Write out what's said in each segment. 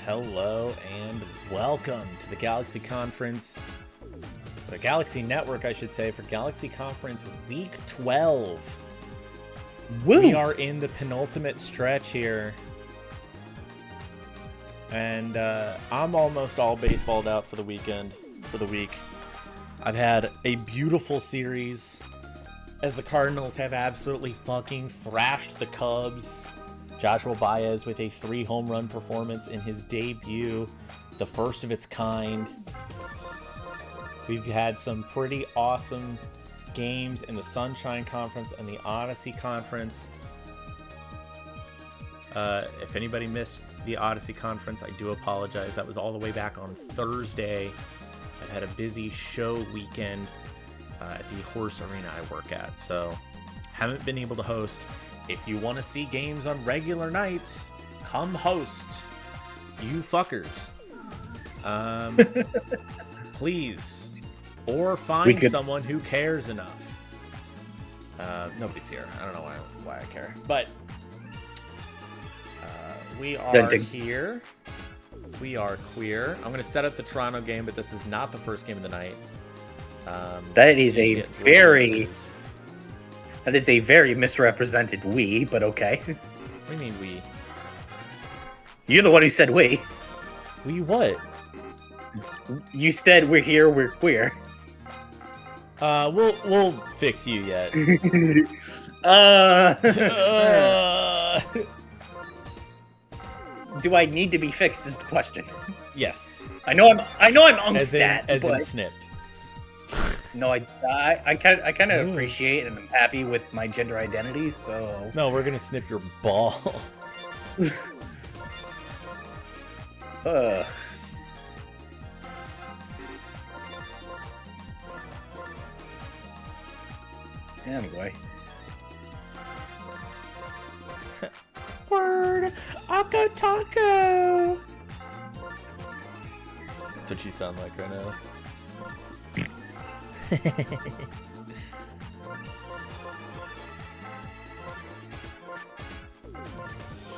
Hello and welcome to the Galaxy Conference, the Galaxy Network, I should say, for Galaxy Conference Week 12. Woo! We are in the penultimate stretch here, and I'm almost all baseballed out for the weekend, for the week. I've had a beautiful series as the Cardinals have absolutely fucking thrashed the Cubs. Joshua Baez with a 3-home run performance in his debut, the first of its kind. We've had some pretty awesome games in the Sunshine Conference and the Odyssey Conference. If anybody missed the Odyssey Conference, I do apologize. That was all the way back on Thursday. I've had a busy show weekend at the horse arena I work at, so haven't been able to host. If you want to see games on regular nights, come host, you fuckers. Please. Or find someone who cares enough. Nobody's here. I don't know why I care. But we are here. We are queer. I'm going to set up the Toronto game, but this is not the first game of the night. That is a very misrepresented we, but okay. What do you mean we? You're the one who said we. We what? You said we're here, we're queer. We'll fix you yet. Do I need to be fixed is the question. Yes. I know I'm unstat, as in snipped. No, I kind of appreciate and I'm happy with my gender identity, so... No, we're gonna snip your balls. Anyway. Word! Ako Taco! That's what you sound like right now.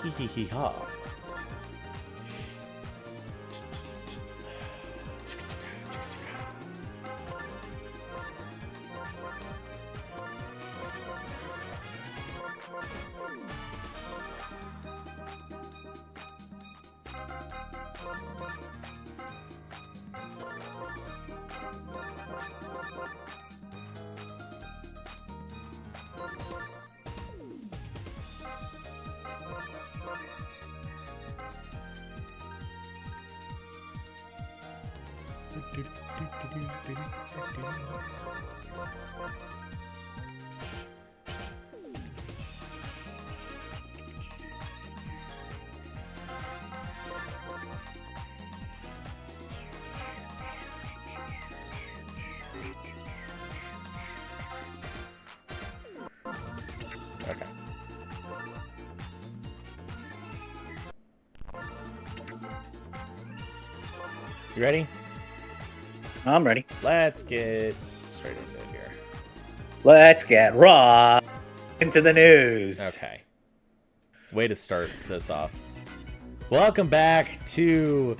Hee hee hee ha. Okay. You ready? I'm ready. Let's get straight into it here. Let's get raw into the news. Okay. Way to start this off. Welcome back to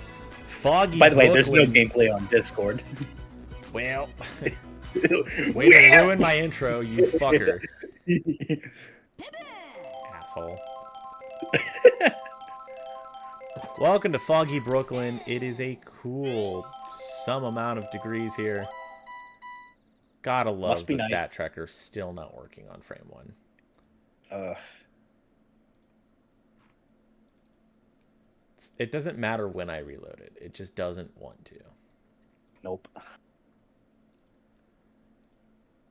Foggy By the way, Brooklyn. there's no gameplay on Discord. Well, way to ruin my intro, you fucker. Asshole. Welcome to Foggy Brooklyn. It is a cool some amount of degrees here. Gotta love the stat tracker still not working on frame 1. It doesn't matter when I reload it. It just doesn't want to. Nope.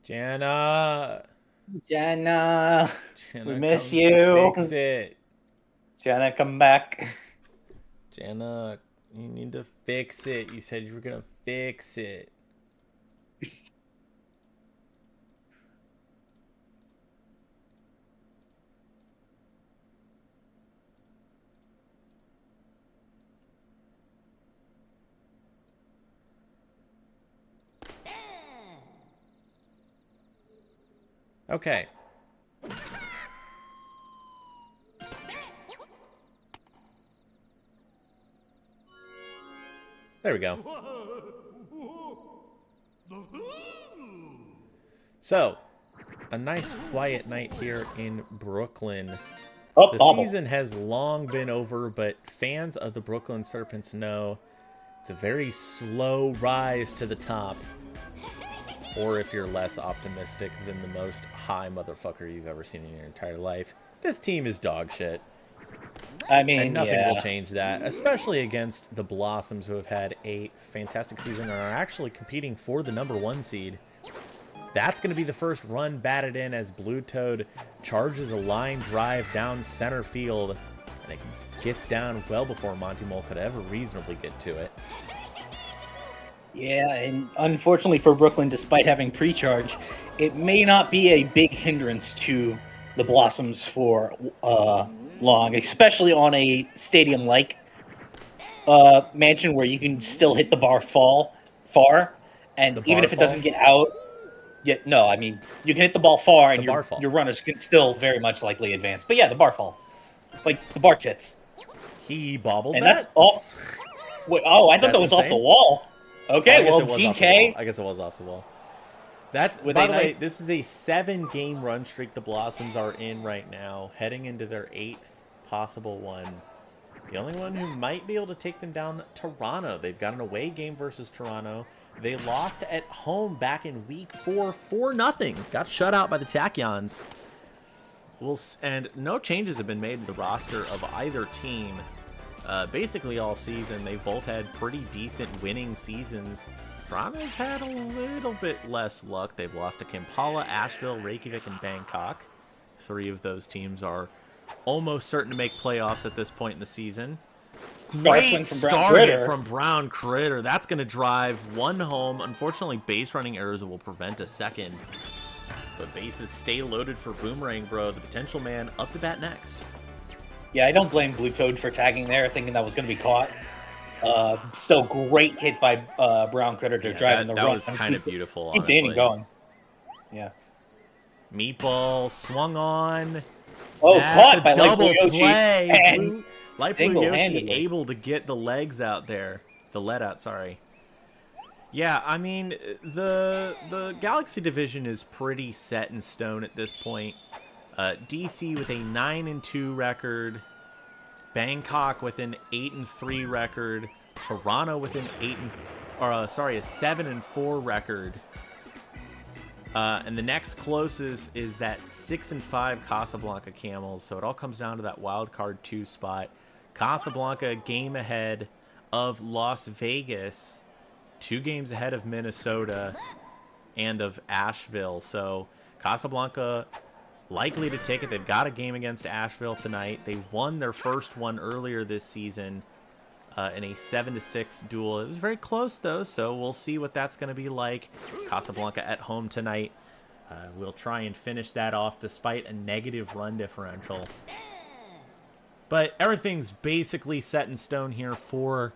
Jana, we miss you. Fix it. Jana, come back. Jana, you need to fix it. You said you were gonna fix it. Okay. There we go. So, a nice quiet night here in Brooklyn. Oh, The bobble. season has long been over, but fans of the Brooklyn Serpents know it's a very slow rise to the top. Or if you're less optimistic than the most high motherfucker you've ever seen in your entire life, this team is dog shit. I mean, And nothing yeah. will change that, especially against the Blossoms, who have had a fantastic season and are actually competing for the #1 seed. That's going to be the first run batted in as Blue Toad charges a line drive down center field, and it gets down well before Monty Mole could ever reasonably get to it. Yeah, and unfortunately for Brooklyn, despite having pre-charge, it may not be a big hindrance to the Blossoms for long, especially on a stadium like Mansion where you can still hit the bar far, and The even bar if it fall? doesn't get out, no, I mean you can hit the ball far, and The bar fall. your runners can still very much likely advance. But yeah, the bar fall, like the bar chits, He bobbled and that? that's off. Wait, oh, I thought That's that was off the insane. wall. Oh, Okay, I guess well, it was off the wall. DK I guess it was off the wall. That, with by a the way, nice. this is a 7-game run streak the Blossoms are in right now, heading into their 8th possible one. The only one who might be able to take them down, Toronto. They've got an away game versus Toronto. They lost at home back in week 4, 4-0. Got shut out by the Tachyons. And no changes have been made to the roster of either team. Basically all season, they've both had pretty decent winning seasons. Toronto's had a little bit less luck. They've lost to Kampala, Asheville, Reykjavik, and Bangkok. 3 of those teams are almost certain to make playoffs at this point in the season. Great start hit from Brown Critter. That's going to drive one home. Unfortunately, base running errors will prevent a second. But bases stay loaded for Boomerang Bro, the potential man up to bat next. Yeah, I don't blame Blue Toad for tagging there, thinking that was going to be caught. Still great hit by Brown Critter to drive in the run. That was kind of beautiful, Keep honestly. Danny going. Yeah. Meatball swung on. Oh, That's caught by double Light Blue Yoshi. play. And Light Blue Yoshi single-handedly. able to get the legs out there. The lead out, sorry. Yeah, I mean, the Galaxy division is pretty set in stone at this point. DC with a 9-2 record. Bangkok with an 8-3 record. Toronto with an a 7-4 record. And the next closest is that 6-5 Casablanca Camels. So it all comes down to that wild card 2 spot. Casablanca a game ahead of Las Vegas, 2 games ahead of Minnesota and of Asheville. So Casablanca likely to take it. They've got a game against Asheville tonight. They won their first one earlier this season in a 7-6 duel. It was very close, though, so we'll see what that's going to be like. Casablanca at home tonight. We'll try and finish that off despite a negative run differential. But everything's basically set in stone here for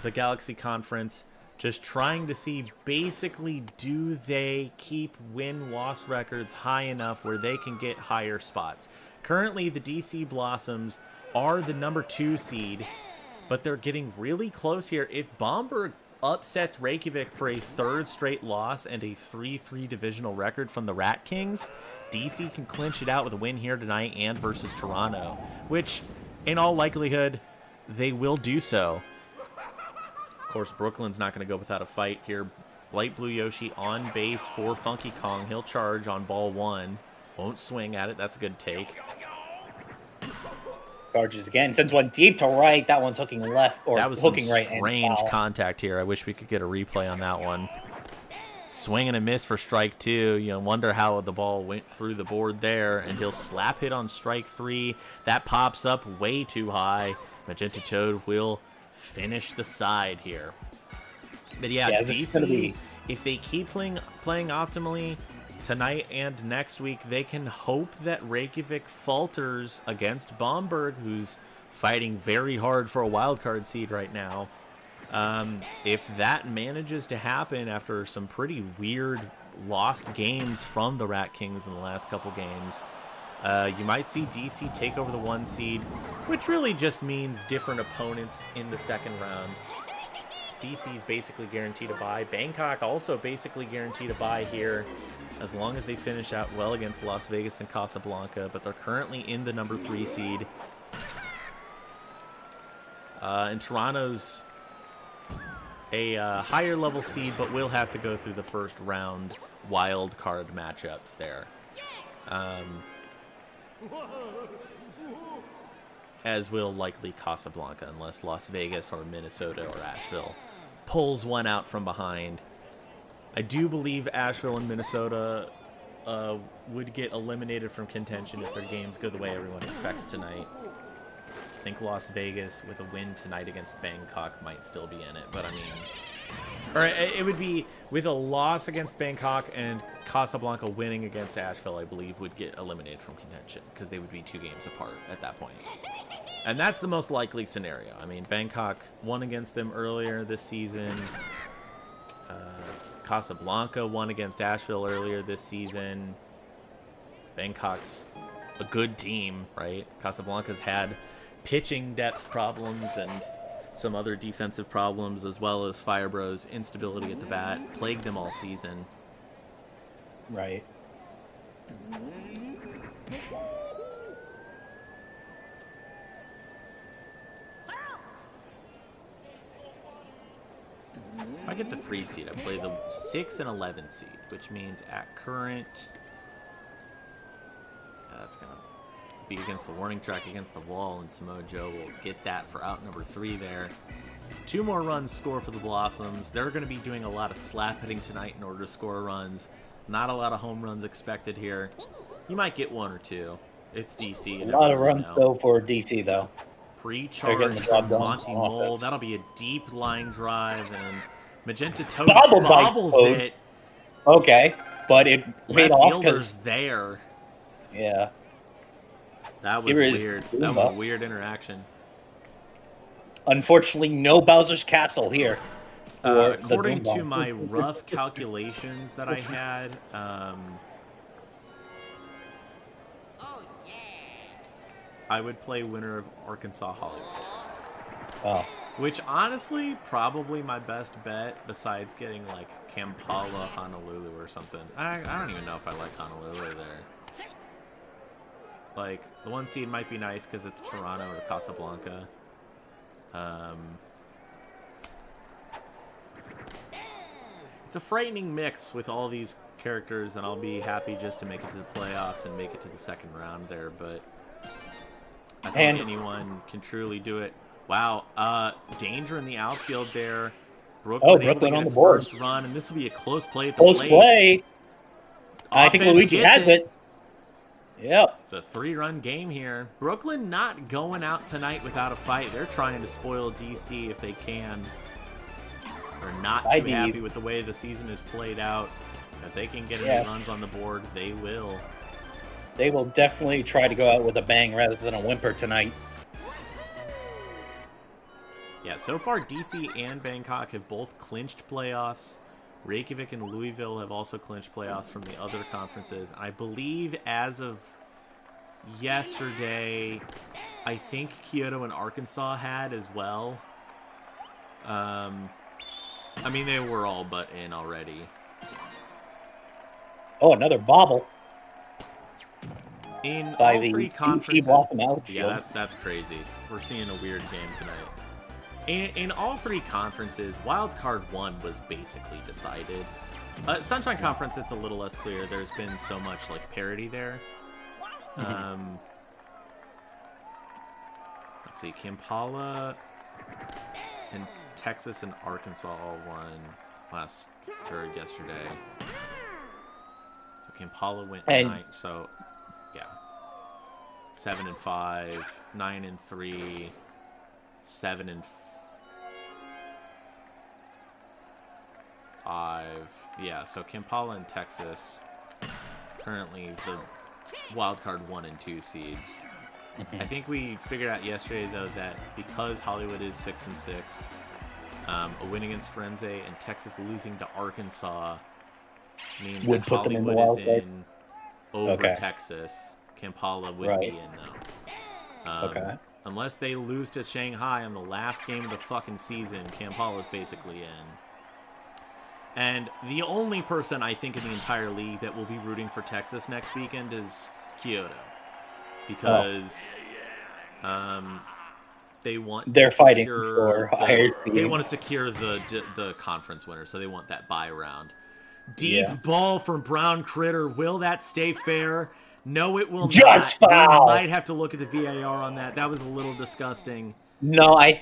the Galaxy Conference. Just trying to see, basically, do they keep win-loss records high enough where they can get higher spots? Currently, the DC Blossoms are the #2 seed, but they're getting really close here. If Bomberg upsets Reykjavik for a 3rd straight loss and a 3-3 divisional record from the Rat Kings, DC can clinch it out with a win here tonight and versus Toronto, which, in all likelihood, they will do so. Of course, Brooklyn's not going to go without a fight here. Light Blue Yoshi on base for Funky Kong. He'll charge on ball 1. Won't swing at it. That's a good take. Charges again. Sends one deep to right. That one's hooking left, or that was hooking some right. Strange contact here. I wish we could get a replay on that one. Swing and a miss for strike 2. You know, wonder how the ball went through the board there. And he'll slap hit on strike 3. That pops up way too high. Magenta Toad will finish the side here. But yeah, this is DC, gonna be... if they keep playing optimally tonight and next week, they can hope that Reykjavik falters against Bomberg, who's fighting very hard for a wildcard seed right now. If that manages to happen after some pretty weird lost games from the Rat Kings in the last couple games, you might see DC take over the 1 seed, which really just means different opponents in the second round. DC's basically guaranteed a bye. Bangkok also basically guaranteed a bye here as long as they finish out well against Las Vegas and Casablanca, but they're currently in the number 3 seed. And Toronto's a higher level seed, but will have to go through the first round wild card matchups there. As will likely Casablanca, unless Las Vegas or Minnesota or Asheville pulls one out from behind. I do believe Asheville and Minnesota would get eliminated from contention if their games go the way everyone expects tonight. I think Las Vegas, with a win tonight against Bangkok, might still be in it, but I mean... Or it would be with a loss against Bangkok and Casablanca winning against Asheville, I believe, would get eliminated from contention because they would be 2 games apart at that point. And that's the most likely scenario. I mean, Bangkok won against them earlier this season. Casablanca won against Asheville earlier this season. Bangkok's a good team, right? Casablanca's had pitching depth problems and some other defensive problems, as well as Firebro's instability at the bat plagued them all season. Right. If I get the 3 seed, I play the 6 and 11 seed, which means at current... that's going to be against the warning track against the wall, and Samoa Joe will get that for out number 3 there. 2 more runs score for the Blossoms. They're going to be doing a lot of slap hitting tonight in order to score runs. Not a lot of home runs expected here. You might get 1 or 2. It's DC. A lot of runs, though, for DC, though. Pre-charge from Monty Mole. That'll be a deep line drive, and Magenta Toad bobbles it. Okay, but it paid off because there. Yeah. That was weird. That was a weird interaction. Unfortunately, no Bowser's Castle here. According to my rough calculations that I had, I would play winner of Arkansas Hollywood. Oh. Which, honestly, probably my best bet, besides getting, like, Kampala, Honolulu, or something. I don't even know if I like Honolulu there. Like, the 1 seed might be nice because it's Toronto or Casablanca. It's a frightening mix with all these characters, and I'll be happy just to make it to the playoffs and make it to the second round there, but I think anyone can truly do it. Wow, danger in the outfield there. Brooklyn on the board. First run, and this will be a close play at the close plate. Play. I think Luigi has it. Yep. It's a 3-run game here. Brooklyn not going out tonight without a fight. They're trying to spoil DC if they can. They're not too happy with the way the season is played out. If they can get any runs on the board, they will. They will definitely try to go out with a bang rather than a whimper tonight. Yeah, so far DC and Bangkok have both clinched playoffs. Reykjavik and Louisville have also clinched playoffs from the other conferences. I believe as of yesterday, I think Kyoto and Arkansas had as well. I mean, they were all but in already. Oh, another bobble. In by all the 3 DC conferences, Blossom outfield. Yeah, that's crazy. We're seeing a weird game tonight. In all 3 conferences, Wild Card 1 was basically decided. Sunshine Conference, it's a little less clear. There's been so much like parity there. Let's see, Kampala and Texas and Arkansas all won yesterday. So Kampala went tonight. So yeah, 7-5, 9-3, 7-5. Yeah, so Kampala and Texas currently the wild card 1 and 2 seeds. I think we figured out yesterday though that because Hollywood is 6-6, a win against Firenze and Texas losing to Arkansas means would that put them in the Hollywood wild is card? in over Texas. Kampala would be in though. Unless they lose to Shanghai on the last game of the fucking season, Kampala's basically in. And the only person I think in the entire league that will be rooting for Texas next weekend is Kyoto. Because they're fighting for higher seed. They want to secure the conference winner, so they want that bye round. Deep ball from Brown Critter. Will that stay fair? No, it will Just not. foul. We might have to look at the VAR on that. That was a little disgusting. No, I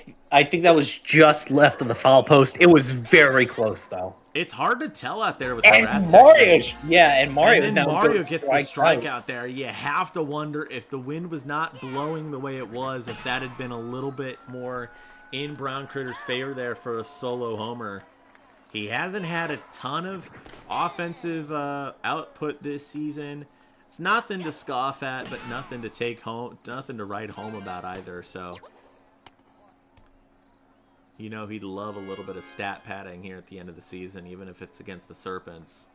think that was just left of the foul post. It was very close, though. It's hard to tell out there with the and Mario gets the strikeout there. You have to wonder if the wind was not blowing the way it was, if that had been a little bit more in Brown Critter's favor there for a solo homer. He hasn't had a ton of offensive output this season. It's nothing to scoff at, but nothing to take home, nothing to write home about either. So, you know, he'd love a little bit of stat padding here at the end of the season, even if it's against the Serpents.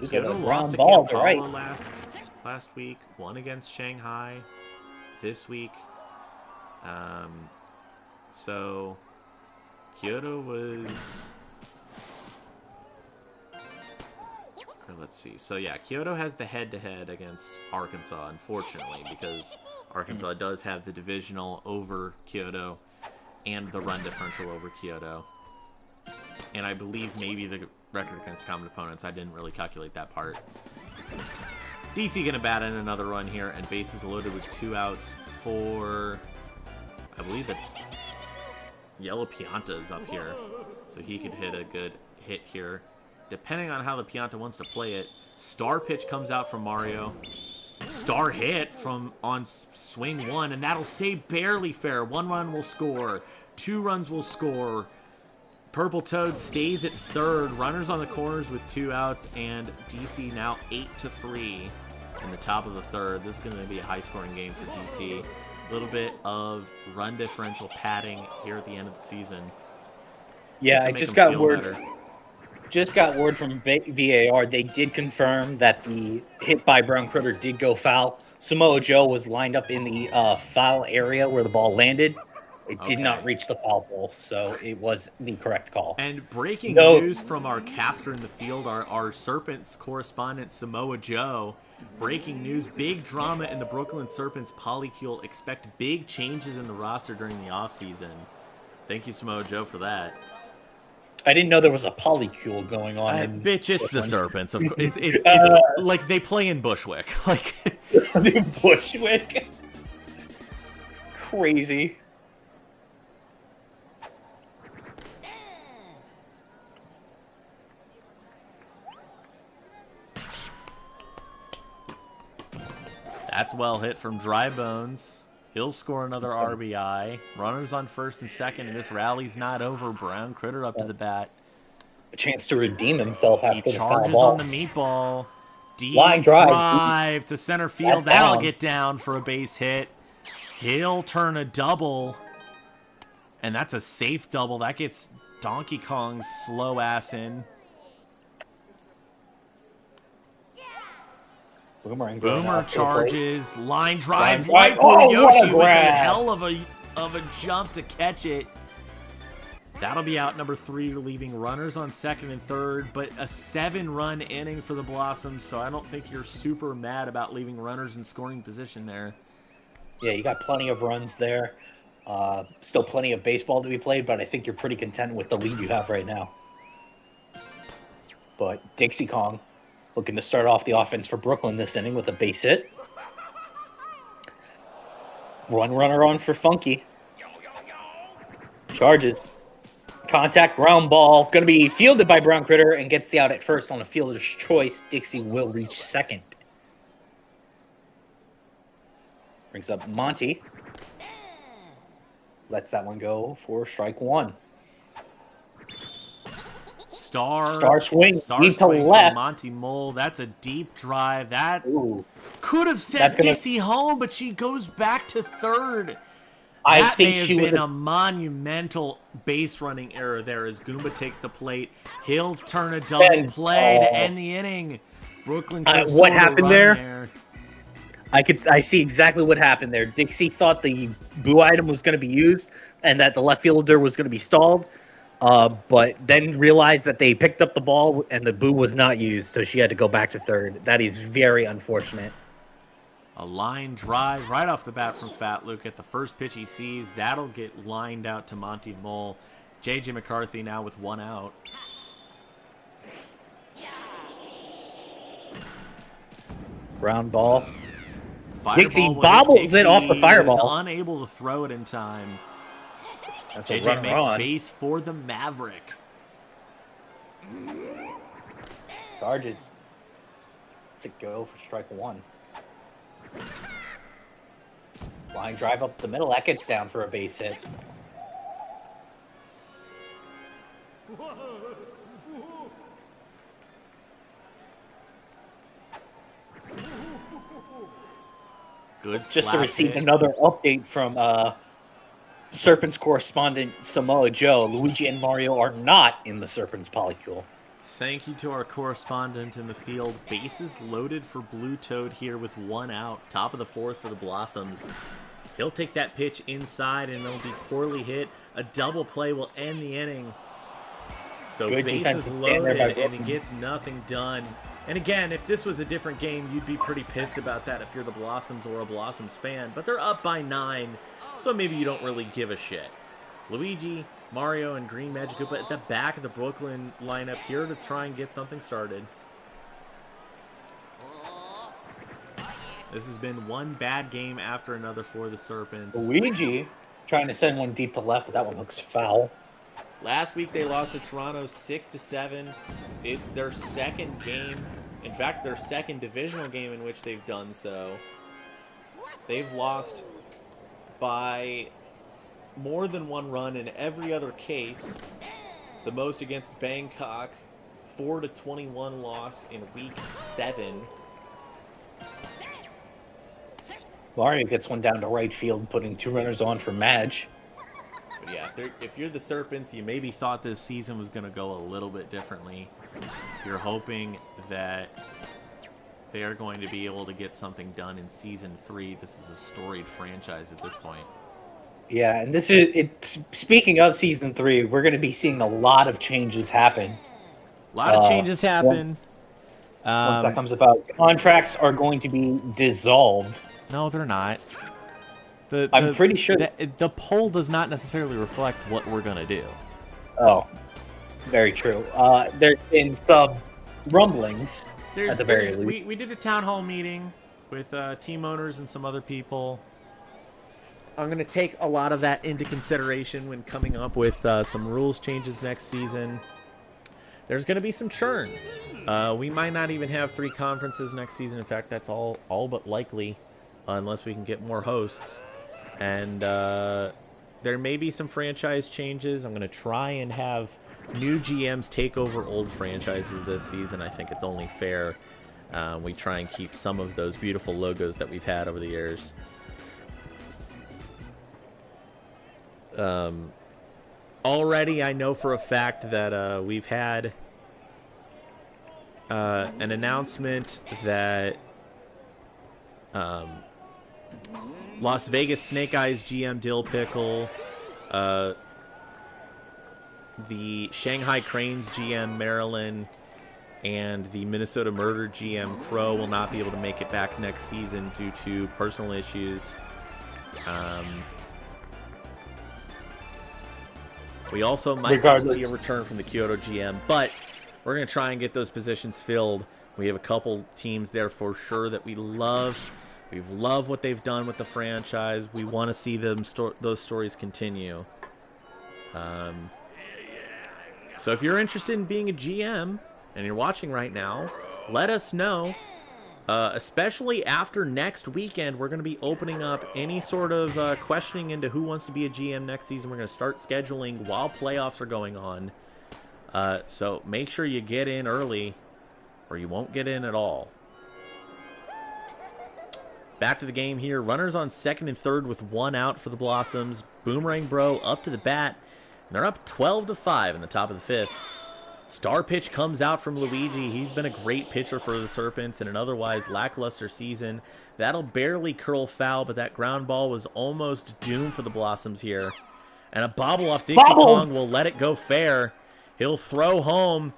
Yeah, Kyoto lost to Kampala last week. Won against Shanghai this week. So Kyoto was... Let's see. So yeah, Kyoto has the head-to-head against Arkansas, unfortunately, because Arkansas does have the divisional over Kyoto and the run differential over Kyoto. And I believe maybe the record against common opponents. I didn't really calculate that part. DC gonna bat in another run here, and bases loaded with 2 outs for, I believe that Yellow Pianta is up here, so he could hit a good hit here. Depending on how the Pianta wants to play it. Star pitch comes out from Mario. Star hit from on swing 1, and that'll stay barely fair. 1 run will score. 2 runs will score. Purple Toad stays at third. Runners on the corners with 2 outs, and DC now 8-3 in the top of the third. This is going to be a high-scoring game for DC. A little bit of run differential padding here at the end of the season. Yeah, I just got word. Just got word from VAR. They did confirm that the hit by Brown Critter did go foul. Samoa Joe was lined up in the foul area where the ball landed. It did not reach the foul pole, so it was the correct call. And breaking news from our caster in the field, our Serpents correspondent, Samoa Joe. Breaking news, big drama in the Brooklyn Serpents polycule. Expect big changes in the roster during the offseason. Thank you, Samoa Joe, for that. I didn't know there was a polycule going on. Bitch, it's the Serpents. Of course, it's like they play in Bushwick. Like Bushwick. Crazy. That's well hit from Dry Bones. He'll score another RBI. Runners on first and second, and this rally's not over. Brown Critter up to the bat. A chance to redeem himself after the foul ball. He charges on the meatball. Deep line drive to center field. That'll get down for a base hit. He'll turn a double. And that's a safe double. That gets Donkey Kong's slow ass in. Boomer charges, line drive right through Yoshi with a hell of a jump to catch it. That'll be out number 3, leaving runners on second and third, but a 7-run inning for the Blossoms, so I don't think you're super mad about leaving runners in scoring position there. Yeah, you got plenty of runs there. Still plenty of baseball to be played, but I think you're pretty content with the lead you have right now. But Dixie Kong looking to start off the offense for Brooklyn this inning with a base hit. One runner on for Funky. Charges. Contact ground ball. Going to be fielded by Brown Critter and gets the out at first on a fielder's choice. Dixie will reach second. Brings up Monty. Lets that one go for strike 1. Star swing deep to left. Monty Mole. That's a deep drive. That could have sent Dixie home, but she goes back to third. I That may think have she was been a monumental base running error there as Goomba takes the plate. He'll turn a double play to end the inning. Brooklyn could have what scored a happened run there? I see exactly what happened there. Dixie thought the boo item was going to be used and that the left fielder was going to be stalled, but then realized that they picked up the ball and the boo was not used, so she had to go back to third. That is very unfortunate. A line drive right off the bat from Fat Luke at the first pitch he sees. That'll get lined out to Monty Mole. J.J. McCarthy now with one out. Ground ball. Fireball Dixie will hit bobbles it off the Dixie. fireball. Is unable to throw it in time. That's a JJ runner makes on. base for the Maverick. Charges. It's a go for strike one. Line drive up the middle. That gets down for a base hit. Good Just to slap receive hit. another update from Serpents correspondent Samoa Joe, Luigi and Mario are not in the Serpents polycule. Thank you to our correspondent in the field. Bases loaded for Blue Toad here with one out. Top of the fourth for the Blossoms. He'll take that pitch inside and it'll be poorly hit. A double play will end the inning. So Good bases defensive stand there by loaded and he Brooklyn. gets nothing done. And again, if this was a different game, you'd be pretty pissed about that if you're the Blossoms or a Blossoms fan. But they're up by 9, so maybe you don't really give a shit. Luigi, Mario, and Green Magic Koopa at the back of the Brooklyn lineup here to try and get something started. This has been one bad game after another for the Serpents. Luigi trying to send one deep to left, but that one looks foul. Last week they lost to Toronto 6-7. It's their second game. In fact, their second divisional game in which they've done so. They've lost by more than one run in every other case. The most against Bangkok, 4-21 loss in week 7. Mario gets one down to right field, putting 2 runners on for Madge. But yeah, if you're the Serpents, you maybe thought this season was going to go a little bit differently. You're hoping that they are going to be able to get something done in Season 3. This is a storied franchise at this point. Yeah, and this is it. Speaking of Season 3, we're going to be seeing a lot of changes happen. A lot of changes happen. Once that comes about, contracts are going to be dissolved. No, they're not. I'm pretty sure the poll does not necessarily reflect what we're going to do. Oh, very true. There's been some rumblings at the very least. We did a town hall meeting with team owners and some other people. I'm going to take a lot of that into consideration when coming up with some rules changes next season. There's going to be some churn. We might not even have 3 conferences next season. In fact, that's all but likely, unless we can get more hosts. And there may be some franchise changes. I'm going to try and have new GMs take over old franchises this season. I think it's only fair. We try and keep some of those beautiful logos that we've had over the years. Already, I know for a fact that we've had an announcement that Las Vegas Snake Eyes GM Dill Pickle, the Shanghai Cranes GM Marilyn, and the Minnesota Murder GM Crow will not be able to make it back next season due to personal issues. We also might not see a return from the Kyoto GM, but we're going to try and get those positions filled. We have a couple teams there for sure that we love. We've loved what they've done with the franchise. We want to see them those stories continue. So if you're interested in being a GM and you're watching right now, let us know. Especially after next weekend, we're going to be opening up any sort of questioning into who wants to be a GM next season. We're going to start scheduling while playoffs are going on. So make sure you get in early or you won't get in at all. Back to the game here. Runners on second and third with 1 out for the Blossoms. Boomerang Bro up to the bat. And they're up 12-5 in the top of the 5th. Star pitch comes out from Luigi. He's been a great pitcher for the Serpents in an otherwise lackluster season. That'll barely curl foul, but that ground ball was almost doomed for the Blossoms here. And a bobble off Dixie Kong will let it go fair. He'll throw home,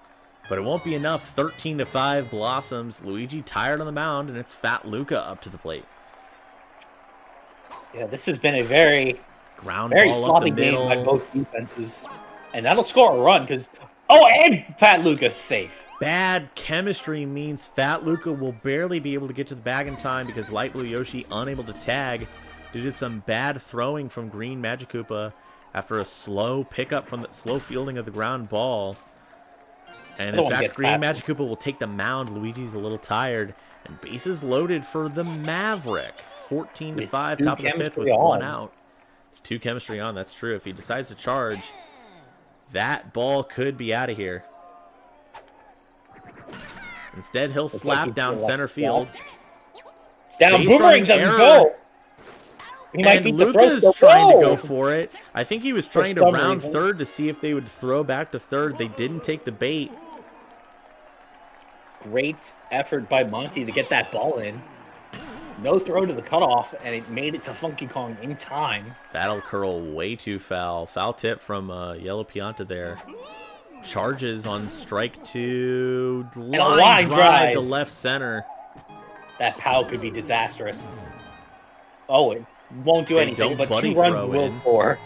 but it won't be enough. 13-5 Blossoms. Luigi tired on the mound, and it's Fat Luca up to the plate. Yeah, this has been a very sloppy game by both defenses. And that'll score a run because... Oh, and Fat Luca's safe. Bad chemistry means Fat Luca will barely be able to get to the bag in time because Light Blue Yoshi unable to tag due to some bad throwing from Green Magikoopa after a slow pickup from the slow fielding of the ground ball. And in fact, Green Magikoopa will take the mound. Luigi's a little tired. And bases loaded for the Maverick. 14-5, top of the 5th with 1 out. It's 2 chemistry on, that's true. If he decides to charge, that ball could be out of here. Instead, he'll slap down center field. It's down. Boomerang doesn't go. He might beat the throw. Luca's trying to go for it. I think he was trying to round third to see if they would throw back to third. They didn't take the bait. Great effort by Monty to get that ball in. No throw to the cutoff, and it made it to Funky Kong in time. That'll curl way too foul. Foul tip from Yellow Pianta there. Charges on strike 2. Line drive to left center. That pow could be disastrous. Oh, it won't do anything, but 2 runs will score.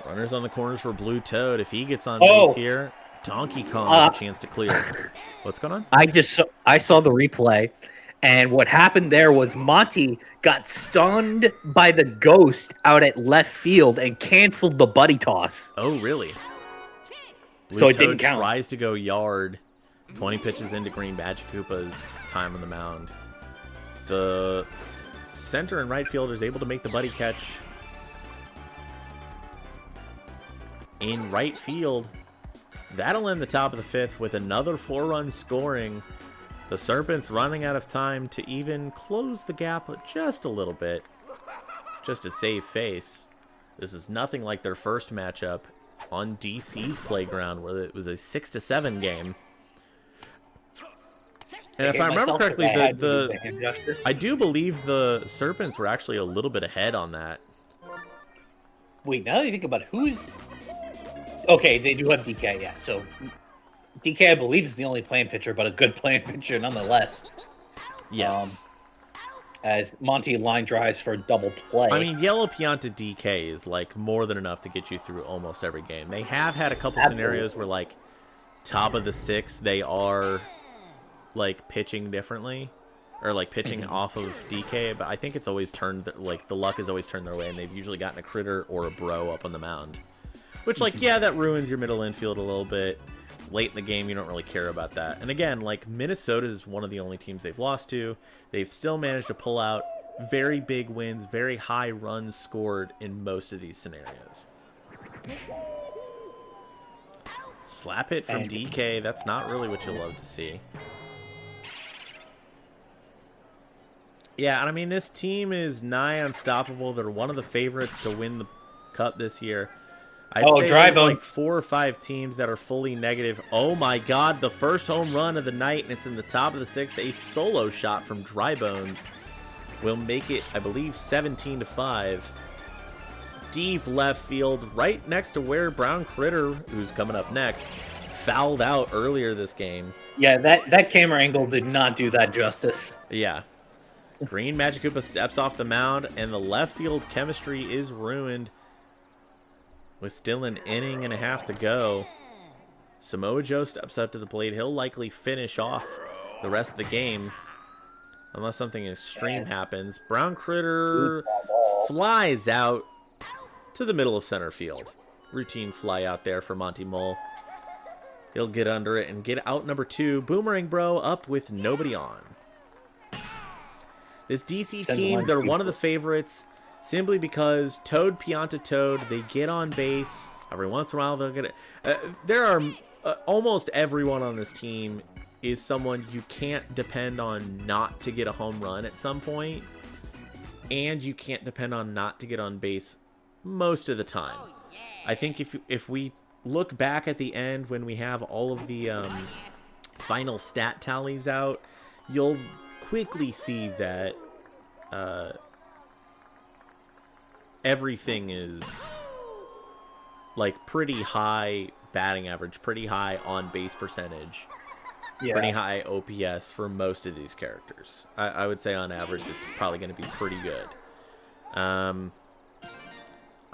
Runners on the corners for Blue Toad. If he gets on base here, Donkey Kong has a chance to clear. What's going on? I saw the replay. And what happened there was Monty got stunned by the ghost out at left field and canceled the buddy toss. Oh, really? So it didn't count. Tries to go yard. 20 pitches into Green Magikoopa's time on the mound. The center and right fielder is able to make the buddy catch. In right field, that'll end the top of the 5th with another 4-run scoring. The Serpents running out of time to even close the gap just a little bit, just to save face. This is nothing like their first matchup on DC's playground, where it was a 6-7 game. And if I remember correctly, I do believe the Serpents were actually a little bit ahead on that. Wait, now that you think about it, who's... Okay, they do have DK, yeah, so... DK, I believe, is the only playing pitcher, but a good playing pitcher nonetheless. Yes. As Monty line drives for a double play. I mean, Yellow Pianta DK is, like, more than enough to get you through almost every game. They have had a couple scenarios where, like, top of the 6th, they are, like, pitching differently. Or, like, pitching off of DK. But I think it's always turned, like, the luck has always turned their way, and they've usually gotten a critter or a bro up on the mound. Which, like, yeah, that ruins your middle infield a little bit. Late in the game, you don't really care about that. And again, like, Minnesota is one of the only teams they've lost to. They've still managed to pull out very big wins, very high runs scored in most of these scenarios. Slap hit from DK, that's not really what you love to see. Yeah, and I mean, this team is nigh unstoppable. They're one of the favorites to win the Cup this year. I'd say there's like 4 or 5 teams that are fully negative. Oh my god, the first home run of the night, and it's in the top of the 6th. A solo shot from Dry Bones will make it, I believe, 17-5. Deep left field, right next to where Brown Critter, who's coming up next, fouled out earlier this game. Yeah, that camera angle did not do that justice. Yeah. Green Magikoopa steps off the mound, and the left field chemistry is ruined. With still an inning and a half to go, Samoa Joe steps up to the plate. He'll likely finish off the rest of the game, unless something extreme happens. Brown Critter flies out to the middle of center field. Routine fly out there for Monty Mole. He'll get under it and get out number 2. Boomerang Bro up with nobody on. This DC team, they're one of the favorites. Simply because Toad, Pianta, Toad, they get on base. Every once in a while, they'll get it. There are almost everyone on this team is someone you can't depend on not to get a home run at some point, and you can't depend on not to get on base most of the time. I think if we look back at the end when we have all of the final stat tallies out, you'll quickly see that everything is like pretty high batting average, pretty high on base percentage, pretty high OPS for most of these characters. I would say on average it's probably going to be pretty good.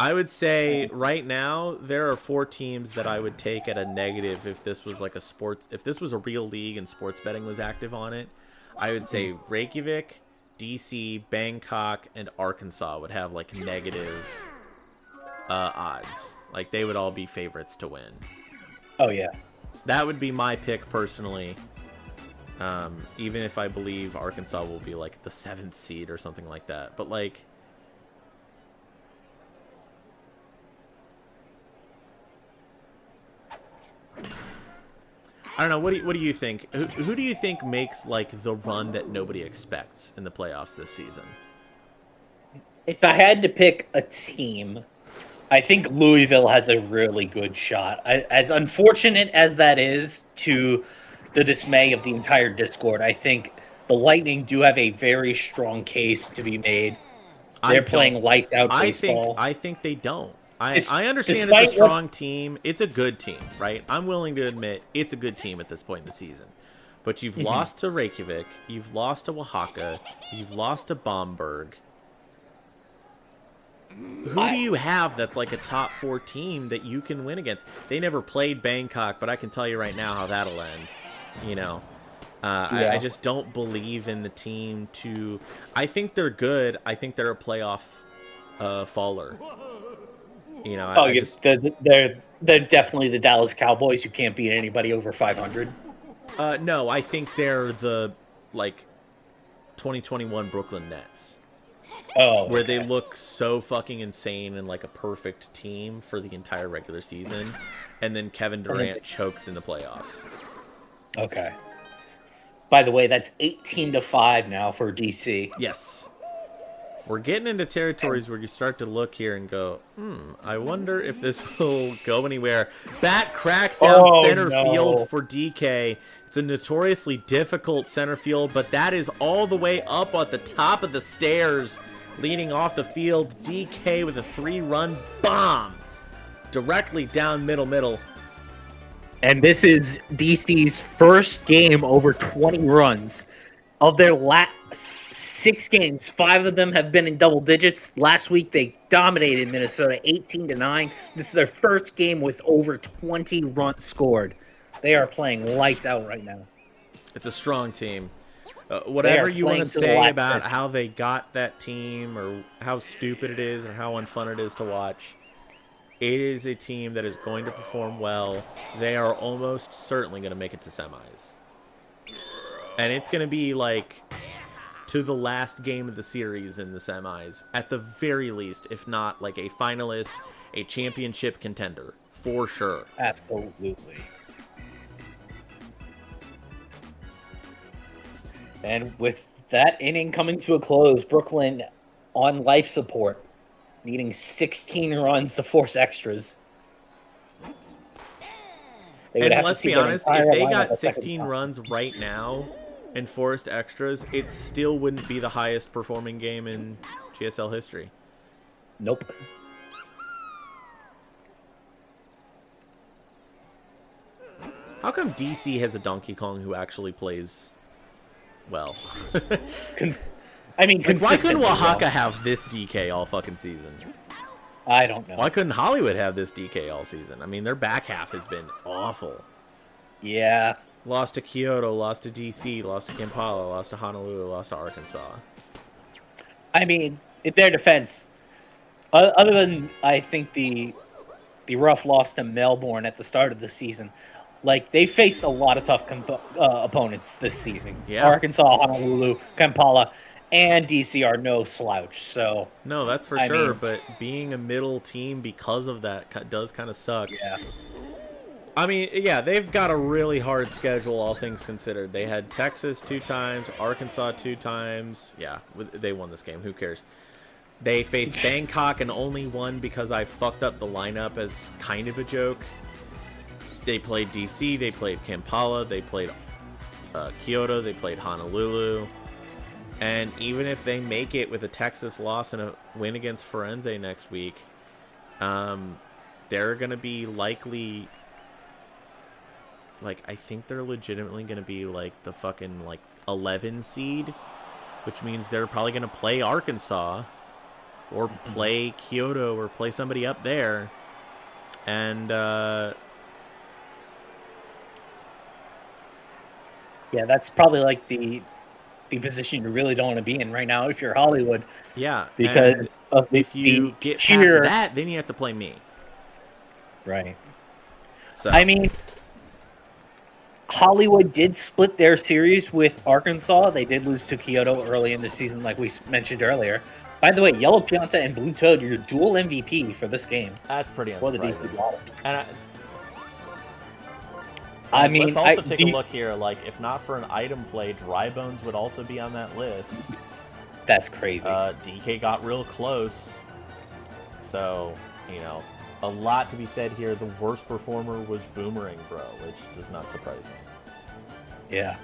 I would say right now there are 4 teams that I would take at a negative if this was like if this was a real league and sports betting was active on it. I would say Reykjavik, DC, Bangkok, and Arkansas would have like negative odds. Like they would all be favorites to win. Oh yeah. That would be my pick personally. Even if I believe Arkansas will be like the 7th seed or something like that. But like, I don't know. What do you think? Who do you think makes like the run that nobody expects in the playoffs this season? If I had to pick a team, I think Louisville has a really good shot. As unfortunate as that is to the dismay of the entire Discord, I think the Lightning do have a very strong case to be made. They're playing lights out baseball. I think they don't. I understand it's a strong team. It's a good team, right? I'm willing to admit it's a good team at this point in the season. But you've lost to Reykjavik. You've lost to Oaxaca. You've lost to Bamberg. Who do you have that's like a top 4 team that you can win against? They never played Bangkok, but I can tell you right now how that'll end. You know, I just don't believe in the team to. I think they're good. I think they're a playoff faller. You know, they're definitely the Dallas Cowboys who can't beat anybody over 500. No, I think they're the like 2021 Brooklyn Nets. Where they look so fucking insane and like a perfect team for the entire regular season, and then Kevin Durant chokes in the playoffs. Okay. By the way, that's 18-5 now for DC. Yes. We're getting into territories where you start to look here and go, I wonder if this will go anywhere. Bat crack down center field for DK. It's a notoriously difficult center field, but that is all the way up at the top of the stairs, leading off the field. DK with a 3-run bomb directly down middle. And this is DC's first game over 20 runs. Of their last 6 games, 5 of them have been in double digits. Last week, they dominated Minnesota 18-9. This is their first game with over 20 runs scored. They are playing lights out right now. It's a strong team. Whatever you want to say about how they got that team or how stupid it is or how unfun it is to watch, it is a team that is going to perform well. They are almost certainly going to make it to semis. And it's going to be like to the last game of the series in the semis, at the very least, if not like a finalist, a championship contender, for sure. Absolutely. And with that inning coming to a close, Brooklyn on life support, needing 16 runs to force extras. And let's be honest, if they got 16 runs right now and forced extras, it still wouldn't be the highest performing game in GSL history. Nope. How come DC has a Donkey Kong who actually plays well? I mean, like, why couldn't Oaxaca have this DK all fucking season? I don't know. Why couldn't Hollywood have this DK all season? I mean, their back half has been awful. Yeah. Lost to Kyoto, lost to DC, lost to Kampala, lost to Honolulu, lost to Arkansas. I mean, in their defense, other than, I think, the rough loss to Melbourne at the start of the season, like, they faced a lot of tough opponents this season. Yeah. Arkansas, Honolulu, Kampala, and DC are no slouch. So no, that's for sure. But being a middle team because of that does kind of suck. Yeah. I mean, yeah, they've got a really hard schedule, all things considered. They had Texas 2 times, Arkansas 2 times. Yeah, they won this game. Who cares? They faced Bangkok and only won because I fucked up the lineup as kind of a joke. They played DC, they played Kampala, they played Kyoto, they played Honolulu. And even if they make it with a Texas loss and a win against Firenze next week, they're going to be likely... Like, I think they're legitimately going to be, like, the fucking, like, 11 seed. Which means they're probably going to play Arkansas. Or play Kyoto. Or play somebody up there. And, yeah, that's probably, like, the position you really don't want to be in right now if you're Hollywood. Yeah. Because of if you get past that, then you have to play me. Right. So I mean... Hollywood did split their series with Arkansas. They did lose to Kyoto early in the season, like we mentioned earlier. By the way, Yellow Pianta and Blue Toad, your dual MVP for this game. That's pretty unsurprising. And let's also take a look here. Like, if not for an item play, Dry Bones would also be on that list. That's crazy. DK got real close. So, you know, a lot to be said here. The worst performer was Boomerang Bro, which does not surprise me. Yeah.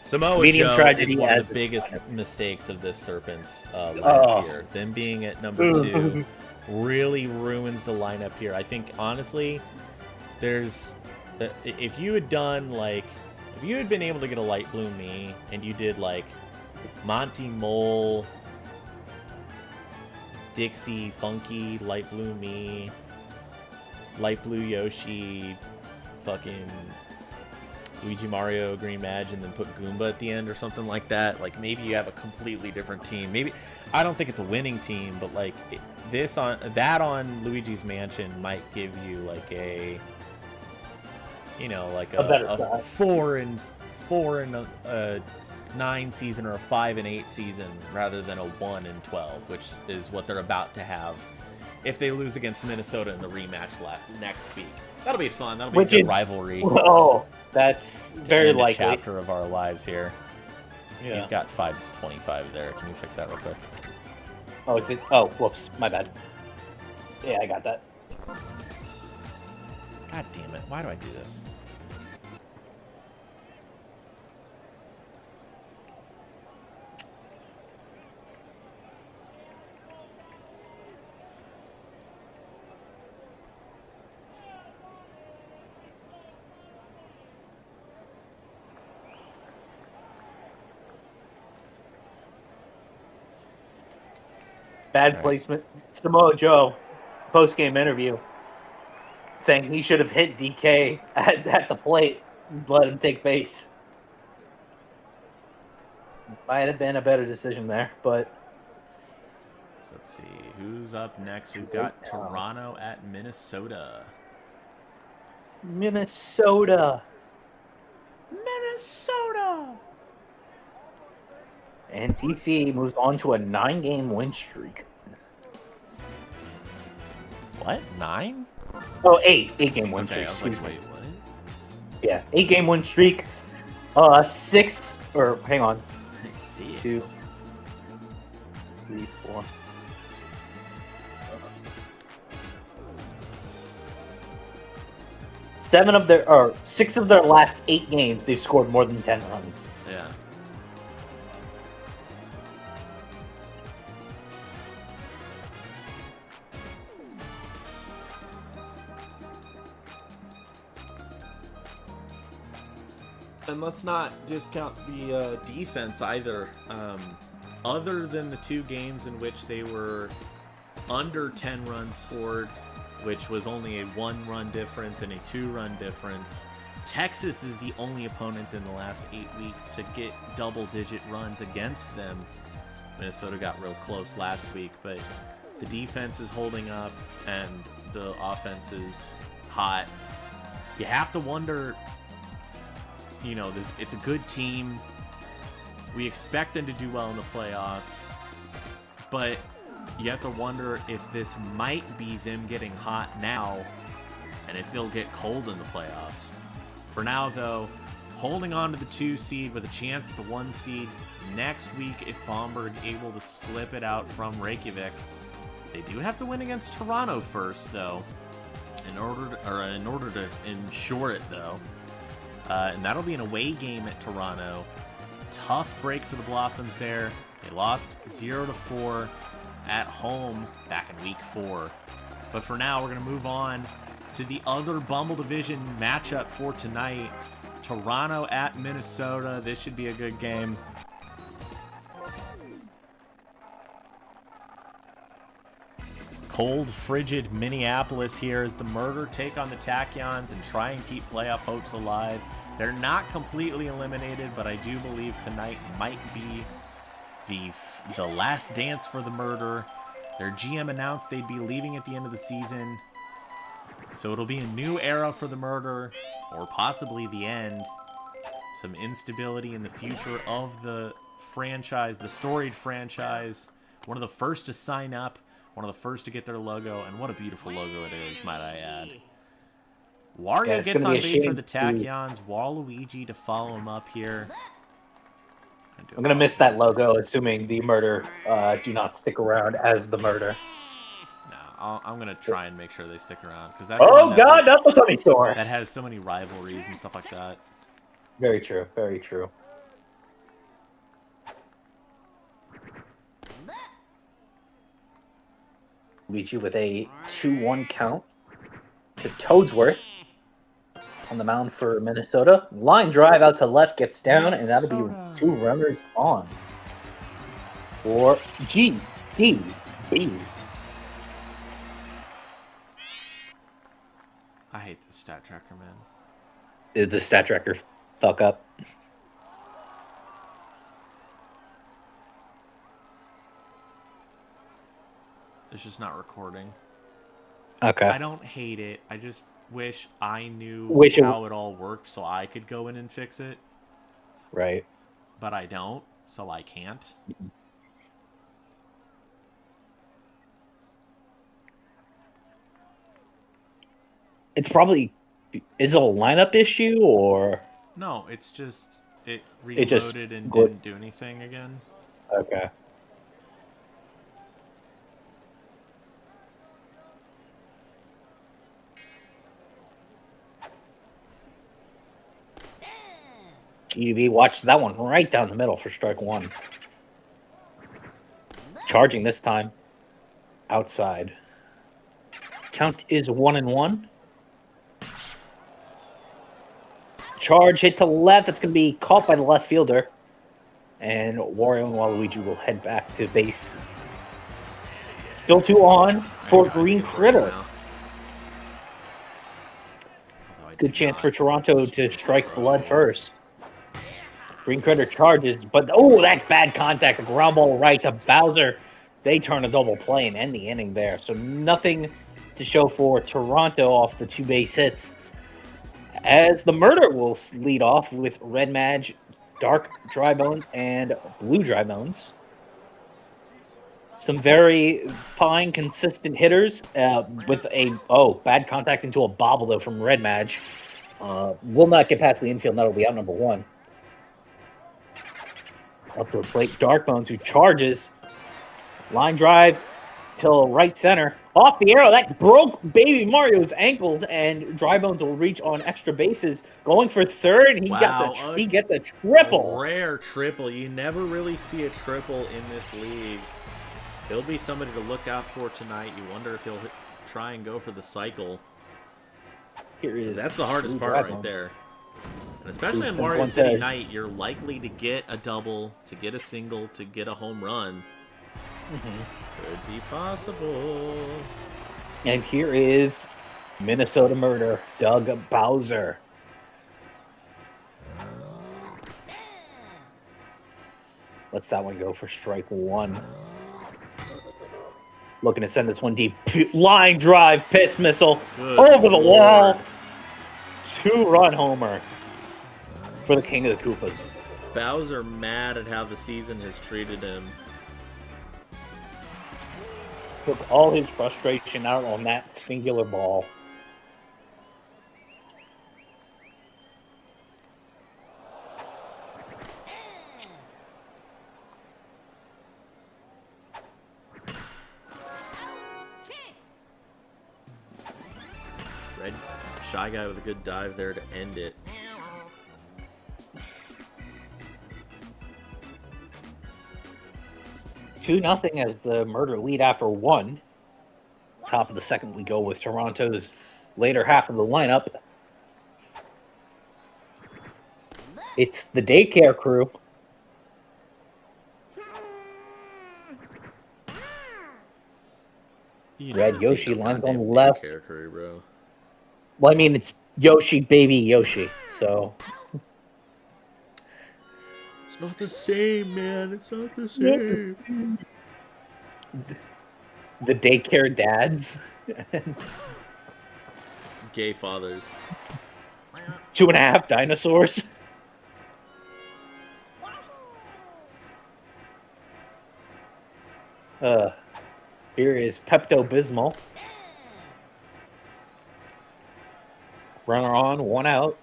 Samoa Medium Joe tragedy is one of the biggest mistakes of this Serpents lineup here. Them being at number 2 really ruins the lineup here. I think, honestly, there's... If you had done, like... If you had been able to get a Light Blue Me, and you did, like, Monty Mole, Dixie, Funky, Light Blue Me... Light Blue Yoshi, fucking Luigi Mario, Green Mage, and then put Goomba at the end or something like that. Like, maybe you have a completely different team. Maybe, I don't think it's a winning team, but like that on Luigi's Mansion might give you like a, you know, like a 4 and 9 season or a 5 and 8 season rather than a 1 and 12, which is what they're about to have. If they lose against Minnesota in the rematch next week. That'll be fun. That'll be a good rivalry. Oh, that's very likely. Chapter of our lives here. Yeah. You've got 525 there. Can you fix that real quick? Oh, is it? Oh, whoops. My bad. Yeah, I got that. God damn it. Why do I do this? Bad placement. Samoa Joe, post-game interview, saying he should have hit DK at the plate and let him take base. Might have been a better decision there, but... So let's see. Who's up next? We've got Toronto at Minnesota. Minnesota. And DC moves on to a 9-game win streak. What? 9? Oh, 8-game win streak. Excuse me. Wait, what? Yeah, 8-game win streak. 6 or hang on. 2, 3, 4. 6 of their last 8 games, they've scored more than 10 runs. Yeah. And let's not discount the defense either. Other than the 2 games in which they were under 10 runs scored, which was only a 1-run difference and a 2-run difference, Texas is the only opponent in the last 8 weeks to get double-digit runs against them. Minnesota got real close last week, but the defense is holding up and the offense is hot. You have to wonder... You know, it's a good team. We expect them to do well in the playoffs. But you have to wonder if this might be them getting hot now and if they'll get cold in the playoffs. For now, though, holding on to the 2 seed with a chance at the 1 seed next week if Bamberg able to slip it out from Reykjavik. They do have to win against Toronto first, though, in order to ensure it, though. And that'll be an away game at Toronto. Tough break for the Blossoms there. They lost 0-4 at home back in week 4. But for now, we're going to move on to the other Bumble Division matchup for tonight. Toronto at Minnesota. This should be a good game. Cold, frigid Minneapolis here as the Murder take on the Tachyons and try and keep playoff hopes alive. They're not completely eliminated, but I do believe tonight might be the last dance for the Murder. Their GM announced they'd be leaving at the end of the season. So it'll be a new era for the Murder, or possibly the end. Some instability in the future of the franchise, the storied franchise. One of the first to sign up, one of the first to get their logo, and what a beautiful logo it is, might I add. Wario gets on base for the Tachyons. Waluigi to follow him up here. I'm going to miss that logo, assuming the Murder do not stick around as the Murder. No, I'm going to try and make sure they stick around. That's God, not the funny store. That has so many rivalries and stuff like that. Very true, very true. Luigi with a 2-1 count to Toadsworth on the mound for Minnesota. Line drive out to left, gets down, and that'll be 2 runners on for GDB. I hate this stat tracker, man. Did the stat tracker fuck up? It's just not recording. Okay. I don't hate it. I just wish I knew how it all worked so I could go in and fix it. Right. But I don't, so I can't. It's probably... Is it a lineup issue, or... No, it's just... It reloaded and didn't do anything again. Okay. GDB watches that one right down the middle for strike 1. Charging this time. Outside. Count is 1-1. Charge hit to left. That's going to be caught by the left fielder. And Wario and Waluigi will head back to base. Still 2 on for Green Critter. Good chance for Toronto to strike blood first. Green Critter charges, but oh, that's bad contact. A ground ball right to Bowser. They turn a double play and end the inning there. So nothing to show for Toronto off the 2 base hits. As the Murder will lead off with Red Madge, Dark Dry Bones, and Blue Dry Bones. Some very fine, consistent hitters with a, bad contact into a bobble, though, from Red Madge. Will not get past the infield, and that'll be out number 1. Up to the plate, Dark Bones, who charges. Line drive till right center. Off the arrow, that broke Baby Mario's ankles, and Dry Bones will reach on extra bases. Going for third, he gets a triple. A rare triple. You never really see a triple in this league. He'll be somebody to look out for tonight. You wonder if he'll try and go for the cycle. That's the hardest part right there. And especially on Mario City night, you're likely to get a double, to get a single, to get a home run. Could be possible. And here is Minnesota Murder, Doug Bowser. Lets that one go for strike 1. Looking to send this one deep. Line drive, piss missile, over the wall. 2-run homer for the King of the Koopas. Bowser mad at how the season has treated him. Took all his frustration out on that singular ball. Shy Guy with a good dive there to end it. Two nothing as the Murder lead after one. Top of the second, we go with Toronto's later half of the lineup. It's the daycare crew. Red Yoshi lines on the left. Crew, bro. Well, I mean, it's Yoshi, baby Yoshi, so... It's not the same, man. It's not the same. The daycare dads. Gay fathers. 2.5 dinosaurs. Here is Pepto-Bismol. Runner on, one out.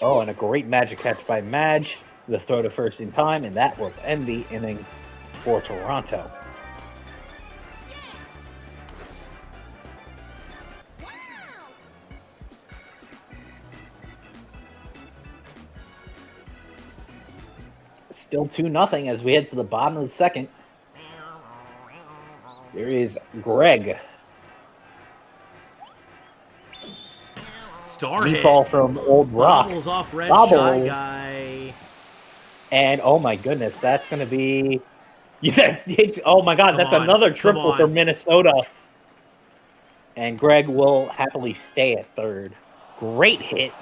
Oh, and a great magic catch by Madge. The throw to first in time, and that will end the inning for Toronto. Still 2-0 as we head to the bottom of the second. There is Greg. Star Meatball hit from Old Rock. Bobbles off Red Bobble. Shy Guy. And oh my goodness, that's going to be... oh my God, that's another triple for Minnesota. And Greg will happily stay at third. Great hit.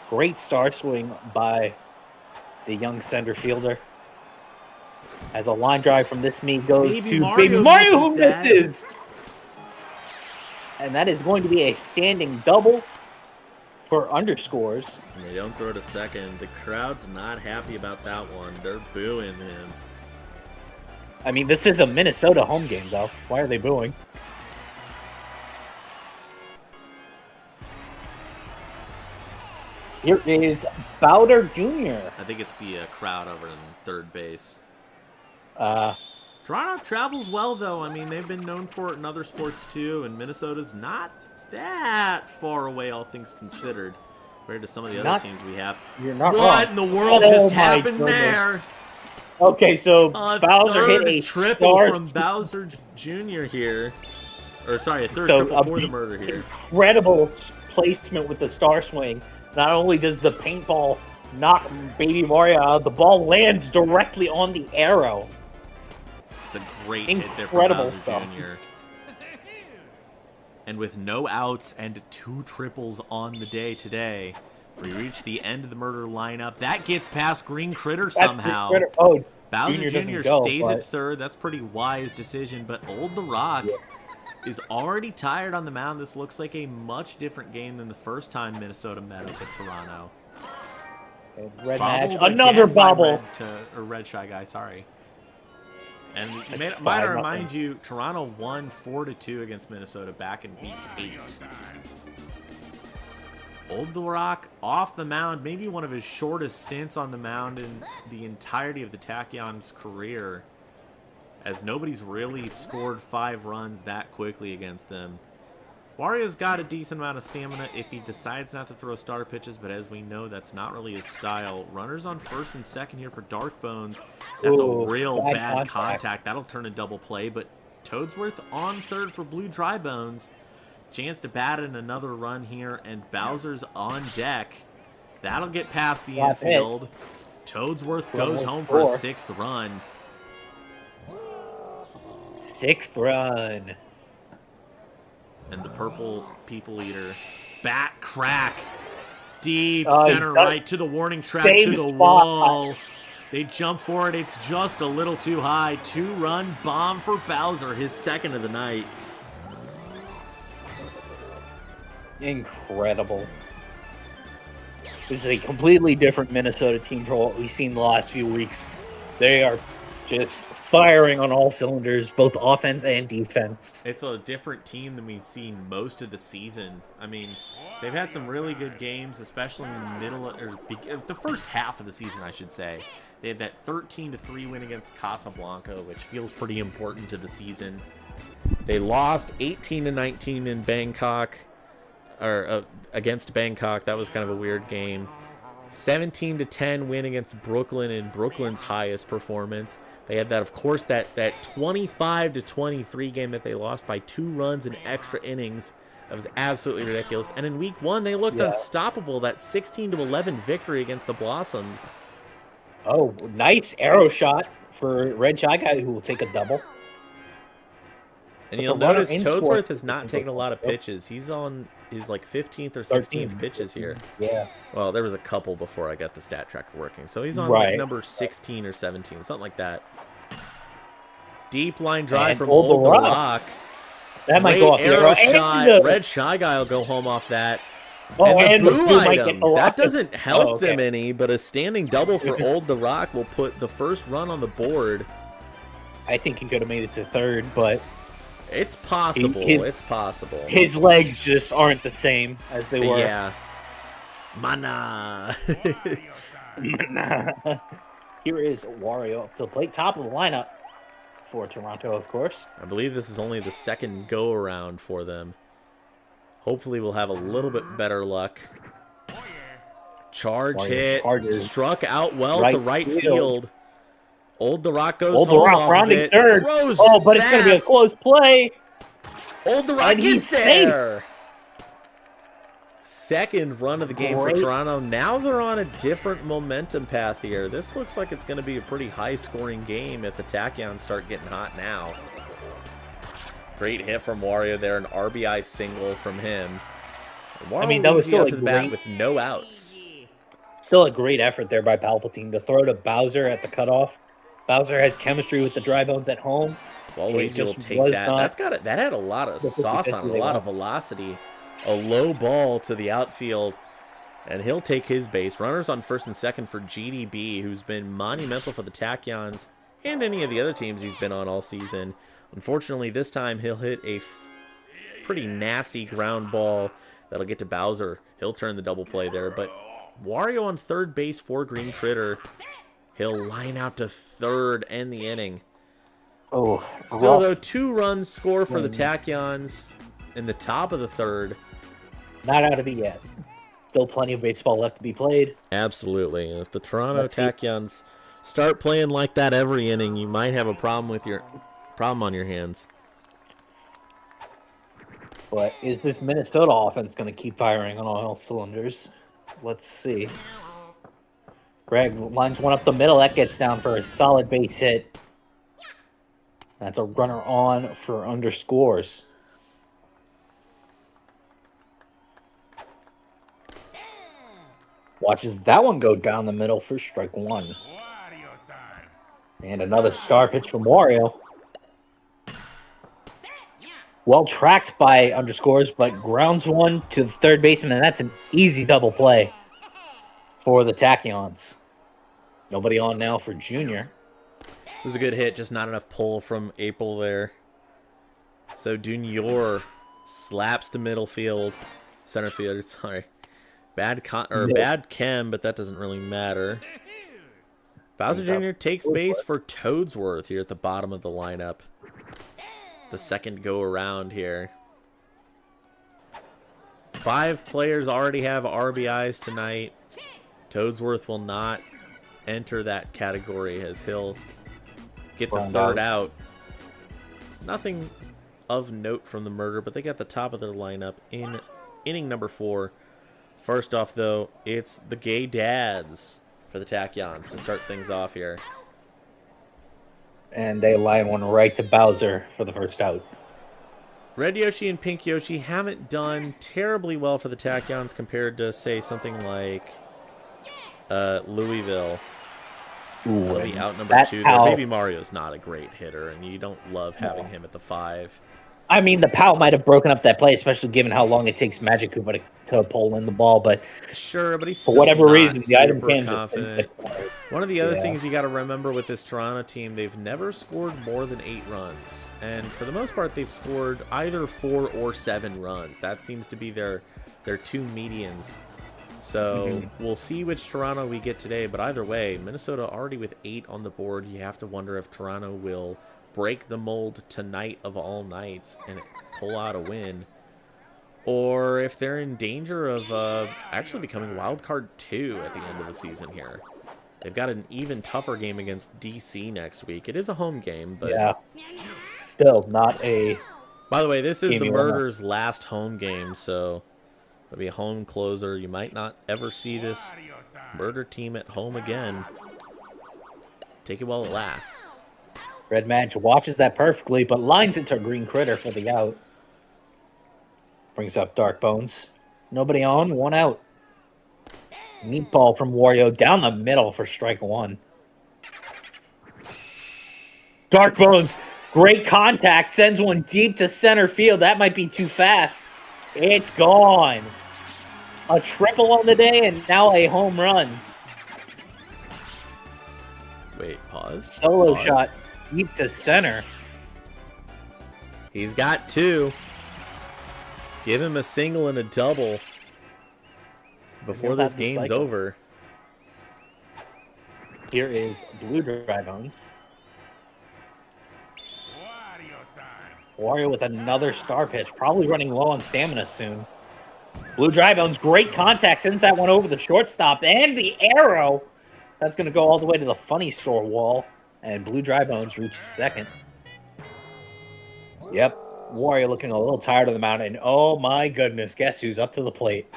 Great star swing by the young center fielder. As a line drive from this me goes to Baby Mario, who misses. And that is going to be a standing double for underscores. And they don't throw to second. The crowd's not happy about that one. They're booing him. I mean, this is a Minnesota home game, though. Why are they booing? Here is Bowder Jr. I think it's the crowd over in third base. Toronto travels well, though. I mean, they've been known for it in other sports, too, and Minnesota's not that far away, all things considered, compared to some of the other teams we have. You're not what wrong. In the world just happened there? Okay, so Bowser hit a triple from Bowser Jr. here. Or, sorry, a third triple for the Murder here. Incredible placement with the star swing. Not only does the paintball knock Baby Mario out, the ball lands directly on the arrow. It's a great hit there for Bowser stuff. Jr. And with no outs and 2 triples on the day today, we reach the end of the Murder lineup. That gets past Green Critter somehow. Oh, Bowser Jr. stays at third. That's a pretty wise decision, but Old the Rock is already tired on the mound. This looks like a much different game than the first time Minnesota met up at Toronto. Red Match. Another bobble. Red Shy Guy, sorry. And might I remind you, Toronto won 4-2 against Minnesota back in Week 8. Old The Rock off the mound, maybe one of his shortest stints on the mound in the entirety of the Tachyon's career, as nobody's really scored 5 runs that quickly against them. Wario's got a decent amount of stamina if he decides not to throw star pitches, but as we know, that's not really his style. Runners on first and second here for Dark Bones. That's a real bad contact. That'll turn a double play, but Toadsworth on third for Blue Dry Bones. Chance to bat in another run here, and Bowser's on deck. That'll get past the infield. Toadsworth goes home for a 6th run. 6th run. And the purple people eater. Bat crack. Deep center right to the warning track, to the wall. They jump for it. It's just a little too high. 2-run bomb for Bowser, his 2nd of the night. Incredible. This is a completely different Minnesota team from what we've seen the last few weeks. They are just firing on all cylinders, both offense and defense. It's a different team than we've seen most of the season. I mean, they've had some really good games, especially in the middle, or the first half of the season, I should say. They had that 13-3 win against Casablanca, which feels pretty important to the season. They lost 18-19 in Bangkok, or against Bangkok. That was kind of a weird game. 17-10 win against Brooklyn in Brooklyn's highest performance. They had that, of course, that 25-23 game that they lost by 2 runs in extra innings. That was absolutely ridiculous. And in week 1, they looked unstoppable. That 16-11 victory against the Blossoms. Oh, nice arrow shot for Red Shy Guy, who will take a double. And you'll notice Toadsworth has not taken a lot of pitches. He's on his like 15th or 16th pitches here. Yeah. Well, there was a couple before I got the stat tracker working. So he's on like number 16 or 17, something like that. Deep line drive from Old the Rock. That might go off the arrow shot. Red Shy Guy will go home off that. Oh, and the blue might item. get the That doesn't help them any, but a standing double for Old the Rock will put the first run on the board. I think he could have made it to third, but it's possible. It's possible. His legs just aren't the same as they were. Yeah. Mana. Mana. Here is Wario up to the plate, top of the lineup for Toronto, of course. I believe this is only the second go-around for them. Hopefully we'll have a little bit better luck. Charge hit. Struck out well to right field. Old the Rock goes Old the Rock rounding third. Oh, but it's going to be a close play. Old the Rock gets there. Second run of the game for Toronto. Now they're on a different momentum path here. This looks like it's going to be a pretty high-scoring game if the Tachyons start getting hot now. Great hit from Wario there, an RBI single from him. I mean, that was still the bat with no outs. Still a great effort there by Palpatine. The throw to Bowser at the cutoff. Bowser has chemistry with the dry bones at home. Waluigi will take that. That had a lot of sauce on it, a lot of velocity. A low ball to the outfield, and he'll take his base. Runners on first and second for GDB, who's been monumental for the Tachyons and any of the other teams he's been on all season. Unfortunately, this time he'll hit a pretty nasty ground ball that'll get to Bowser. He'll turn the double play there, but Wario on third base for Green Critter. He'll line out to third, end the inning. Oh, still though, 2 runs score for the Tachyons in the top of the third. Not out of it yet. Still plenty of baseball left to be played. Absolutely. And if the Toronto Tachyons start playing like that every inning, you might have a problem on your hands. But is this Minnesota offense going to keep firing on all cylinders? Let's see. Greg lines one up the middle. That gets down for a solid base hit. That's a runner on for underscores. Watches that one go down the middle for strike 1. And another star pitch from Wario. Well tracked by underscores, but grounds one to the third baseman, and that's an easy double play for the Tachyons. Nobody on now for Junior. It was a good hit, just not enough pull from April there. So Junior slaps to middle field, center field, sorry. Bad chem, but that doesn't really matter. Bowser Jr. takes base for Toadsworth here at the bottom of the lineup. The second go around here. 5 players already have RBIs tonight. Toadsworth will not enter that category as he'll get the third out. Nothing of note from the murder, but they got the top of their lineup in inning number 4. First off, though, it's the gay dads for the Tachyons to start things off here. And they line one right to Bowser for the first out. Red Yoshi and Pink Yoshi haven't done terribly well for the Tachyons compared to, say, something like Louisville. That'll be out number 2. Baby Mario's not a great hitter, and you don't love having him at the 5. I mean, the POW might have broken up that play, especially given how long it takes Magic Koopa to pull in the ball. But sure, but he's for whatever reason, the item came confident. One of the other things you got to remember with this Toronto team, they've never scored more than 8 runs, and for the most part, they've scored either 4 or 7 runs. That seems to be their 2 medians. So we'll see which Toronto we get today. But either way, Minnesota already with 8 on the board. You have to wonder if Toronto will break the mold tonight of all nights and pull out a win, or if they're in danger of actually becoming wild card 2 at the end of the season here. They've got an even tougher game against DC next week. It is a home game, but yeah, still not a. By the way, this is the game Murder's last home game, so it'll be a home closer. You might not ever see this Murder team at home again. Take it while it lasts. Red Match watches that perfectly, but lines into Green Critter for the out. Brings up Dark Bones. Nobody on, 1 out. Meatball from Wario down the middle for strike 1. Dark Bones, great contact, sends one deep to center field. That might be too fast. It's gone. A triple on the day and now a home run. Wait, pause. Solo Pause. shot deep to center. He's got 2. Give him a single and a double before this game's over. Here is Blue Dry Bones. Wario with another star pitch, probably running low on stamina soon. Blue Dry Bones, great contact, sends that one over the shortstop, and the arrow. That's going to go all the way to the funny store wall, and Blue Dry Bones reaches second. Yep, Wario looking a little tired of the mound, and oh my goodness, guess who's up to the plate?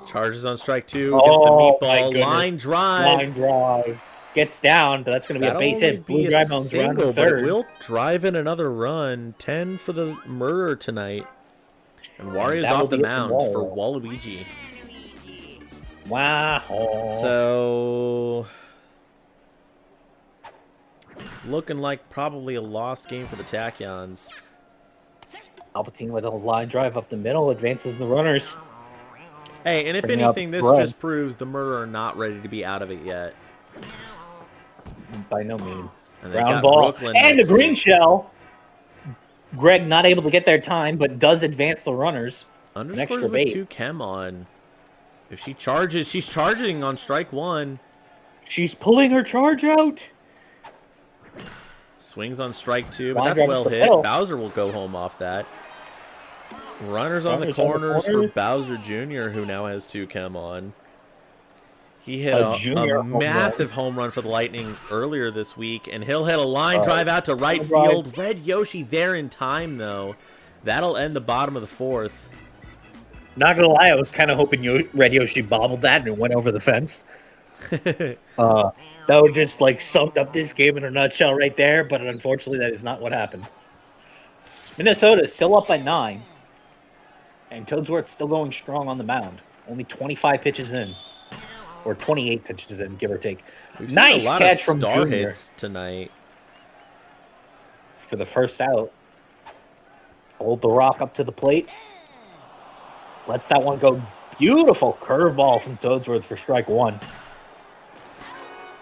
Charges on strike 2, gets the meatball, line drive. Line drive. Gets down, but that's going to be a base hit. Blue Dry Bones around the third. But it will drive in another run. 10 for the Murder tonight. And Wario's off the mound for Waluigi. Wow. So, looking like probably a lost game for the Tachyons. Palpatine with a line drive up the middle, advances the runners. Hey, and if anything, this just proves the Murder are not ready to be out of it yet. By no means. And Ground ball. And the green shell. Greg not able to get their time, but does advance the runners. Underscores with 2 chem on. If she charges, she's charging on strike 1. She's pulling her charge out. Swings on strike 2, but that's well hit. Bowser will go home off that. Runners on the corners for Bowser Jr., who now has 2 chem on. He hit a massive home run for the Lightning earlier this week, and he'll hit a line drive out to right field. Red Yoshi there in time, though. That'll end the bottom of the 4th. Not gonna lie, I was kind of hoping Red Yoshi bobbled that and it went over the fence. That would just summed up this game in a nutshell right there, but unfortunately that is not what happened. Minnesota is still up by 9, and Toadsworth's still going strong on the mound. Only 25 pitches in. Or 28 pitches in, give or take. Nice catch from Star Junior hits tonight for the first out. Hold the rock up to the plate. Lets that one go. Beautiful curveball from Toadsworth for strike 1.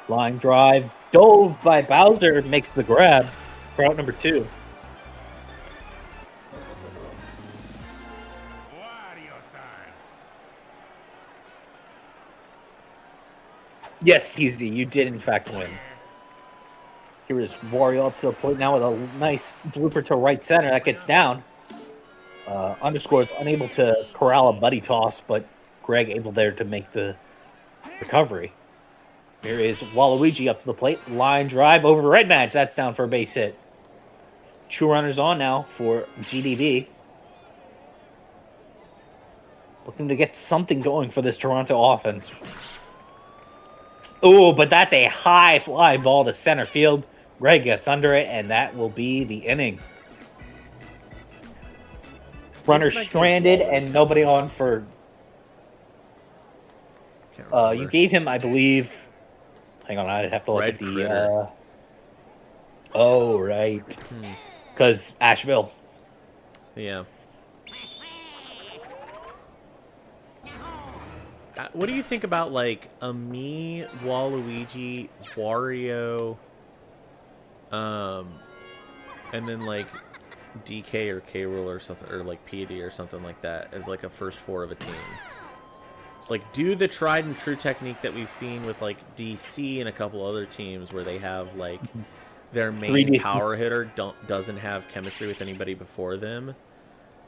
Line drive. Dove by Bowser makes the grab for out number 2. Yes, Teasy, you did in fact win. Here is Wario up to the plate now with a nice blooper to right center. That gets down. Underscore is unable to corral a buddy toss, but Greg able there to make the recovery. Here is Waluigi up to the plate. Line drive over Red Match. That's down for a base hit. 2 runners on now for GDB. Looking to get something going for this Toronto offense. Oh, but that's a high fly ball to center field. Greg gets under it, and that will be the inning. Runner stranded and nobody on for... you gave him, I believe... Hang on, I'd have to look at the... Oh, right. Because Asheville. Yeah. What do you think about a me, Waluigi, Wario, and then DK or K Rule or something, or like PD or something like that as like a first four of a team. It's like do the tried and true technique that we've seen with like DC and a couple other teams where they have like their main power hitter doesn't have chemistry with anybody before them.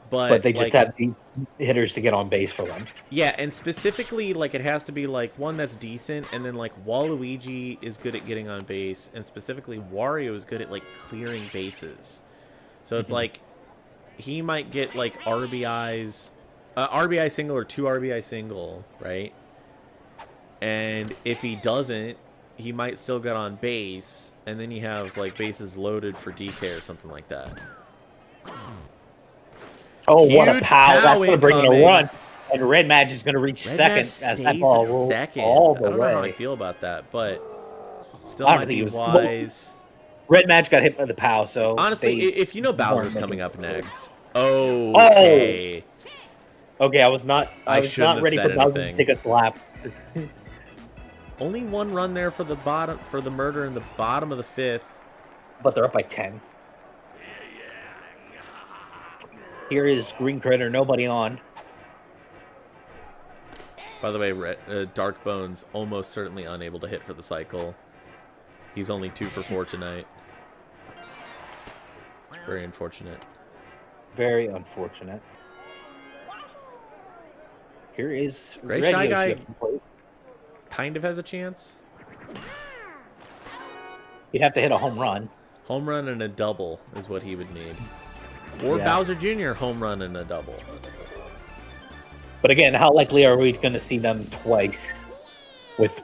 But they just have these hitters to get on base for them. Yeah, and specifically, like, it has to be, like, one that's decent, and then, like, Waluigi is good at getting on base, and specifically, Wario is good at, like, clearing bases. So it's like, he might get, like, RBIs, RBI single or 2 RBI single, right? And if he doesn't, he might still get on base, and then you have, like, bases loaded for DK or something like that. Oh, what a pow. That's going to bring in a run. And Red Match is going to reach second as that ball rolls all the way. I don't know how I feel about that, but still might be wise. Red Match got hit by the pow, so... Honestly, if you know Bowser's coming up next... Okay. Okay, I was not ready for Bowser to take a slap. Only one run there for the murder in the bottom of the 5th. But they're up by 10. Here is Green Critter, nobody on. By the way, Dark Bones almost certainly unable to hit for the cycle. He's only 2 for 4 tonight. Very unfortunate. Very unfortunate. Here is Gray Shy Guy kind of has a chance. He'd have to hit a home run. Home run and a double is what he would need. Or Bowser Jr. home run and a double. But again, how likely are we going to see them twice with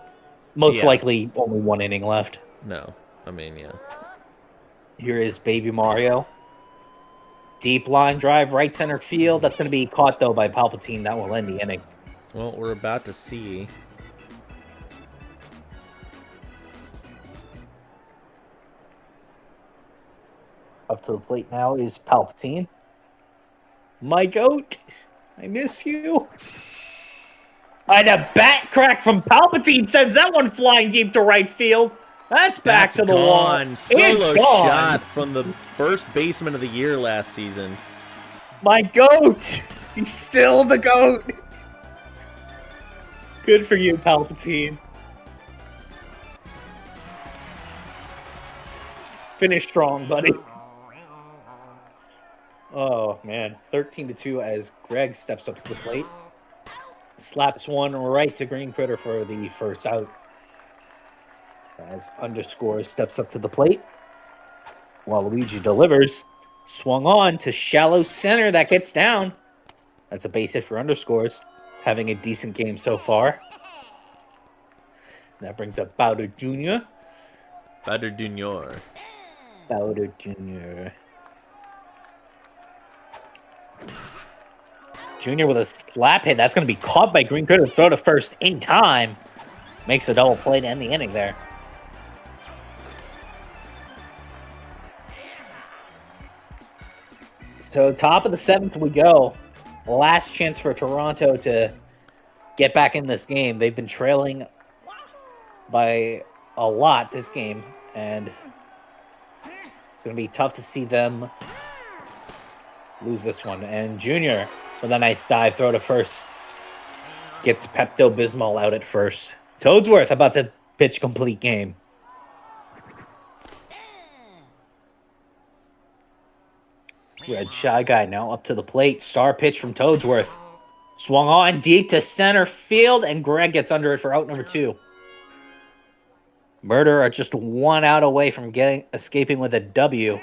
most likely only 1 inning left? No. I mean, yeah. Here is Baby Mario. Deep line drive, right center field. That's going to be caught, though, by Palpatine. That will end the inning. Well, we're about to see. Up to the plate now is Palpatine. My goat, I miss you. And a bat crack from Palpatine sends that one flying deep to right field. That's back to the wall. Solo shot from the first baseman of the year last season. My goat. He's still the goat. Good for you, Palpatine. Finish strong, buddy. Oh, man. 13-2 as Greg steps up to the plate. Slaps one right to Green Critter for the first out. As Underscore steps up to the plate. Waluigi delivers. Swung on to shallow center. That gets down. That's a base hit for Underscores. Having a decent game so far. That brings up Bowder Jr. Bowder Jr. Bowder Jr. Junior with a slap hit. That's going to be caught by Green Critter. Throw to first in time. Makes a double play to end the inning there. So top of the 7th we go. Last chance for Toronto to get back in this game. They've been trailing by a lot this game. And it's going to be tough to see them lose this one. And Junior with a nice dive throw to first. Gets Pepto-Bismol out at first. Toadsworth about to pitch complete game. Red Shy Guy now up to the plate. Star pitch from Toadsworth. Swung on deep to center field, and Greg gets under it for out number 2. Murder are just 1 out away from escaping with a W.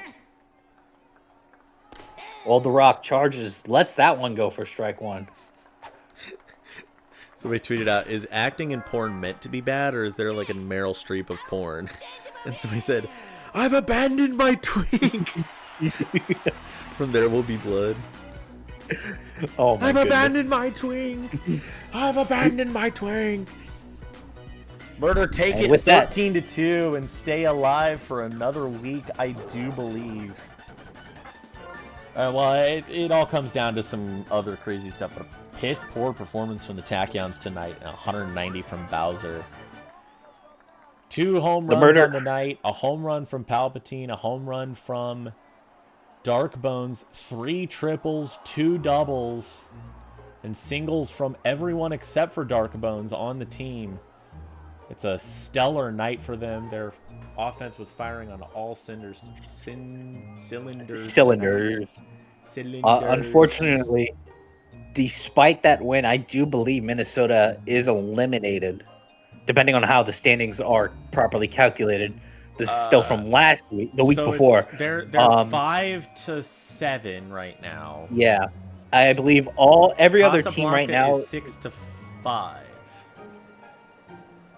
Old The Rock charges, lets that one go for strike 1. Somebody tweeted out, is acting in porn meant to be bad, or is there like a Meryl Streep of porn? And somebody said, I've abandoned my twink. From There Will Be Blood. Oh my goodness. Abandoned my twink. I've abandoned my twink. Murder, take it 13-2 and stay alive for another week, I do believe. Well, it all comes down to some other crazy stuff, but a piss poor performance from the Tachyons tonight, 190 from Bowser. 2 home runs on the night, a home run from Palpatine, a home run from Dark Bones, 3 triples, 2 doubles, and singles from everyone except for Dark Bones on the team. It's a stellar night for them. Their offense was firing on all cylinders. Cylinders. Unfortunately, despite that win, I do believe Minnesota is eliminated, depending on how the standings are properly calculated. This is still from last week, the week before. They're 5-7 right now. Yeah, I believe every other team right now is 6-5.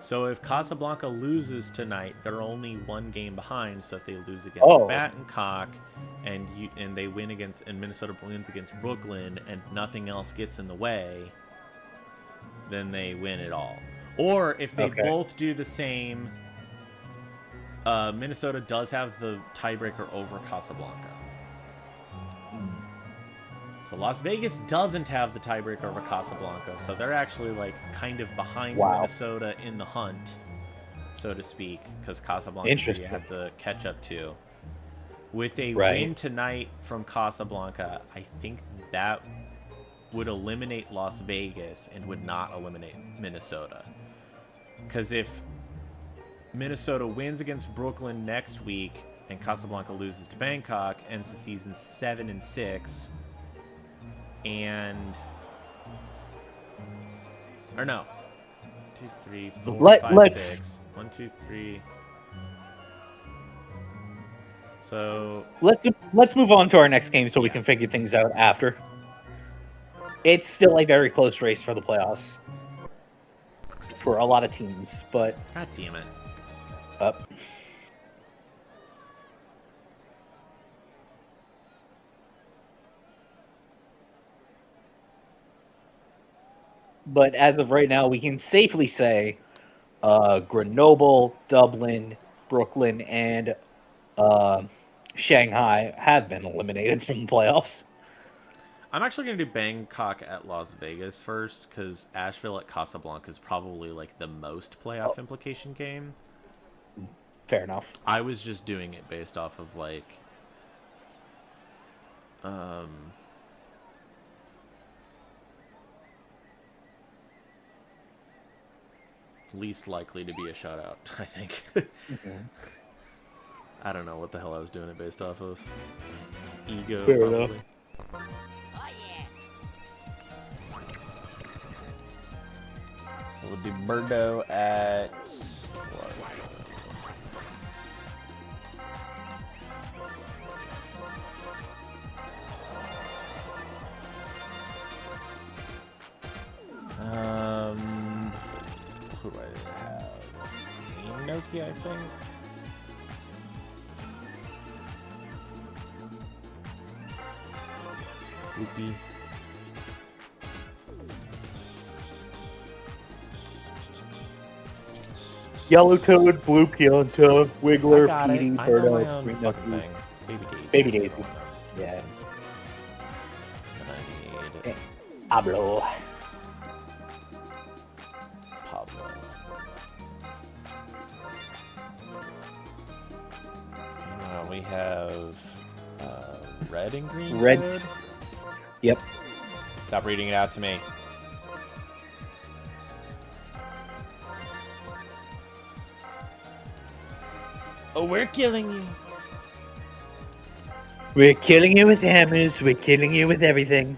So if Casablanca loses tonight, they're only 1 game behind. So if they lose against Battencock and they win and Minnesota wins against Brooklyn and nothing else gets in the way, then they win it all. Or if they both do the same, Minnesota does have the tiebreaker over Casablanca. So Las Vegas doesn't have the tiebreaker over Casablanca, so they're actually like kind of behind Minnesota in the hunt, so to speak, because Casablanca you have to catch up to. With a win tonight from Casablanca, I think that would eliminate Las Vegas and would not eliminate Minnesota. Because if Minnesota wins against Brooklyn next week and Casablanca loses to Bangkok, ends the season 7-6. Or no. 2, 3, 4, 5, 6. 1, 2, 3. So let's move on to our next game so we can figure things out after. It's still a very close race for the playoffs for a lot of teams, but God damn it. Up. But as of right now, we can safely say Grenoble, Dublin, Brooklyn, and Shanghai have been eliminated from the playoffs. I'm actually going to do Bangkok at Las Vegas first, because Asheville at Casablanca is probably like the most playoff implication game. Fair enough. I was just doing it based off of like least likely to be a shutout, I think. I don't know what the hell I was doing it based off of. Ego, fair probably. Enough. So we'll do Murdo at who do I have? Inoki, I think. Whoopie. Yellow Toad, Blue Pianta, Wiggler, Petey, Birdo, Green Nucky, Baby Daisy. Yeah. And I need Pablo. Pablo. We have red and green. Red. Code? Yep. Stop reading it out to me. Oh, we're killing you. We're killing you with hammers. We're killing you with everything.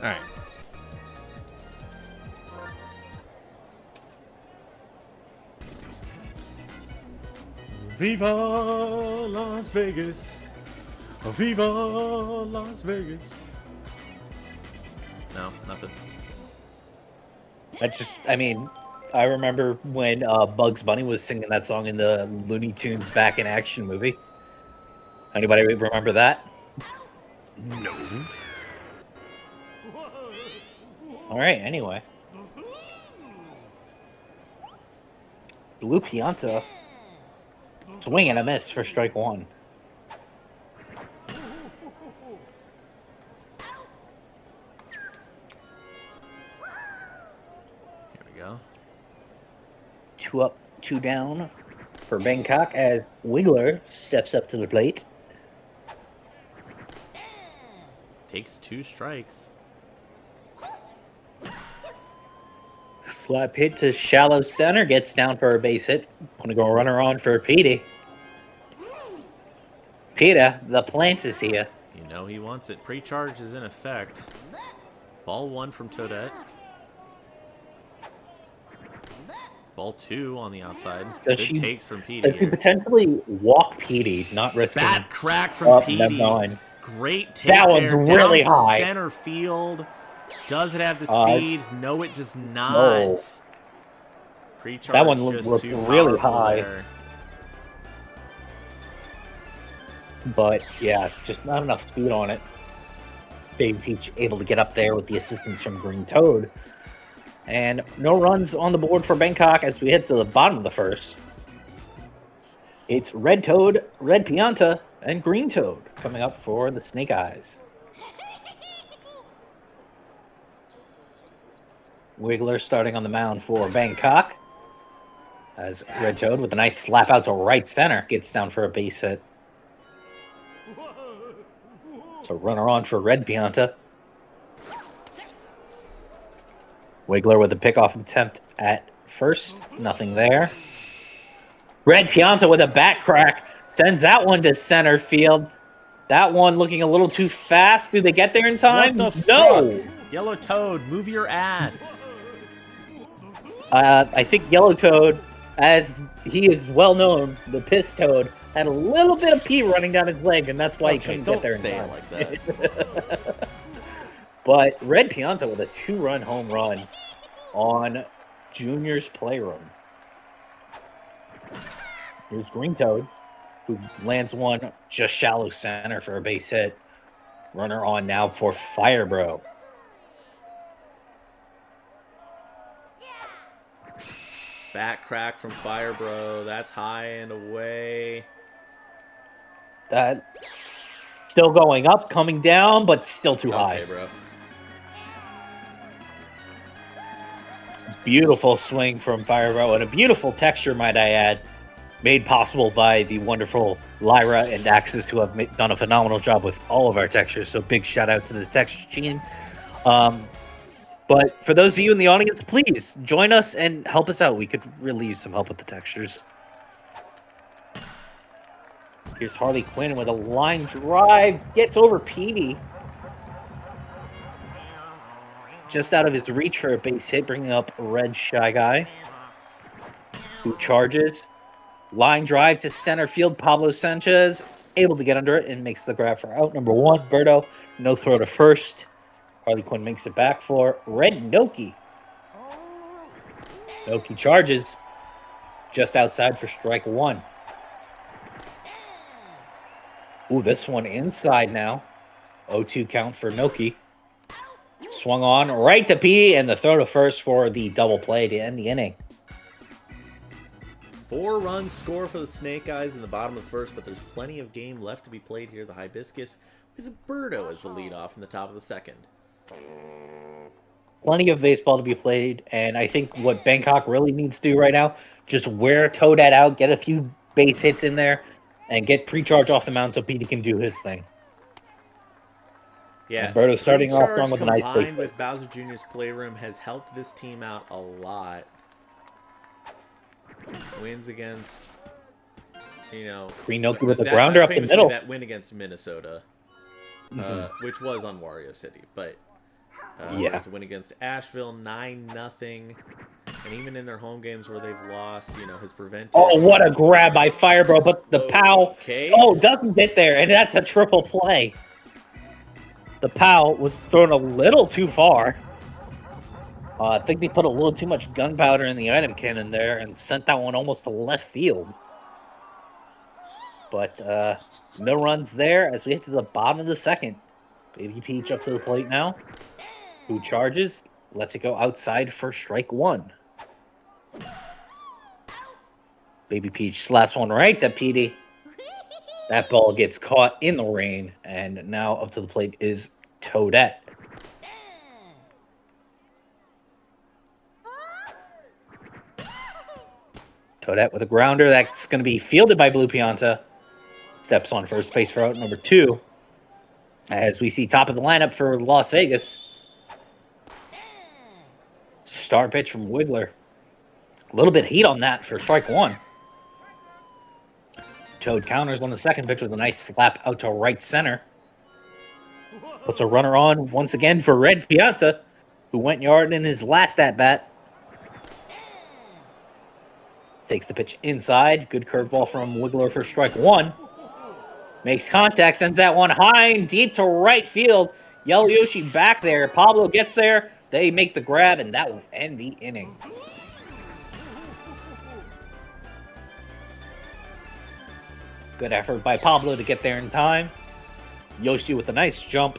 All right. Viva Las Vegas. Viva Las Vegas. No, nothing. That's just, I mean, I remember when Bugs Bunny was singing that song in the Looney Tunes Back in Action movie. Anybody remember that? No. All right, anyway. Blue Pianta. Swing and a miss for strike one. Here we go. 2 up, 2 down for Bangkok as Wiggler steps up to the plate. Takes 2 strikes. Slap hit to shallow center, gets down for a base hit. Gonna go runner on for Petey. Peter, the plant is here. You know he wants it. Pre-charge is in effect. Ball 1 from Toadette. Ball 2 on the outside. Good takes from Petey. Does she potentially walk Petey, not risking? Bat crack from Petey. Great take. That one's really high. Center field. Does it have the speed? No, it does not. No. Pre-charge that one looked really high. There. But yeah, just not enough speed on it. Baby Peach able to get up there with the assistance from Green Toad. And no runs on the board for Bangkok as we hit to the bottom of the first. It's Red Toad, Red Pianta, and Green Toad coming up for the Snake Eyes. Wiggler starting on the mound for Bangkok. As Red Toad with a nice slap out to right center gets down for a base hit. So runner on for Red Pianta. Wiggler with a pickoff attempt at first. Nothing there. Red Pianta with a bat crack. Sends that one to center field. That one looking a little too fast. Do they get there in time? What the no! Fuck? Yellow Toad, move your ass. I think Yellow Toad, as he is well known, the Piss Toad, had a little bit of pee running down his leg, and that's why he couldn't get there in time. Don't say it like that. But Red Pianta with a 2-run home run on Junior's Playroom. Here's Green Toad, who lands one just shallow center for a base hit. Runner on now for Firebro. Back crack from Firebro. That's high and away. That's still going up, coming down, but still too high. Okay, bro. Beautiful swing from Firebro, and a beautiful texture, might I add, made possible by the wonderful Lyra and Axis, who have done a phenomenal job with all of our textures. So big shout out to the texture team. But for those of you in the audience, please join us and help us out. We could really use some help with the textures. Here's Harley Quinn with a line drive. Gets over Petey. Just out of his reach for a base hit, bringing up Red Shy Guy, who charges. Line drive to center field. Pablo Sanchez able to get under it and makes the grab for out number 1. Berto, no throw to first. Harley Quinn makes it back for Red Noki. Noki charges just outside for strike 1. Ooh, this one inside now. 0-2 count for Noki. Swung on right to P, and the throw to first for the double play to end the inning. 4 runs score for the Snake Eyes in the bottom of the first, but there's plenty of game left to be played here. The Hibiscus with Birdo as the leadoff in the top of the second. Plenty of baseball to be played, and I think what Bangkok really needs to do right now, just wear Toadette out, get a few base hits in there, and get pre-charge off the mound so Petey can do his thing. Yeah, Berto starting off strong with a nice play. Combined with Bowser Jr.'s Playroom has helped this team out a lot. Wins against, Green Noki with a grounder up the middle. That win against Minnesota, which was on Wario City, but Yeah. There's a win against Asheville, 9-0. And even in their home games where they've lost, has prevented. Oh, what a grab by Firebro, but the POW, okay. Doesn't get there, and that's a triple play. The POW was thrown a little too far. I think they put a little too much gunpowder in the item cannon there and sent that one almost to left field. But no runs there as we hit to the bottom of the second. Baby Peach up to the plate now. Who charges? Lets it go outside for strike one. Baby Peach slaps one right at PD. That ball gets caught in the rain, and now up to the plate is Toadette. Toadette with a grounder that's going to be fielded by Blue Pianta. Steps on first base for out number 2. As we see top of the lineup for Las Vegas. Star pitch from Wiggler. A little bit of heat on that for strike one. Toad counters on the second pitch with a nice slap out to right center. Puts a runner on once again for Red Pianta, who went yard in his last at-bat. Takes the pitch inside. Good curveball from Wiggler for strike one. Makes contact, sends that one high and deep to right field. Yellow Yoshi back there. Pablo gets there. They make the grab, and that will end the inning. Good effort by Pablo to get there in time. Yoshi with a nice jump.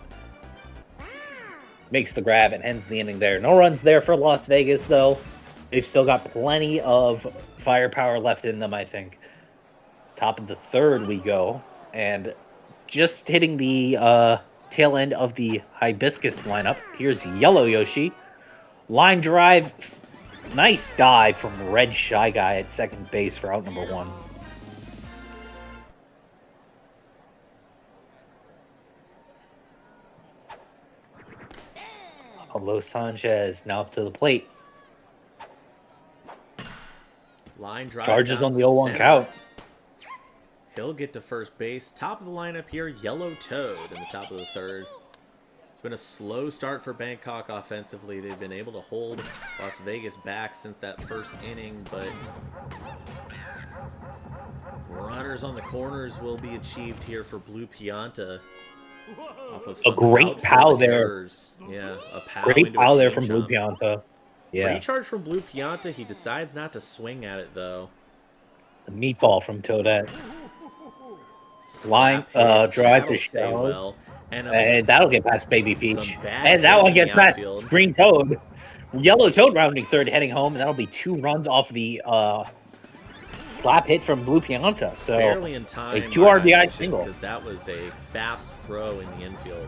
Makes the grab and ends the inning there. No runs there for Las Vegas, though. They've still got plenty of firepower left in them, I think. Top of the third we go. And just hitting the tail end of the Hibiscus lineup. Here's Yellow Yoshi. Line drive. Nice dive from Red Shy Guy at second base for out number 1. Pablo Sanchez now up to the plate. Line drive. Charges on the 0-1 count. He'll get to first base. Top of the lineup here, Yellow Toad in the top of the third. It's been a slow start for Bangkok offensively. They've been able to hold Las Vegas back since that first inning, but runners on the corners will be achieved here for Blue Pianta. Off of a great POW there. Yeah, a POW. Great POW there from Blue Pianta. Yeah. Recharge from Blue Pianta. He decides not to swing at it, though. The meatball from Toadette. Line drive to shallow. Well. And that'll get past Baby Peach. And that one gets past Green Toad. Yellow Toad rounding third, heading home, and that'll be 2 runs off the slap hit from Blue Pianta. So barely in time, a 2 RBI single. Because that was a fast throw in the infield.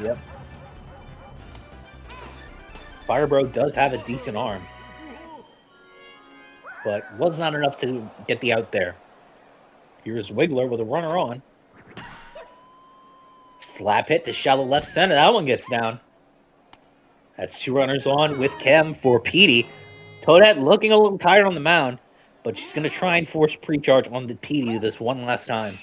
Yep. Firebro does have a decent arm, but was not enough to get the out there. Here's Wiggler with a runner on. Slap hit to shallow left center. That one gets down. That's 2 runners on with Chem for Petey. Toadette looking a little tired on the mound, but she's going to try and force pre-charge on the Petey this one last time.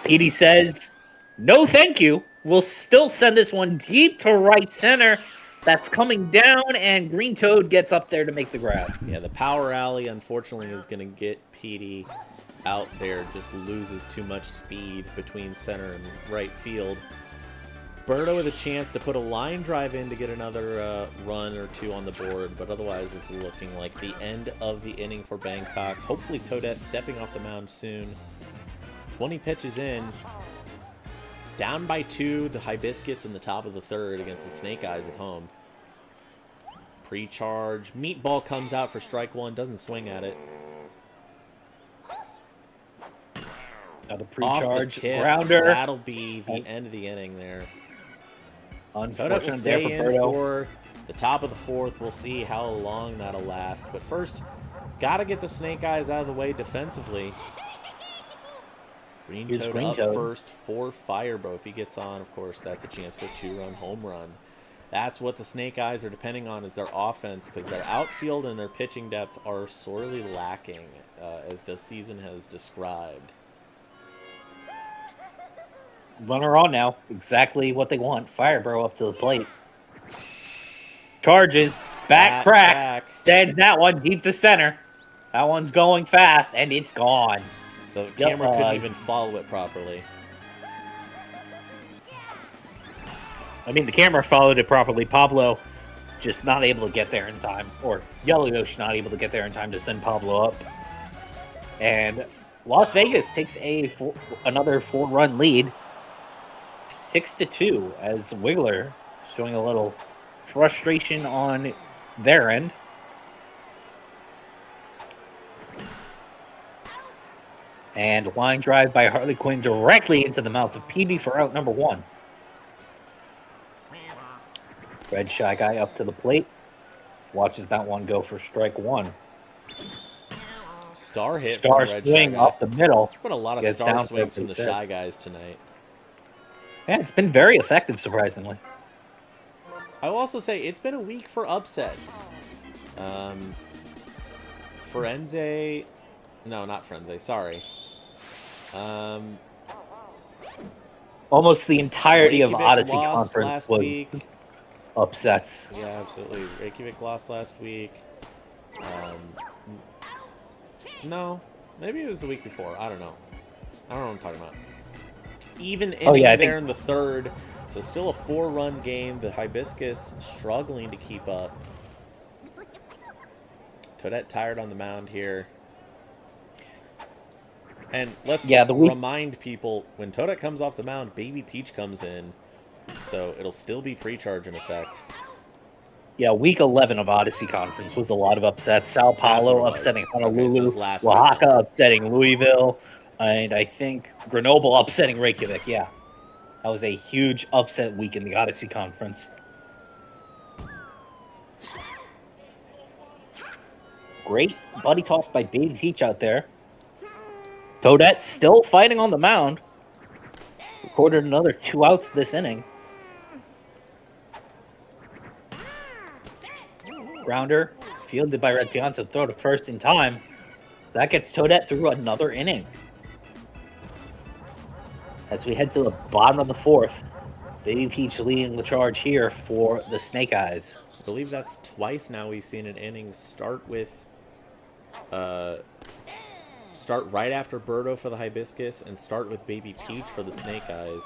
Petey says, no thank you. We'll still send this one deep to right center. That's coming down, and Green Toad gets up there to make the grab. Yeah, the power alley, unfortunately, is going to get Petey out there. Just loses too much speed between center and right field. Berto with a chance to put a line drive in to get another run or 2 on the board, but otherwise this is looking like the end of the inning for Bangkok. Hopefully Toadette stepping off the mound soon. 20 pitches in. Down by 2, the Hibiscus in the top of the third against the Snake Eyes at home. Pre-charge. Meatball comes out for strike 1. Doesn't swing at it. Now the pre-charge grounder. That'll be the end of the inning there. Unfortunate there for Berto. For the top of the 4th. We'll see how long that'll last. But first, got to get the Snake Eyes out of the way defensively. Green Toad first for Firebro. If he gets on, of course, that's a chance for a 2-run home run. That's what the Snake Eyes are depending on is their offense, because their outfield and their pitching depth are sorely lacking, as the season has described. Runner on now. Exactly what they want. Firebro up to the plate. Charges. Back crack. Sends that one deep to center. That one's going fast, and it's gone. The camera couldn't even follow it properly. I mean, the camera followed it properly. Pablo just not able to get there in time. Or Yellow Yoshi not able to get there in time to send Pablo up. And Las Vegas takes another 4-run lead. 6-2 as Wiggler showing a little frustration on their end. And line drive by Harley Quinn directly into the mouth of PB for out number 1. Red Shy Guy up to the plate. Watches that one go for strike 1. Star hit. Star swing up the middle. There's been a lot of star swings from the Shy Guys tonight. Yeah, it's been very effective, surprisingly. I will also say it's been a week for upsets. Frenze... No, not Frenze. Sorry. Almost the entirety of Odyssey Conference last was week. Upsets. Yeah, absolutely. Reykjavik lost last week. No, maybe it was the week before. I don't know. I don't know what I'm talking about. Even there in the third, so still a 4-run game. The Hibiscus struggling to keep up. Toadette tired on the mound here. And let's remind people, when Toadette comes off the mound, Baby Peach comes in. So it'll still be pre-charge in effect. Yeah, week 11 of Odyssey Conference was a lot of upsets. Sao Paulo upsetting Honolulu, Oaxaca upsetting Louisville, and I think Grenoble upsetting Reykjavik. Yeah, that was a huge upset week in the Odyssey Conference. Great buddy toss by Baby Peach out there. Toadette still fighting on the mound. Recorded another 2 outs this inning. Grounder fielded by Red Pianta, throw to first in time. That gets Toadette through another inning. As we head to the bottom of the 4th, Baby Peach leading the charge here for the Snake Eyes. I believe that's twice now we've seen an inning start right after Birdo for the Hibiscus and start with Baby Peach for the Snake Eyes.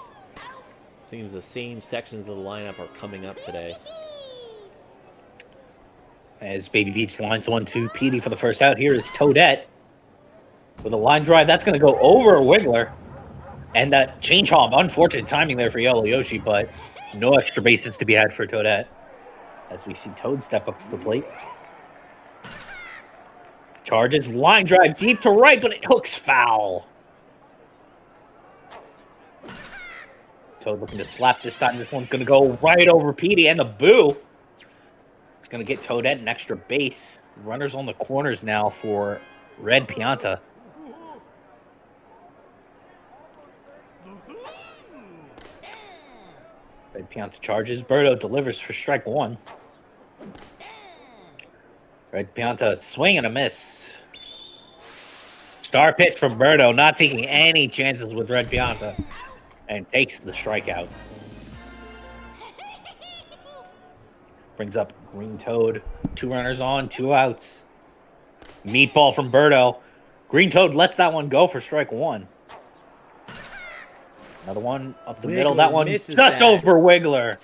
Seems the same sections of the lineup are coming up today. As Baby Peach lines 1-2, PD for the first out. Here is Toadette with a line drive. That's going to go over Wiggler. And that change hop, unfortunate timing there for Yellow Yoshi, but no extra bases to be had for Toadette. As we see Toad step up to the plate. Charges, line drive deep to right, but it hooks foul. Toad looking to slap this time. This one's going to go right over PD, and the boo. It's going to get Toadette an extra base. Runners on the corners now for Red Pianta. Red Pianta charges. Birdo delivers for strike 1. Red Pianta swing and a miss. Star pitch from Birdo, not taking any chances with Red Pianta, and takes the strikeout. Brings up Green Toad. 2 runners on, 2 outs. Meatball from Birdo. Green Toad lets that one go for strike 1. Another one up the middle. That one just over Wiggler.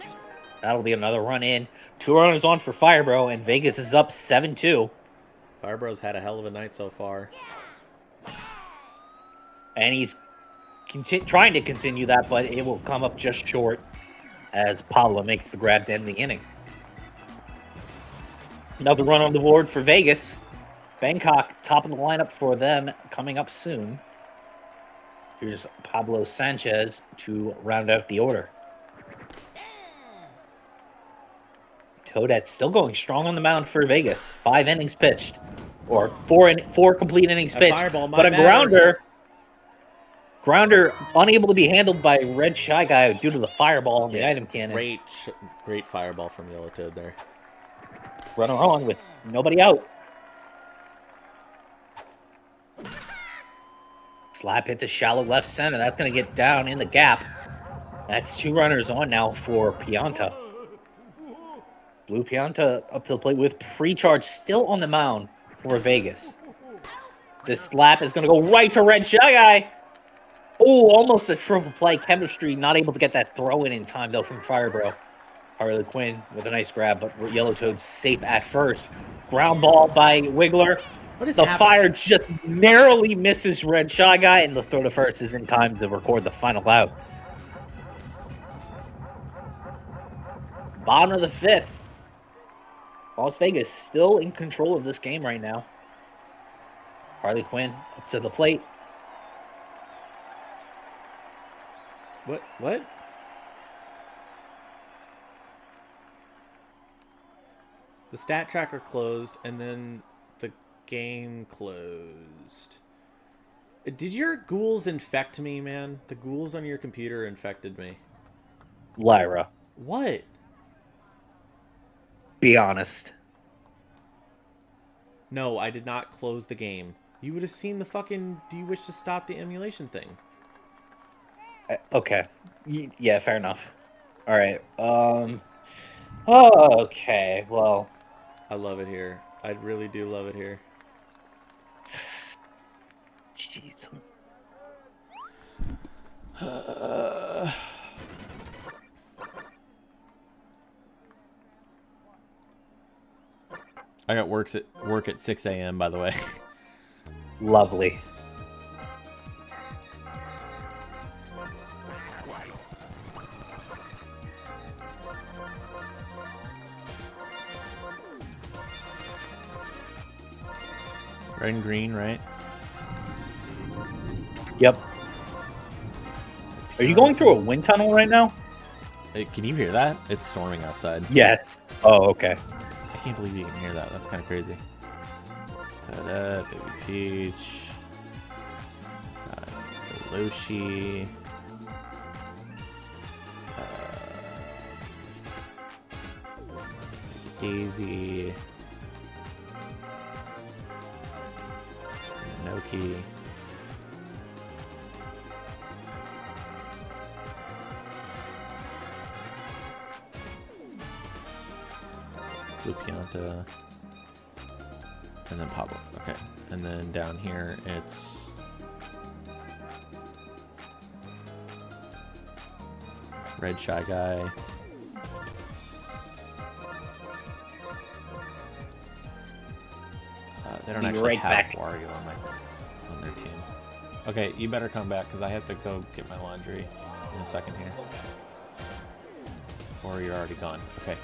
That'll be another run in. 2 runners on for Firebro, and Vegas is up 7-2. Firebro's had a hell of a night so far. And he's trying to continue that, but it will come up just short as Pablo makes the grab to end the inning. Another run on the board for Vegas. Bangkok, top of the lineup for them, coming up soon. Here's Pablo Sanchez to round out the order. Toadette still going strong on the mound for Vegas. 5 innings pitched, or 4 complete innings pitched. But a grounder unable to be handled by Red Shy Guy due to the fireball in the item cannon. Great fireball from Yellow Toad there. Runner on with nobody out. Slap hit to shallow left center. That's going to get down in the gap. That's 2 runners on now for Pianta. Blue Pianta up to the plate with pre-charge still on the mound for Vegas. This slap is going to go right to Red Shy Guy. Oh, almost a triple play. Chemistry not able to get that throw in time, though, from Firebro. Harley Quinn with a nice grab, but Yellowtoad's safe at first. Ground ball by Wiggler. What is The happening? fire just narrowly misses Red Shy Guy, and the throw to first is in time to record the final out. Bottom of the 5th. Las Vegas still in control of this game right now. Harley Quinn up to the plate. What? The stat tracker closed, and then the game closed. Did your ghouls infect me, man? The ghouls on your computer infected me. Lyra, What? be honest. No, I did not close the game. You would have seen the fucking "do you wish to stop the emulation" thing. Okay. Yeah, fair enough. All right. Oh, okay. Well. I love it here. I really do love it here. Jeez. I got work at 6 a.m. by the way. Lovely. Red and green, right? Yep. Are you going through a wind tunnel right now? Hey, can you hear that? It's storming outside. Yes. Oh, okay. I can't believe you can hear that. That's kind of crazy. Ta-da, Baby Peach. Loshi. Daisy. Noki. Blue Pianta. And then Pablo. Okay. And then down here it's Red Shy Guy. They don't actually have Wario on their team. Okay, you better come back because I have to go get my laundry in a second here. Or you're already gone. Okay.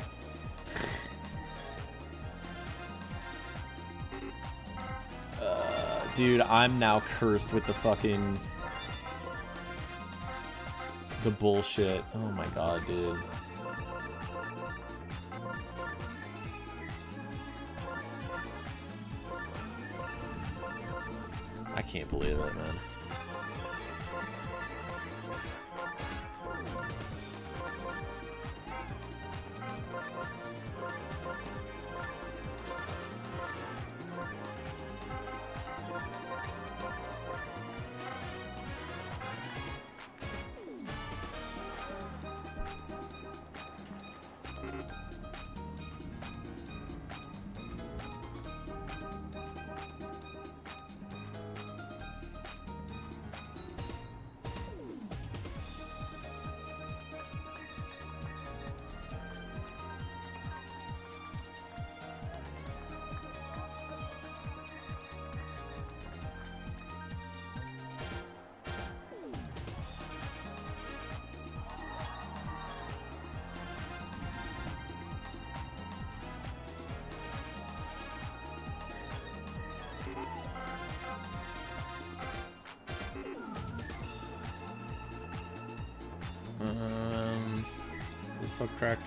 Dude, I'm now cursed with the fucking... the bullshit. Oh my god, dude. I can't believe it, man. Is this correct?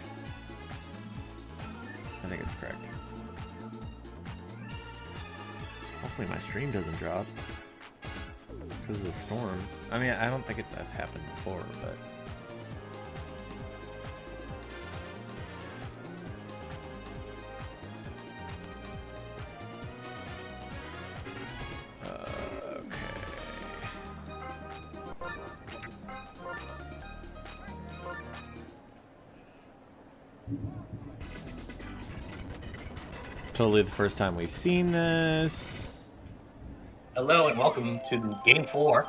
I think it's correct. Hopefully my stream doesn't drop because of the storm. I mean, I don't think that's happened before, but... It's totally the first time we've seen this. Hello and welcome to Game 4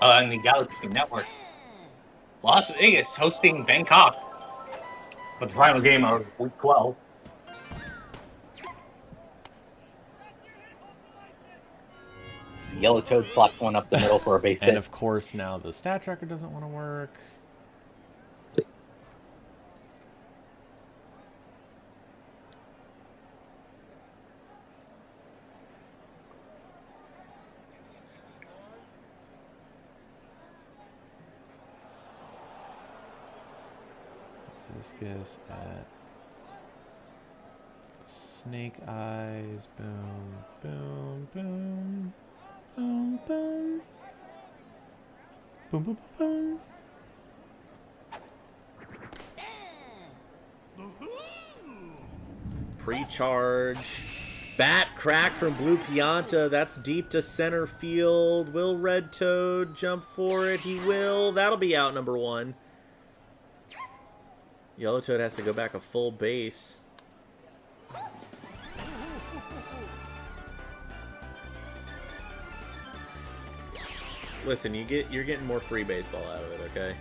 on the Galaxy Network. Las Vegas hosting Bangkok for the final game of Week 12. Yellow Toad slaps one up the middle for a base hit. And of course now the stat tracker doesn't want to work. Viscous at Snake Eyes. Boom, boom, boom. Boom, boom. Boom, boom, boom, boom. Pre-charge. Bat crack from Blue Pianta. That's deep to center field. Will Red Toad jump for it? He will. That'll be out number 1. Yellow Toad has to go back a full base. Listen, you're getting more free baseball out of it, okay?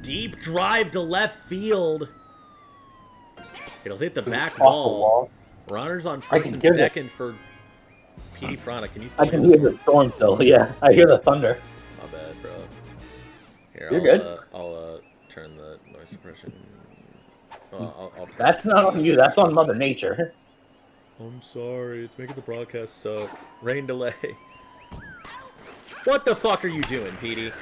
Deep drive to left field. It'll hit the back wall. Runners on first and second for Petey Prana. Can you still I can hear the storm still, yeah. I hear the thunder. My bad, bro. Here, You're good. I'll turn the noise suppression. Well, I'll turn That's not on you. That's on Mother Nature. I'm sorry. It's making the broadcast suck. Rain delay. What the fuck are you doing, Petey?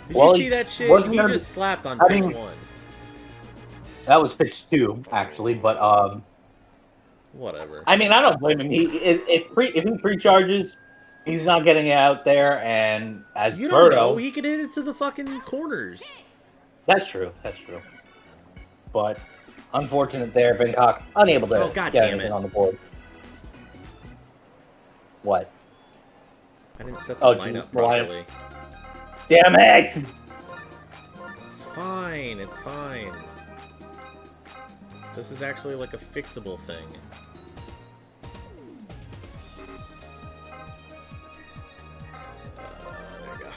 Did you see that shit? He just slapped on pitch 1. That was pitch 2, actually, but whatever. I mean, I don't blame him. If he pre-charges, he's not getting it out there, and as you don't know, he could hit it to the fucking corners. That's true. That's true. But unfortunate there, Bangkok unable to get anything on the board. What? I didn't set the lineup properly. Damn it! It's fine. It's fine. This is actually like a fixable thing. There we go.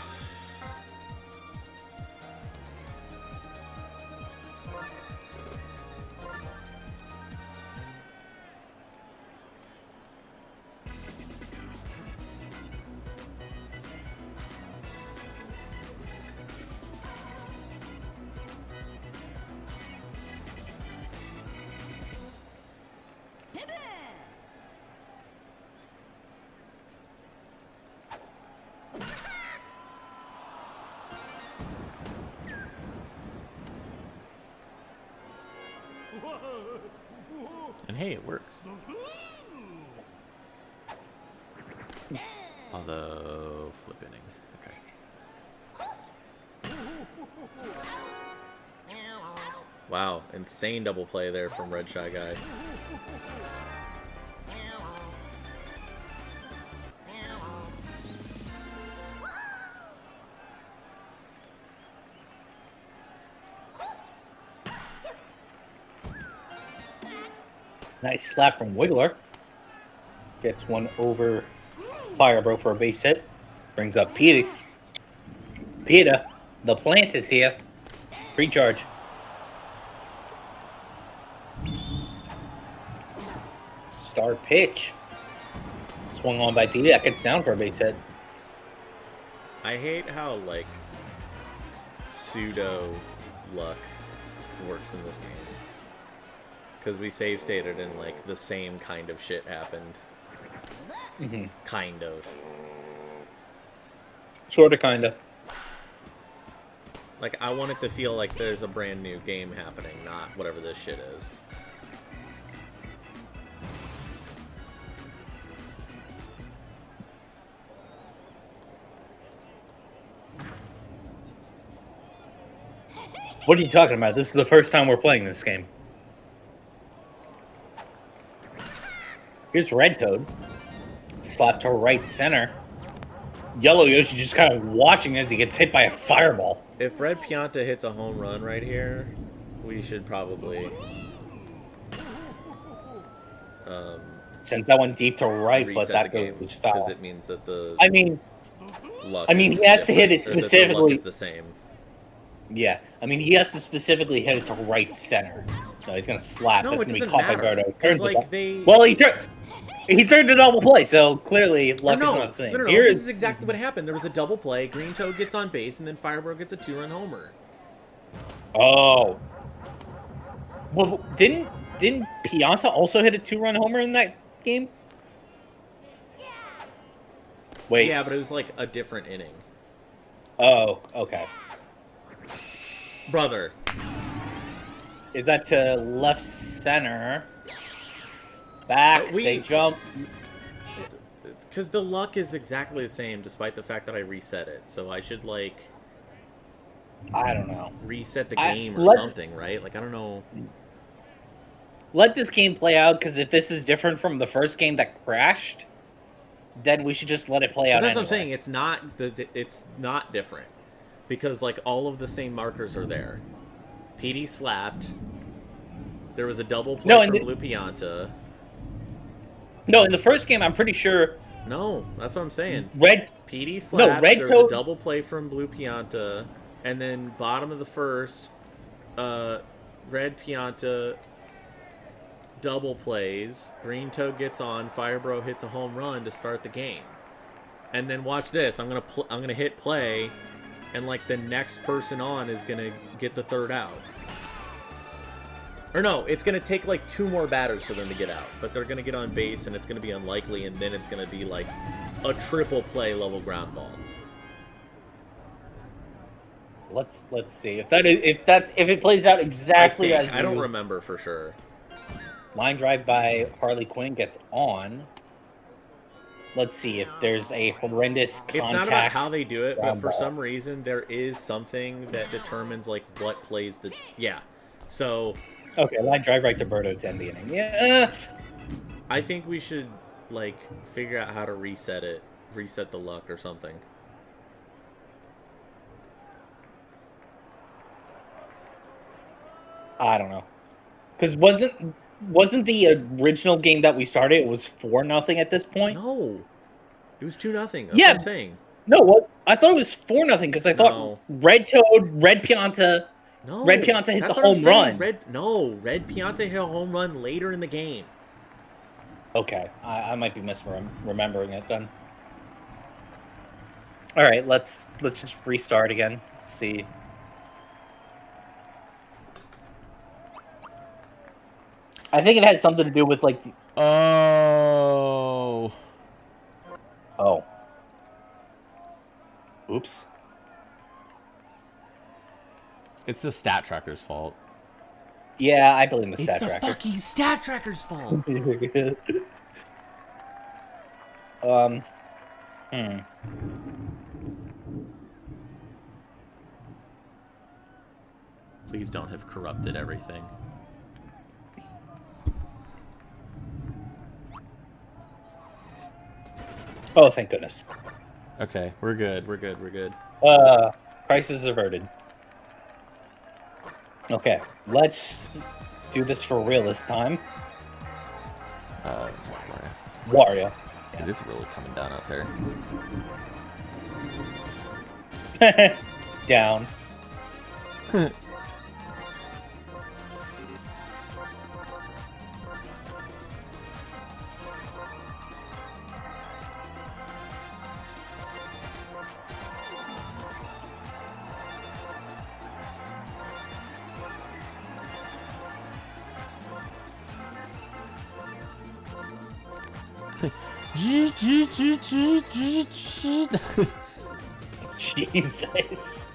And hey, it works. Although, flip inning. Okay. Wow, insane double play there from Red Shy Guy. Nice slap from Wiggler. Gets one over Firebro for a base hit. Brings up Peter. Peter, the plant is here. Pre-charge. Star pitch. Swung on by Peter. That gets down for a base hit. I hate how, like, pseudo luck works in this game. Because we save stated and, like, the same kind of shit happened. Mm-hmm. Kind of. Sorta, kinda. Like, I want it to feel like there's a brand new game happening, not whatever this shit is. What are you talking about? This is the first time we're playing this game. Here's Red Toad. Slap to right center. Yellow Yoshi just kind of watching as he gets hit by a fireball. If Red Pianta hits a home run right here, we should probably send that one deep to right, but that goes foul. Because it means that the luck he has to hit it specifically. The luck is the same. Yeah, he has to specifically hit it to right center. No, he's gonna slap. No, That's it gonna be doesn't caught by matter. Birdo. Well, he turned a double play, so clearly luck is not the same. No. This is exactly what happened. There was a double play. Green Toad gets on base, and then Firebro gets a 2-run homer. Oh. Well, didn't Pianta also hit a 2-run homer in that game? Wait. Yeah, but it was like a different inning. Oh, okay. Brother. Is that to left center? Back, they jump. Because the luck is exactly the same, despite the fact that I reset it. So I should, like... I don't know. Reset the game or something, right? Like, I don't know. Let this game play out, because if this is different from the first game that crashed, then we should just let it play out. That's what I'm saying. It's not different. Because, like, all of the same markers are there. PD slapped. There was a double play from Blue Pianta. No, in the first game, I'm pretty sure... No, that's what I'm saying. PD slapped. No, Red Toad... There was a double play from Blue Pianta. And then bottom of the first, Red Pianta double plays. Green Toad gets on. Firebro hits a home run to start the game. And then watch this. I'm gonna hit play, and like the next person on is gonna get the third out. Or no, it's going to take like 2 more batters for them to get out. But they're going to get on base, and it's going to be unlikely, and then it's going to be like a triple play level ground ball. Let's see if it plays out exactly as I don't remember for sure. Line drive by Harley Quinn gets on. Let's see if there's a horrendous contact. It's not about how they do it, but for some reason there is something that determines like what plays the So. Okay, line drive right to Birdo to end the inning. Yeah. I think we should, like, figure out how to reset the luck or something. I don't know. Because wasn't the original game that we started, it was 4-0 at this point? No. It was 2-0. That's what I'm saying. No, what? I thought it was 4-0 because I thought Red Toad, Red Pianta... No, Red Pianta hit the home run. Red Pianta hit a home run later in the game. Okay, I might be misremembering it then. All right, let's just restart again. Let's see. I think it has something to do with like. Oh. Oops. It's the stat tracker's fault. Yeah, I blame the stat tracker. It's the fucking stat tracker's fault. Please don't have corrupted everything. Oh, thank goodness. Okay, we're good. Crisis averted. Okay, let's do this for real this time. It's Wario. Dude, it's really coming down out there. Down. Jesus.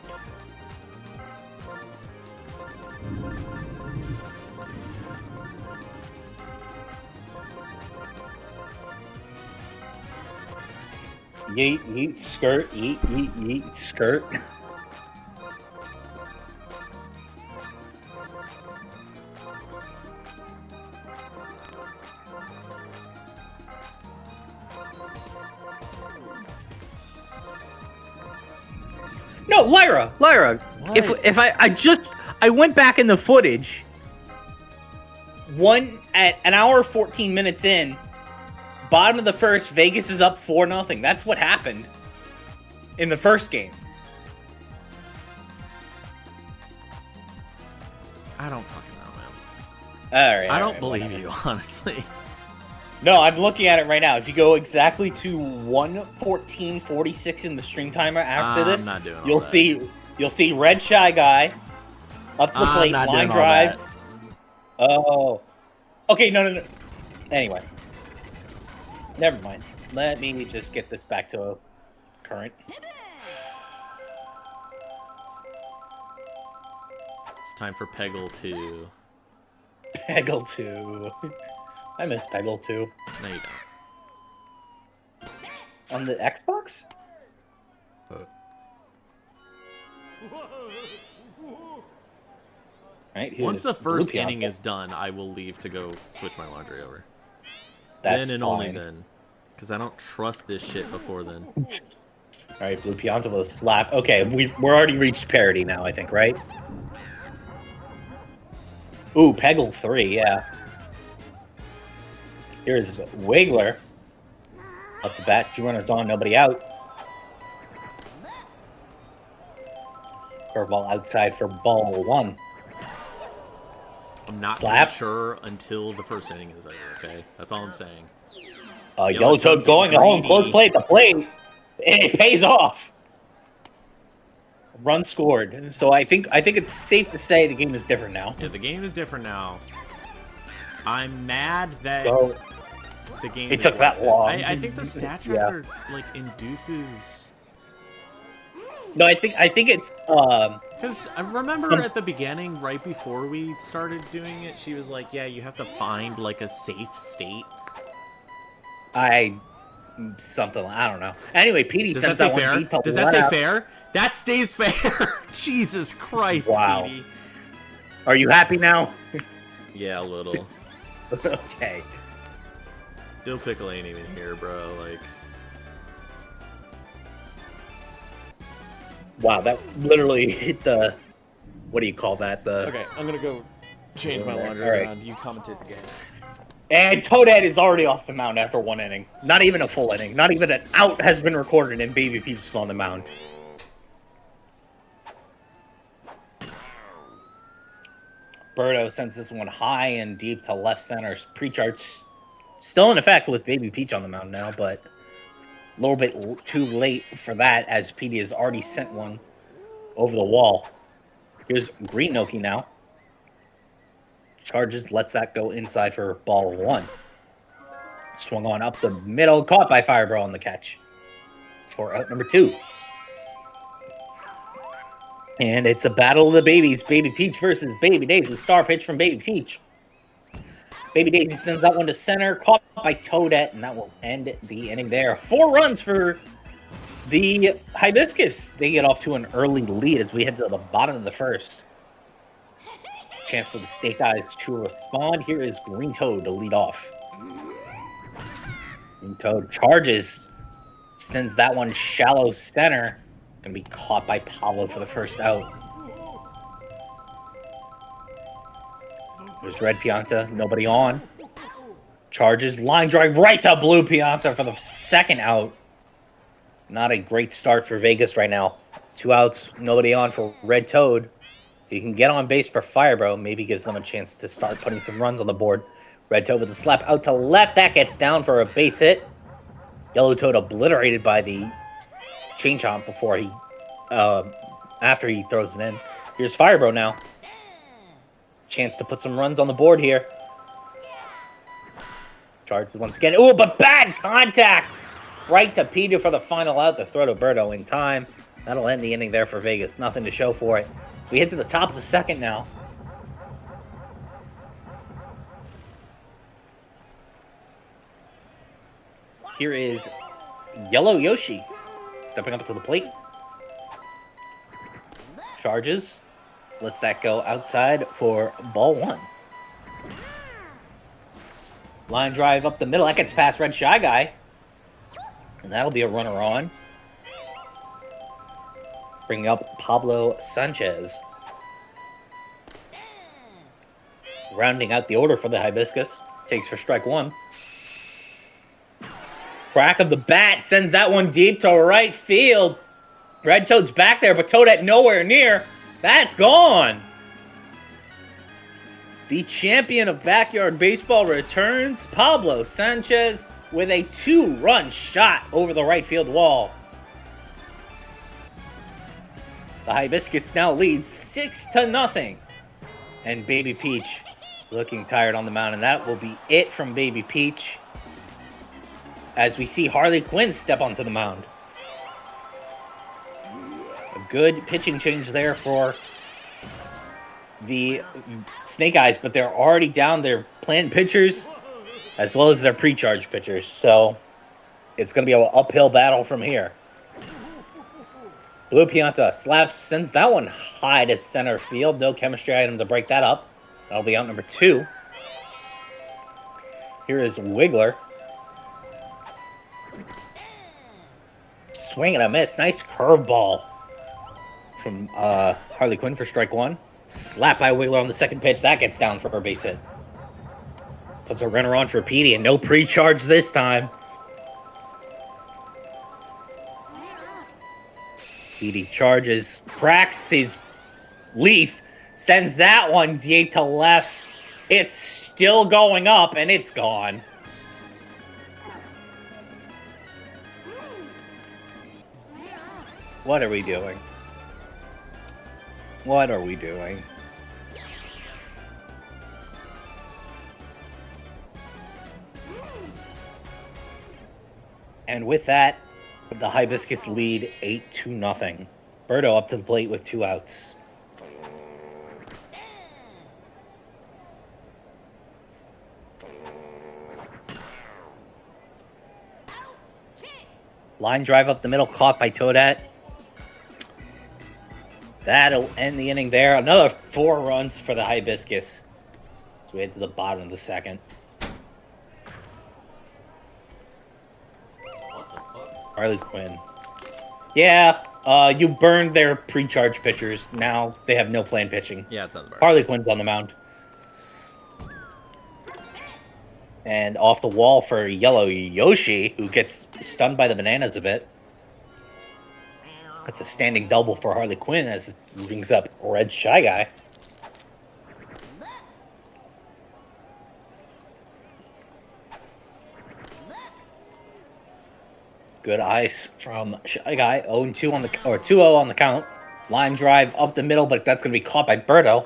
Yeet, yeet, skirt, yeet, yeet, yeet, skirt. No, Lyra. What? If I went back in the footage. At an hour 14 minutes in, bottom of the first, Vegas is up 4-0. That's what happened in the first game. I don't fucking know, man. All right. I don't believe you, honestly. No, I'm looking at it right now. If you go exactly to 1:14:46 in the string timer after this, I'm not doing you'll see Red Shy Guy up to the plate, line drive. Oh. Okay, no. Anyway. Never mind. Let me just get this back to a current. It's time for Peggle 2. Peggle 2. I miss Peggle 2. No, you don't. On the Xbox? Right, once the first inning is done, I will leave to go switch my laundry over. That's then and fine. only then. Because I don't trust this shit before then. Alright, Blue Pianta with a slap. Okay, we're already reached parity now, I think, right? Ooh, Peggle 3, yeah. Here's Wiggler. Up to bat, 2 runners on, nobody out. Curveball outside for ball 1. I'm not Slap. sure until the first inning is over, okay? That's all I'm saying. Yellow Toad going home, close play at the plate. It pays off. Run scored. So I think it's safe to say the game is different now. Yeah, the game is different now. I'm mad that the game. It took that long. I think the stat tracker like induces. No, I think it's because I remember at the beginning, right before we started doing it, she was like, "Yeah, you have to find like a safe state." Something I don't know. Anyway, Petey Does sends that that say one fair? deep to Does that say out. fair? That stays fair. Jesus Christ, Wow. Petey. Are you happy now? Yeah, a little. Okay. Dill Pickle ain't even here, bro. Like. Wow, that literally hit the. What do you call that? Okay, I'm gonna go change my laundry around. You commentate the game. And Toadette is already off the mound after 1 inning. Not even a full inning. Not even an out has been recorded, and Baby Peach is on the mound. Birdo sends this one high and deep to left center. Pre-charge still in effect with Baby Peach on the mound now, but a little bit too late for that as Petey has already sent one over the wall. Here's Green Noki now. Charges, lets that go inside for ball 1. Swung on up the middle, caught by Fireball on the catch for out number 2. And it's a battle of the babies. Baby Peach versus Baby Daisy. Star pitch from Baby Peach. Baby Daisy sends that one to center, caught by Toadette, and that will end the inning there. 4 runs for the Hibiscus. They get off to an early lead as we head to the bottom of the first. Chance for the Snake Eyes to respond. Here is Green Toad to lead off. Green Toad charges. Sends that one shallow center. Going to be caught by Pablo for the first out. There's Red Pianta. Nobody on. Charges. Line drive right to Blue Pianta for the second out. Not a great start for Vegas right now. 2 outs. Nobody on for Red Toad. You can get on base for Firebro. Maybe gives them a chance to start putting some runs on the board. Red Toad with a slap out to left. That gets down for a base hit. Yellow Toad obliterated by the change chomp before he, after he throws it in. Here's Firebro now. Chance to put some runs on the board here. Charged once again. Ooh, but bad contact! Right to Peter for the final out. The throw to Birdo in time. That'll end the inning there for Vegas. Nothing to show for it. So we head to the top of the second now. Here is Yellow Yoshi stepping up to the plate. Charges. Lets that go outside for ball 1. Line drive up the middle. That gets past Red Shy Guy. And that'll be a runner on. bringing up Pablo Sanchez. Rounding out the order for the Hibiscus. Takes for strike one. Crack of the bat sends that one deep to right field. Red Toad's back there, but Toadette nowhere near. That's gone. The champion of backyard baseball returns, Pablo Sanchez, with a 2-run shot over the right field wall. The Hibiscus now leads 6-0. And Baby Peach looking tired on the mound, and that will be it from Baby Peach as we see Harley Quinn step onto the mound. A good pitching change there for the Snake Eyes, but they're already down their planned pitchers as well as their pre-charge pitchers, so it's going to be an uphill battle from here. Blue Pianta slaps, sends that one high to center field. No chemistry item to break that up. That'll be out number 2. Here is Wiggler. Swing and a miss. Nice curveball from Harley Quinn for strike 1. Slap by Wiggler on the second pitch. That gets down for a base hit. Puts a runner on for Petey, and no pre-charge this time. Petey charges, cracks his leaf, sends that one deep to left. It's still going up, and it's gone. What are we doing? What are we doing? And with that, the Hibiscus lead 8-0. Berto up to the plate with 2 outs. Line drive up the middle, caught by Toadette. That'll end the inning there. Another 4 runs for the Hibiscus. So we head to the bottom of the second. Harley Quinn. Yeah, you burned their pre-charge pitchers. Now they have no planned pitching. Yeah, it sounds about right. Harley Quinn's on the mound. And off the wall for Yellow Yoshi, who gets stunned by the bananas a bit. That's a standing double for Harley Quinn as it brings up Red Shy Guy. Good ice from Shy Guy. 0-2 on the 2-0 on the count. Line drive up the middle, but that's going to be caught by Berto.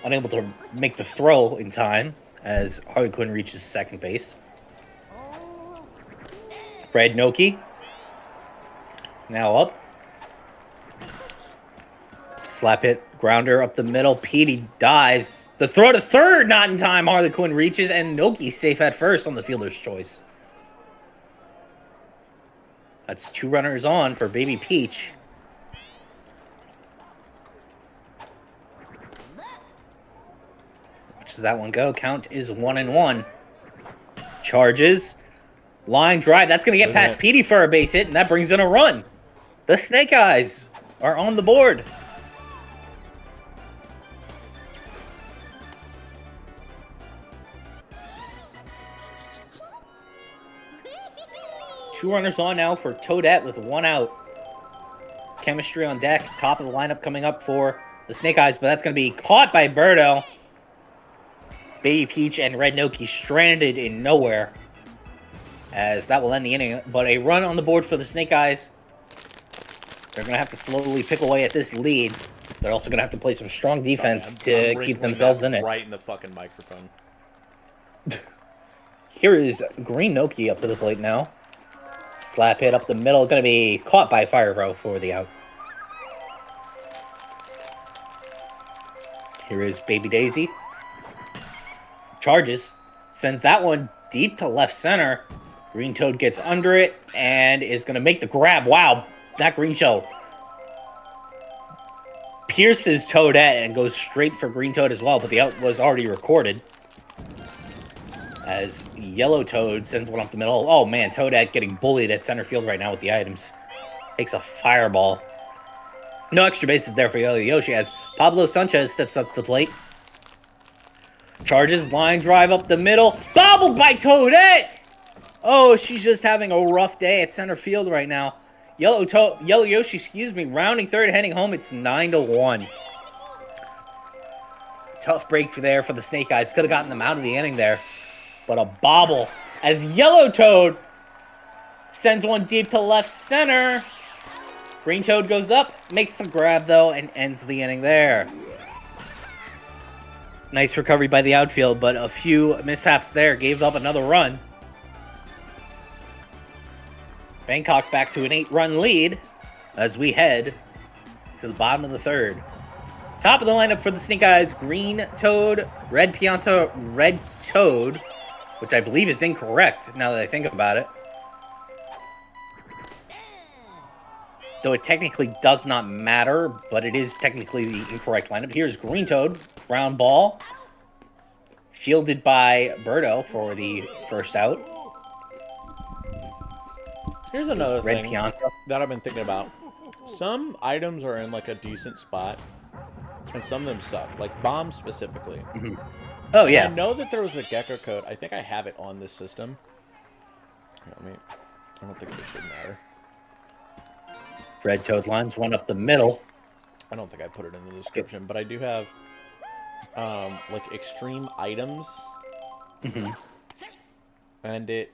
Unable to make the throw in time as Harley Quinn reaches second base. Brad Noki now up. Slap hit, grounder up the middle. Petey dives. The throw to third, not in time. Harley Quinn reaches, and Noki safe at first on the fielder's choice. That's 2 runners on for Baby Peach. Watches that one go. Count is 1-1. Charges. Line drive. That's going to get past Petey for a base hit, and that brings in a run. The Snake Eyes are on the board. Two runners on now for Toadette with 1 out. Chemistry on deck. Top of the lineup coming up for the Snake Eyes, but that's going to be caught by Berto. Baby Peach and Red Noki stranded in nowhere as that will end the inning. But a run on the board for the Snake Eyes. They're going to have to slowly pick away at this lead. They're also going to have to play some strong defense to keep themselves in it. Right in the fucking microphone. Here is Green Noki up to the plate now. Slap hit up the middle. Going to be caught by Fire Row for the out. Here is Baby Daisy. Charges. Sends that one deep to left center. Green Toad gets under it and is going to make the grab. Wow. That Green Shell pierces Toadette and goes straight for Green Toad as well, but the out was already recorded. As Yellow Toad sends one up the middle. Oh man, Toadette getting bullied at center field right now with the items. Takes a fireball. No extra bases there for Yoshi as Pablo Sanchez steps up to the plate. Charges, line drive up the middle. Bobbled by Toadette! Oh, she's just having a rough day at center field right now. Yellow Yoshi, rounding third, heading home. It's 9-1. Tough break there for the Snake Eyes. Could have gotten them out of the inning there. But a bobble as Yellow Toad sends one deep to left center. Green Toad goes up, makes the grab, though, and ends the inning there. Nice recovery by the outfield, but a few mishaps there. Gave up another run. Bangkok back to an 8-run lead as we head to the bottom of the third. Top of the lineup for the Snake Eyes, Green Toad, Red Pianta, Red Toad, which I believe is incorrect now that I think about it. Though it technically does not matter, but it is technically the incorrect lineup. Here's Green Toad, ground ball, fielded by Birdo for the first out. Here's another Red thing Pianta. that I've been thinking about. Some items are in like a decent spot, and some of them suck. Like bombs specifically. Mm-hmm. Oh yeah. I know that there was a Gecko code. I think I have it on this system. I mean, I don't think this should matter. Red Toad lines one up the middle. I don't think I put it in the description, but I do have like extreme items. Mm-hmm. And it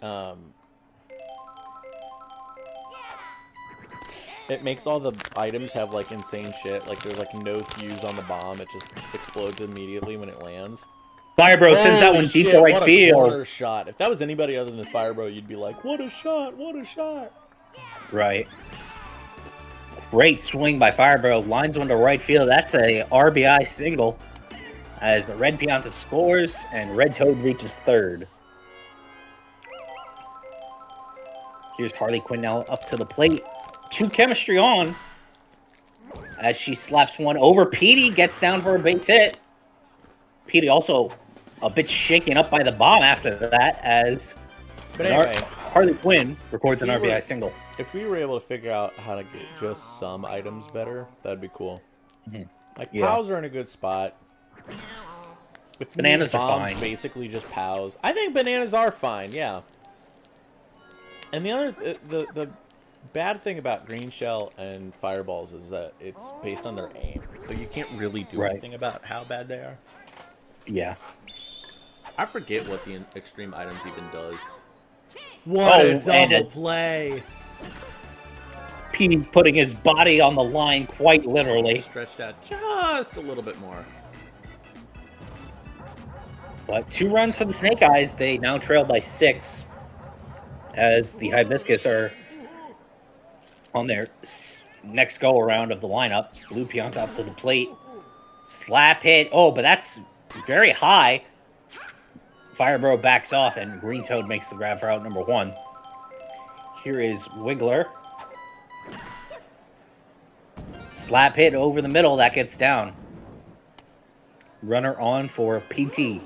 makes all the items have like insane shit. Like there's like no fuse on the bomb. It just explodes immediately when it lands. Firebro sends that one deep to right field. Corner shot. If that was anybody other than Firebro, you'd be like, what a shot, what a shot. Right. Great swing by Firebro. Lines one to right field. That's a RBI single as the Red Pianta scores and Red Toad reaches third. Here's Harley Quinn now up to the plate. 2 chemistry on as she slaps one over. Petey gets down for a base hit. Petey also a bit shaken up by the bomb after that as but anyway, Harley Quinn records an RBI single. If we were able to figure out how to get just some items better, that'd be cool. Mm-hmm. Like POWs are in a good spot. If bananas are bombs, fine. Basically just POWs. I think bananas are fine, yeah. And the other, the bad thing about green shell and fireballs is that it's based on their aim, so you can't really do anything about how bad they are. Yeah. I forget what the extreme items even does. What a double play! Petey putting his body on the line quite literally. Stretched out just a little bit more. But 2 runs for the Snake Eyes. They now trail by 6 as the Hibiscus are on their next go-around of the lineup. Blue Pianta up to the plate. Slap hit. Oh, but that's very high. Firebro backs off, and Green Toad makes the grab for out number 1. Here is Wiggler. Slap hit over the middle. That gets down. Runner on for PT.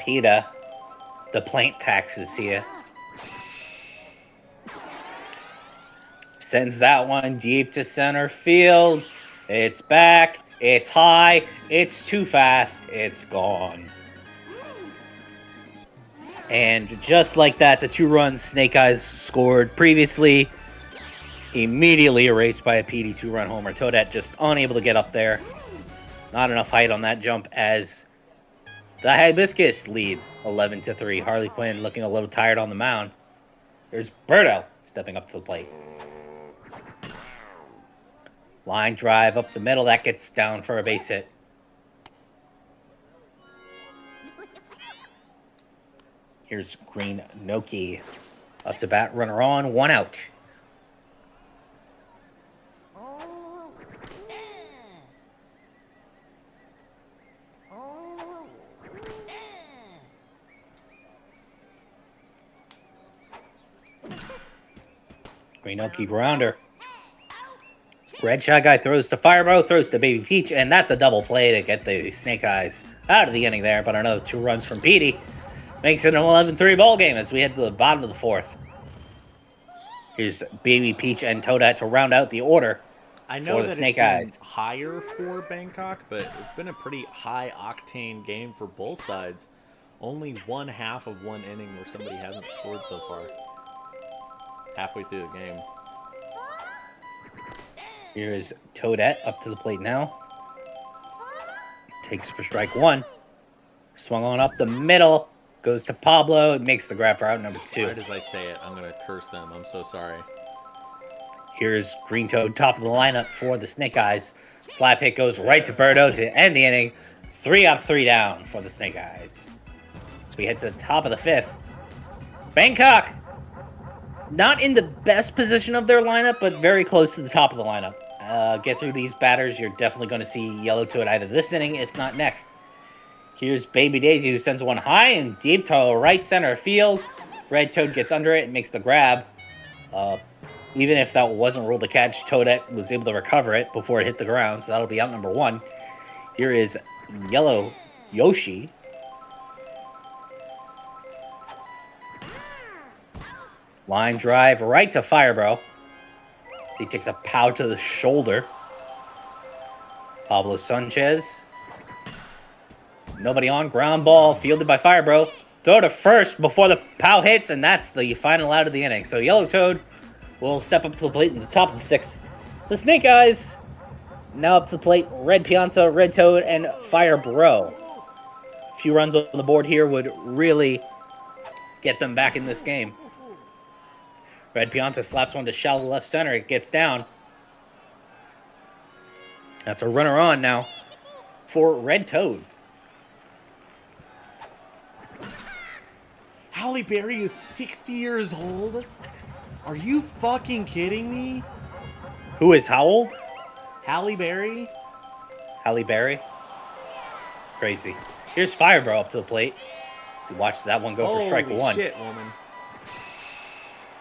PETA. The plant taxes here. Sends that one deep to center field. It's back. It's high. It's too fast. It's gone. And just like that, the 2 runs Snake Eyes scored previously, immediately erased by a PD 2-run homer. Toadette just unable to get up there. Not enough height on that jump as the Hibiscus lead 11-3. Harley Quinn looking a little tired on the mound. There's Birdo stepping up to the plate. Line drive up the middle. That gets down for a base hit. Here's Green Noki up to bat. Runner on. 1 out. Green Noki grounder. Red Shy Guy throws to Firebro, throws to Baby Peach, and that's a double play to get the Snake Eyes out of the inning there. But another 2 runs from Petey. Makes it an 11-3 ball game as we head to the bottom of the fourth. Here's Baby Peach and Toadette to round out the order. I know the that Snake it's been Eyes. higher for Bangkok, but it's been a pretty high octane game for both sides. Only one half of one inning where somebody hasn't scored so far. Halfway through the game. Here's Toadette up to the plate now. Takes for strike one. Swung on up the middle. Goes to Pablo. It makes the grab for out number 2. Right as I say it, I'm going to curse them. I'm so sorry. Here's Green Toad, top of the lineup for the Snake Eyes. Slap hit goes right to Birdo to end the inning. 3 up, 3 down for the Snake Eyes. So we head to the top of the 5th. Bangkok, not in the best position of their lineup, but very close to the top of the lineup. Get through these batters, you're definitely going to see Yellow Toad either this inning, if not next. Here's Baby Daisy, who sends one high and deep to right center field. Red Toad gets under it and makes the grab. Even if that wasn't ruled a catch, Toadette was able to recover it before it hit the ground, so that'll be out number 1. Here is Yellow Yoshi. Line drive right to Firebro. So he takes a pow to the shoulder. Pablo Sanchez. Nobody on. Ground ball fielded by Firebro. Throw to first before the pow hits, and that's the final out of the inning. So Yellow Toad will step up to the plate in the top of the 6th. The Snake Eyes now up to the plate. Red Pianta, Red Toad, and Firebro. A few runs on the board here would really get them back in this game. Red Pianta slaps one to shallow left center. It gets down. That's a runner on now for Red Toad. Halle Berry is 60 years old? Are you fucking kidding me? Who is how old? Halle Berry? Halle Berry. Crazy. Here's Firebro up to the plate. So he watches that one go for strike 1. Holy shit, woman.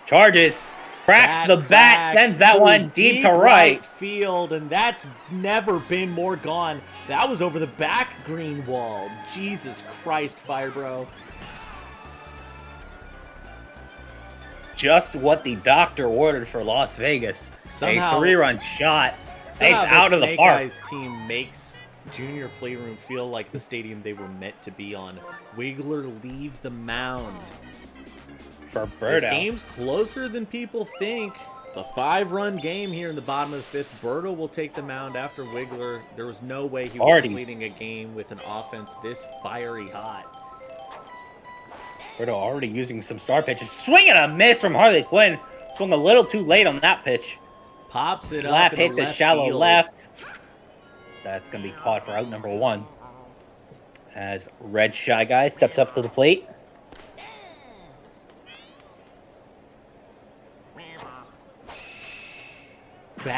Charges. Cracks the bat. Sends that one deep to right. Field, and that's never been more gone. That was over the back green wall. Jesus Christ, Firebro. Just what the doctor ordered for Las Vegas. Somehow, a 3-run shot. It's out of the Snake park. Eyes team makes Junior Playroom feel like the stadium they were meant to be on. Wiggler leaves the mound. For Birdo. This game's closer than people think. It's a 5-run game here in the bottom of the 5th. Birdo will take the mound after Wiggler. There was no way he was completing a game with an offense this fiery hot. Birdo already using some star pitches. Swing and a miss from Harley Quinn. Swung a little too late on that pitch. Pops it Slap up. hit to shallow left. That's going to be caught for out number 1. As Red Shy Guy steps up to the plate.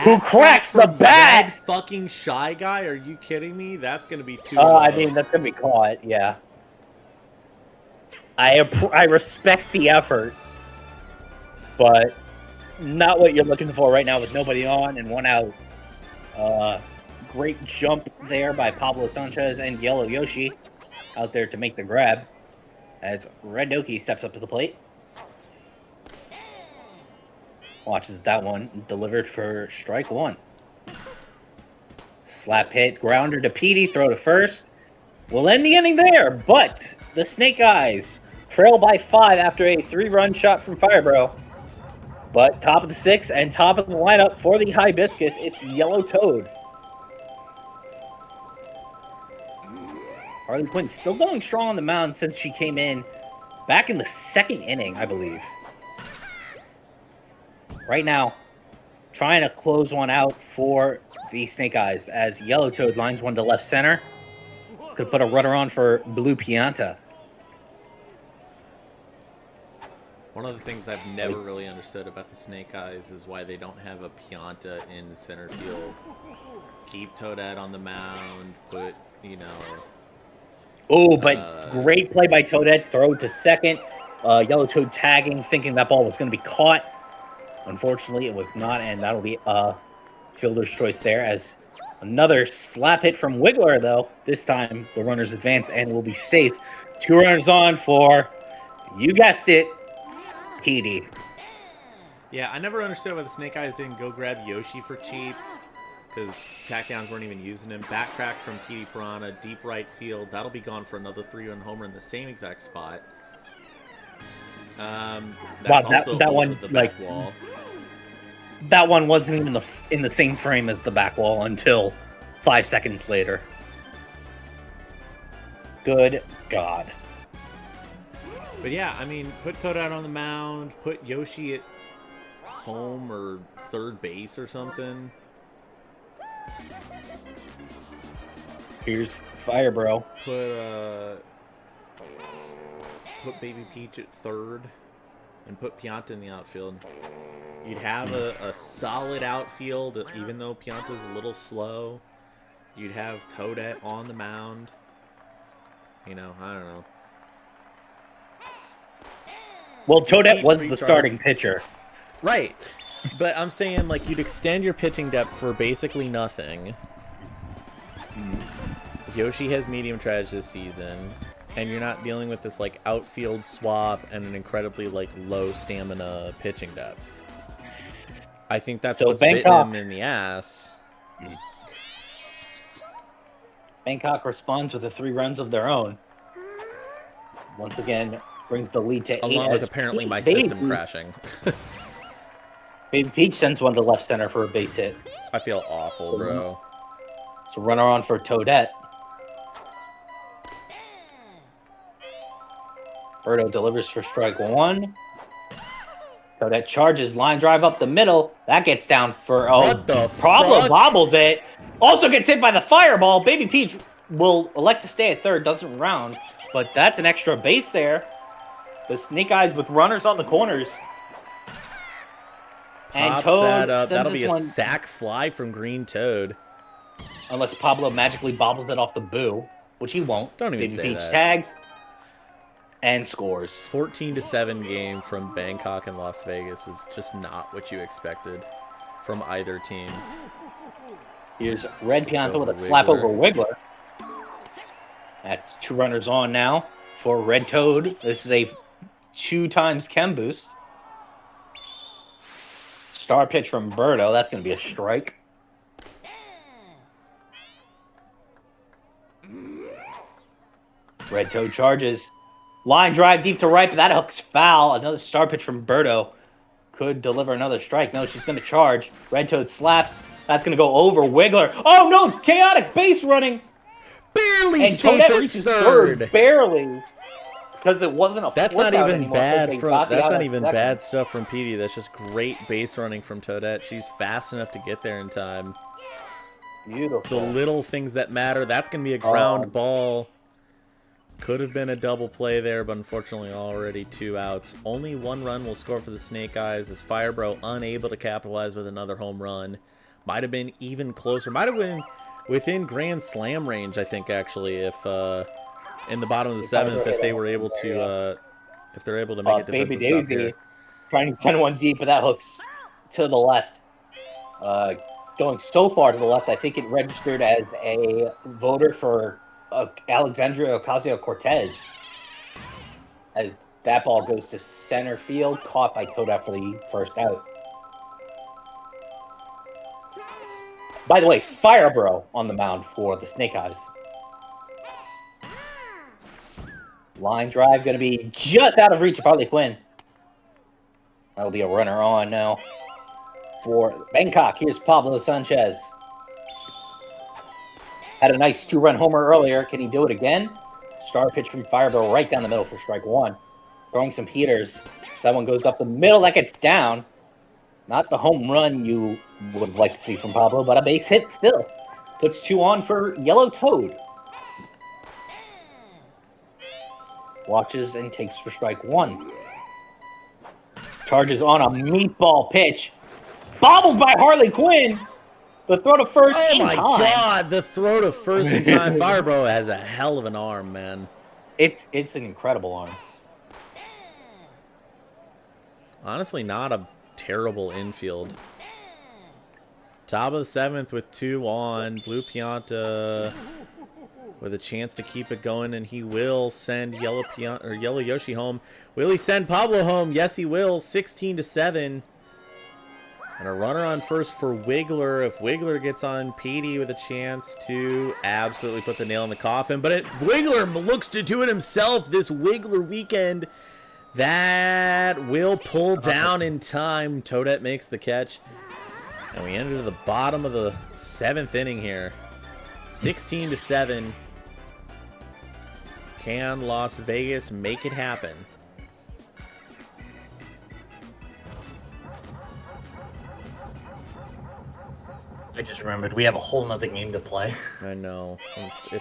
Who cracks the bat? Red fucking Shy Guy? Are you kidding me? That's going to be too I mean, that's going to be caught, yeah. I respect the effort, but not what you're looking for right now with nobody on and 1 out. Great jump there by Pablo Sanchez and Yellow Yoshi out there to make the grab as Red Doki steps up to the plate. Watches that one delivered for strike 1. Slap hit, grounder to Petey, throw to first. We'll end the inning there, but the Snake Eyes trail by 5 after a 3-run shot from Firebro. But top of the 6th and top of the lineup for the Hibiscus, it's Yellow Toad. Harley Quinn still going strong on the mound since she came in back in the 2nd inning, I believe. Right now, trying to close one out for the Snake Eyes as Yellow Toad lines one to left center. Could put a runner on for Blue Pianta. One of the things I've never really understood about the Snake Eyes is why they don't have a Pianta in center field. Keep Toadette on the mound, but, Oh, but great play by Toadette. Throw to second. Yellow Toad tagging, thinking that ball was going to be caught. Unfortunately, it was not, and that'll be fielder's choice there as another slap hit from Wiggler, though. This time, the runners advance and will be safe 2 runners on for, you guessed it, Petey. Yeah, I never understood why the Snake Eyes didn't go grab Yoshi for cheap, because takedowns weren't even using him. Back crack from Petey Piranha, deep right field. That'll be gone for another 3-run homer in the same exact spot. That's Wow, also that over one, the like, back wall. that one wasn't even in the same frame as the back wall until 5 seconds later. Good God. But yeah, I mean, put Toadette on the mound, put Yoshi at home or third base or something. Here's Fire Bro. Put Baby Peach at third and put Pianta in the outfield. You'd have a solid outfield, even though Pianta's a little slow. You'd have Toadette on the mound. You know, I don't know. Well, Toadette was the starting pitcher. Right. But I'm saying, like, you'd extend your pitching depth for basically nothing. Yoshi has medium trash this season, and you're not dealing with this, like, outfield swap and an incredibly, like, low stamina pitching depth. I think that's what's bitten him in the ass. Bangkok responds with the 3 runs of their own. Once again, brings the lead to 8. Along with apparently my system crashing. Baby Peach sends one to left center for a base hit. I feel awful, bro. So runner on for Toadette. Birdo delivers for strike 1. Toadette charges, line drive up the middle. That gets down for Pablo bobbles it. Also gets hit by the fireball. Baby Peach will elect to stay at third, doesn't round, but that's an extra base there. The Snake Eyes with runners on the corners. And Toad that up. That'll be a sack fly from Green Toad. Unless Pablo magically bobbles it off the boo, which he won't. Don't even Baby say Peach that. Tags and scores. 14-7 game from Bangkok and Las Vegas is just not what you expected from either team. Here's Red Pianta with a slap over Wiggler. That's 2 runners on now for Red Toad. This is a 2 times chem boost. Star pitch from Birdo. That's going to be a strike. Red Toad charges. Line drive deep to right, but that hook's foul. Another star pitch from Birdo. Could deliver another strike. No, she's going to charge. Red Toad slaps. That's going to go over Wiggler. Oh, no! Chaotic base running! Barely and safe Toadette at reaches third. Barely. Because it wasn't a that's not even anymore, bad so from that's not even bad stuff from Petey. That's just great base running from Toadette. She's fast enough to get there in time. Beautiful. The little things that matter. That's going to be a ground ball. Could have been a double play there, but unfortunately already 2 outs. Only 1 run will score for the Snake Eyes as Firebro unable to capitalize with another home run. Might have been even closer. Might have been within Grand Slam range, I think, actually, if in the bottom of the 7th, if they were able to if they're able to make it defensive. Baby Daisy trying to send one deep, but that hooks to the left. Going so far to the left, I think it registered as a voter for Alexandria Ocasio-Cortez, as that ball goes to center field, caught by Toadette for the first out. By the way, Firebro on the mound for the Snake Eyes. Line drive going to be just out of reach of Harley Quinn. That'll be a runner on now for Bangkok. Here's Pablo Sanchez. Had a nice 2-run homer earlier. Can he do it again? Star pitch from Firebro right down the middle for strike 1. Throwing some heaters. That one goes up the middle. That gets down. Not the home run you would like to see from Pablo, but a base hit still. Puts 2 on for Yellow Toad. Watches and takes for strike 1. Charges on a meatball pitch. Bobbled by Harley Quinn. The throw to first in time. Oh my god, the throw to first in time. Firebro has a hell of an arm, man. It's an incredible arm. Honestly, not a terrible infield. Top of the 7th with 2 on. Blue Pianta with a chance to keep it going, and he will send Yellow Yoshi home. Will he send Pablo home? Yes, he will. 16-7. And a runner on first for Wiggler. If Wiggler gets on Petey with a chance to absolutely put the nail in the coffin. But Wiggler looks to do it himself this Wiggler weekend. That will pull down in time. Toadette makes the catch. And we enter the bottom of the 7th inning here. 16-7. Can Las Vegas make it happen? I just remembered we have a whole nother game to play. I know.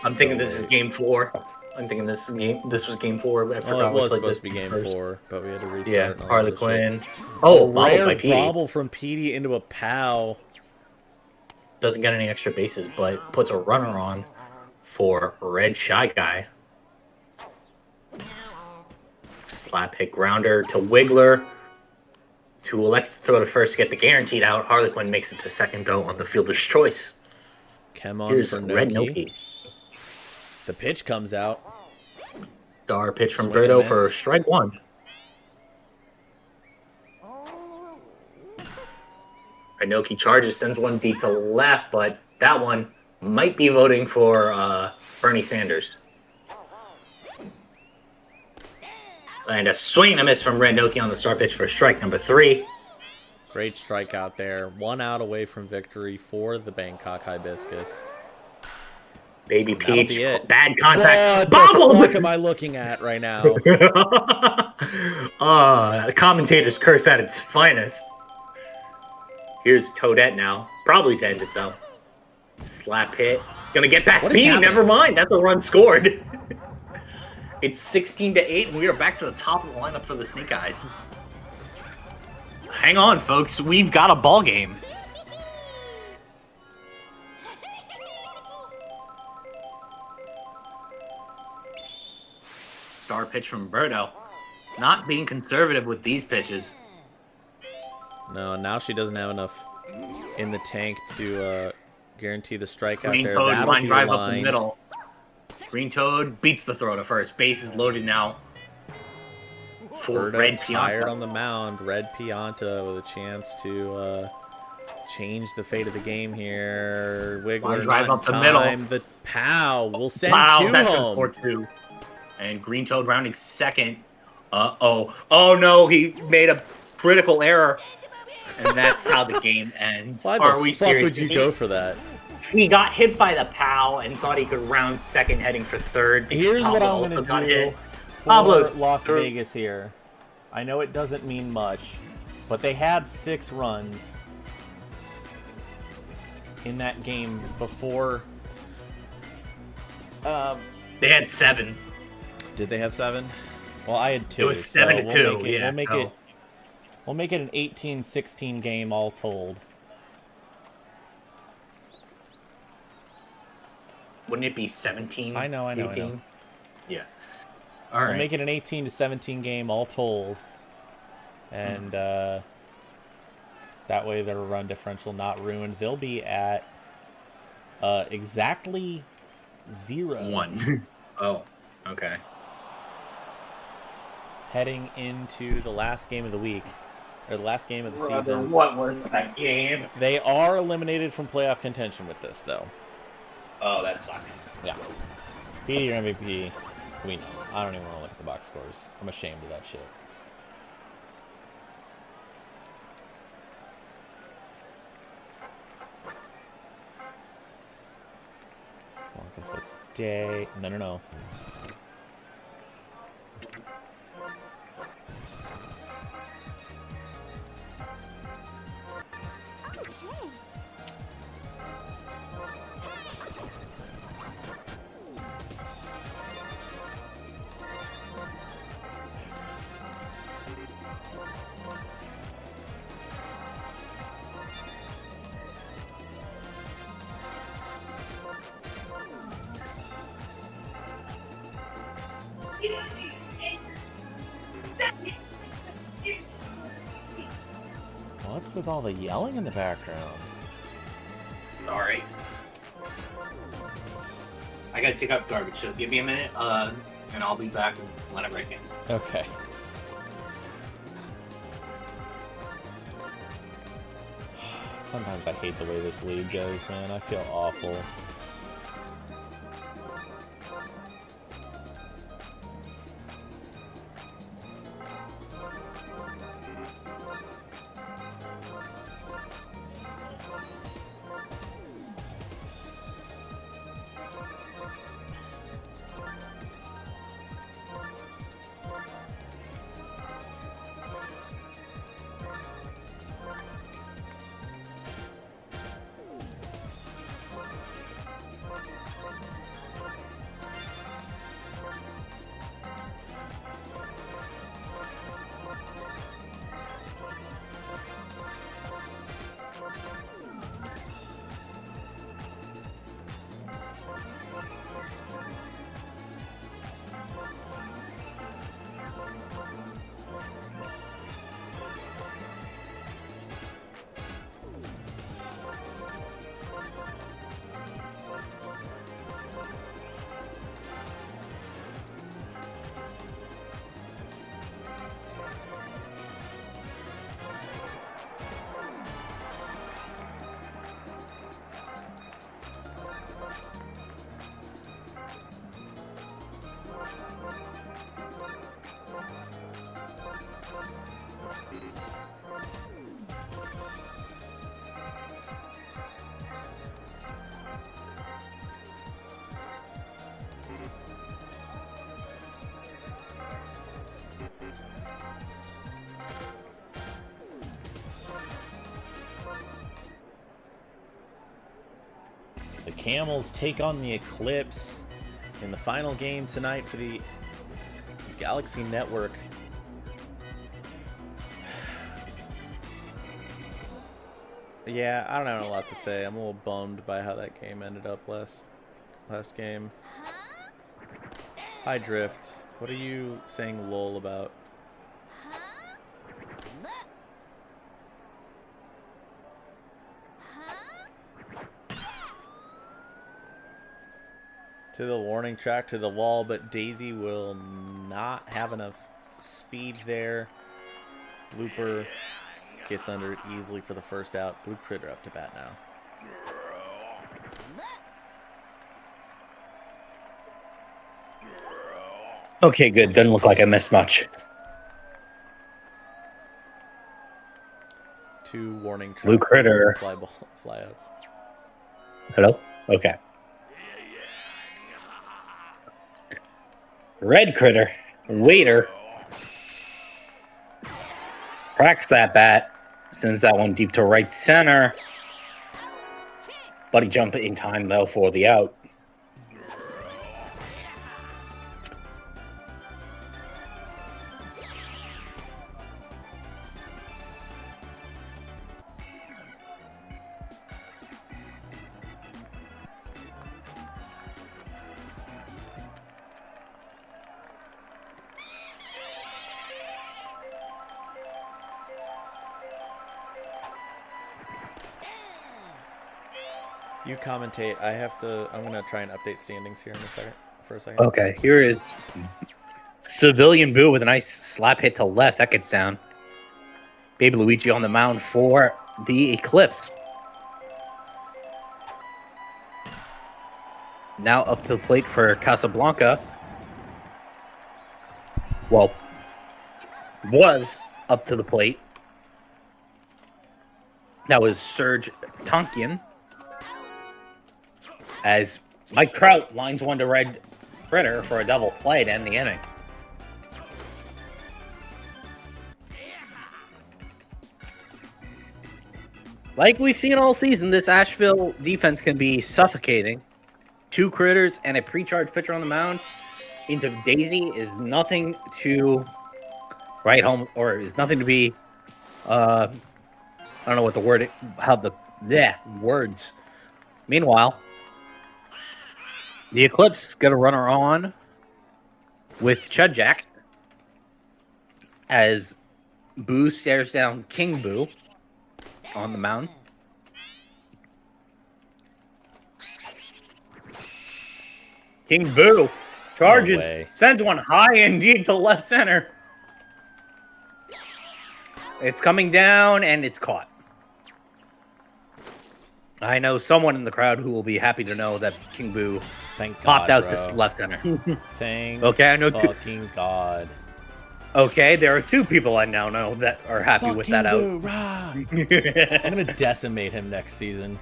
I'm thinking this is game 4. I'm thinking this was game 4. I forgot it was supposed to be game 4, but we had to restart. Yeah, Harlequin. Oh, rare bobble from Petey into a POW. Doesn't get any extra bases, but puts a runner on for Red Shy Guy. Slap hit grounder to Wiggler, who elects to throw to first to get the guaranteed out. Harlequin makes it to second, though, on the fielder's choice. Here's Red Noki. The pitch comes out. Star pitch from Berto for strike 1. Inoki charges, sends one deep to left, but that one might be voting for Bernie Sanders. And a swing and a miss from Red Noki on the start pitch for strike number 3. Great strikeout there. 1 out away from victory for the Bangkok Hibiscus. Baby Peach, bad contact. What the fuck am I looking at right now? The commentator's curse at its finest. Here's Toadette now. Probably to end it, though. Slap hit. Gonna get past Petey. Never mind. That's a run scored. It's 16-8, and we are back to the top of the lineup for the Snake Eyes. Hang on, folks. We've got a ball game. Star pitch from Berto. Not being conservative with these pitches. No, now she doesn't have enough in the tank to guarantee the strikeout Green there. Toad, That'll line be drive lined. up the middle. Green Toad beats the throw to first. Base is loaded now. For Red tired Pianta. on the mound. Red Pianta with a chance to change the fate of the game here. Wiggler drive not up the in middle. time. The POW will send 2 That's home. a 4-2. And Green Toad rounding second. Uh-oh. Oh, no. He made a critical error. And that's how the game ends. Why Are the we fuck serious? would you go for that? He got hit by the POW and thought he could round second heading for third. Here's what I'm also going got to do hit. for Pablo Las Vegas here. I know it doesn't mean much, but they had 6 runs in that game before. They had 7. Did they have 7? Well, I had 2. It was 7-2. We'll make it an 18-16 game all told. Wouldn't it be 17? I know. Yeah. All right. We'll make it an 18-17 game all told. And that way their run differential not ruined. They'll be at exactly 0. 1. Oh, okay. Heading into the last game of the week. Or the last game of the season. What was that game? They are eliminated from playoff contention with this, though. Oh, that sucks. Yeah. Petey or MVP, we know. I don't even want to look at the box scores. I'm ashamed of that shit. Well, I guess it's day. No. What's with all the yelling in the background? Sorry. I gotta dig up garbage, so give me a minute, and I'll be back whenever I can. Okay. Sometimes I hate the way this league goes, man. I feel awful. The Camels take on the Eclipse in the final game tonight for the Galaxy Network. Yeah, I don't have a lot to say. I'm a little bummed by how that game ended up last game. Hi, Drift. What are you saying lol about? To the warning track, to the wall, but Daisy will not have enough speed there. Blooper gets under it easily for the first out. Blue Critter up to bat now. Okay, good. Doesn't look like I missed much. 2 warning track. Blue Critter. Flyouts. Hello? Okay. Red Critter. Waiter. Cracks that bat. Sends that one deep to right center. Buddy jump in time, though, for the out. You commentate. I'm gonna try and update standings here for a second. Okay, here is Civilian Boo with a nice slap hit to left. That gets down. Baby Luigi on the mound for the Eclipse. Now up to the plate for Casablanca. Well, was up to the plate. That was Serge Tonkian. As Mike Trout lines one to Red Critter for a double play to end the inning. Like we've seen all season, this Asheville defense can be suffocating. 2 critters and a pre-charged pitcher on the mound into Daisy is nothing to write home, or is nothing to be, I don't know what the word, words. Meanwhile, the Eclipse got a runner on with Chudjack as Boo stares down King Boo on the mound. King Boo charges, way. sends one high and deep to left center. It's coming down, and it's caught. I know someone in the crowd who will be happy to know that King Boo Thank popped God, out bro. to left center. Thank Okay, I know fucking God. Okay, there are 2 people I now know that are happy with that out. Boo, rah. I'm gonna decimate him next season.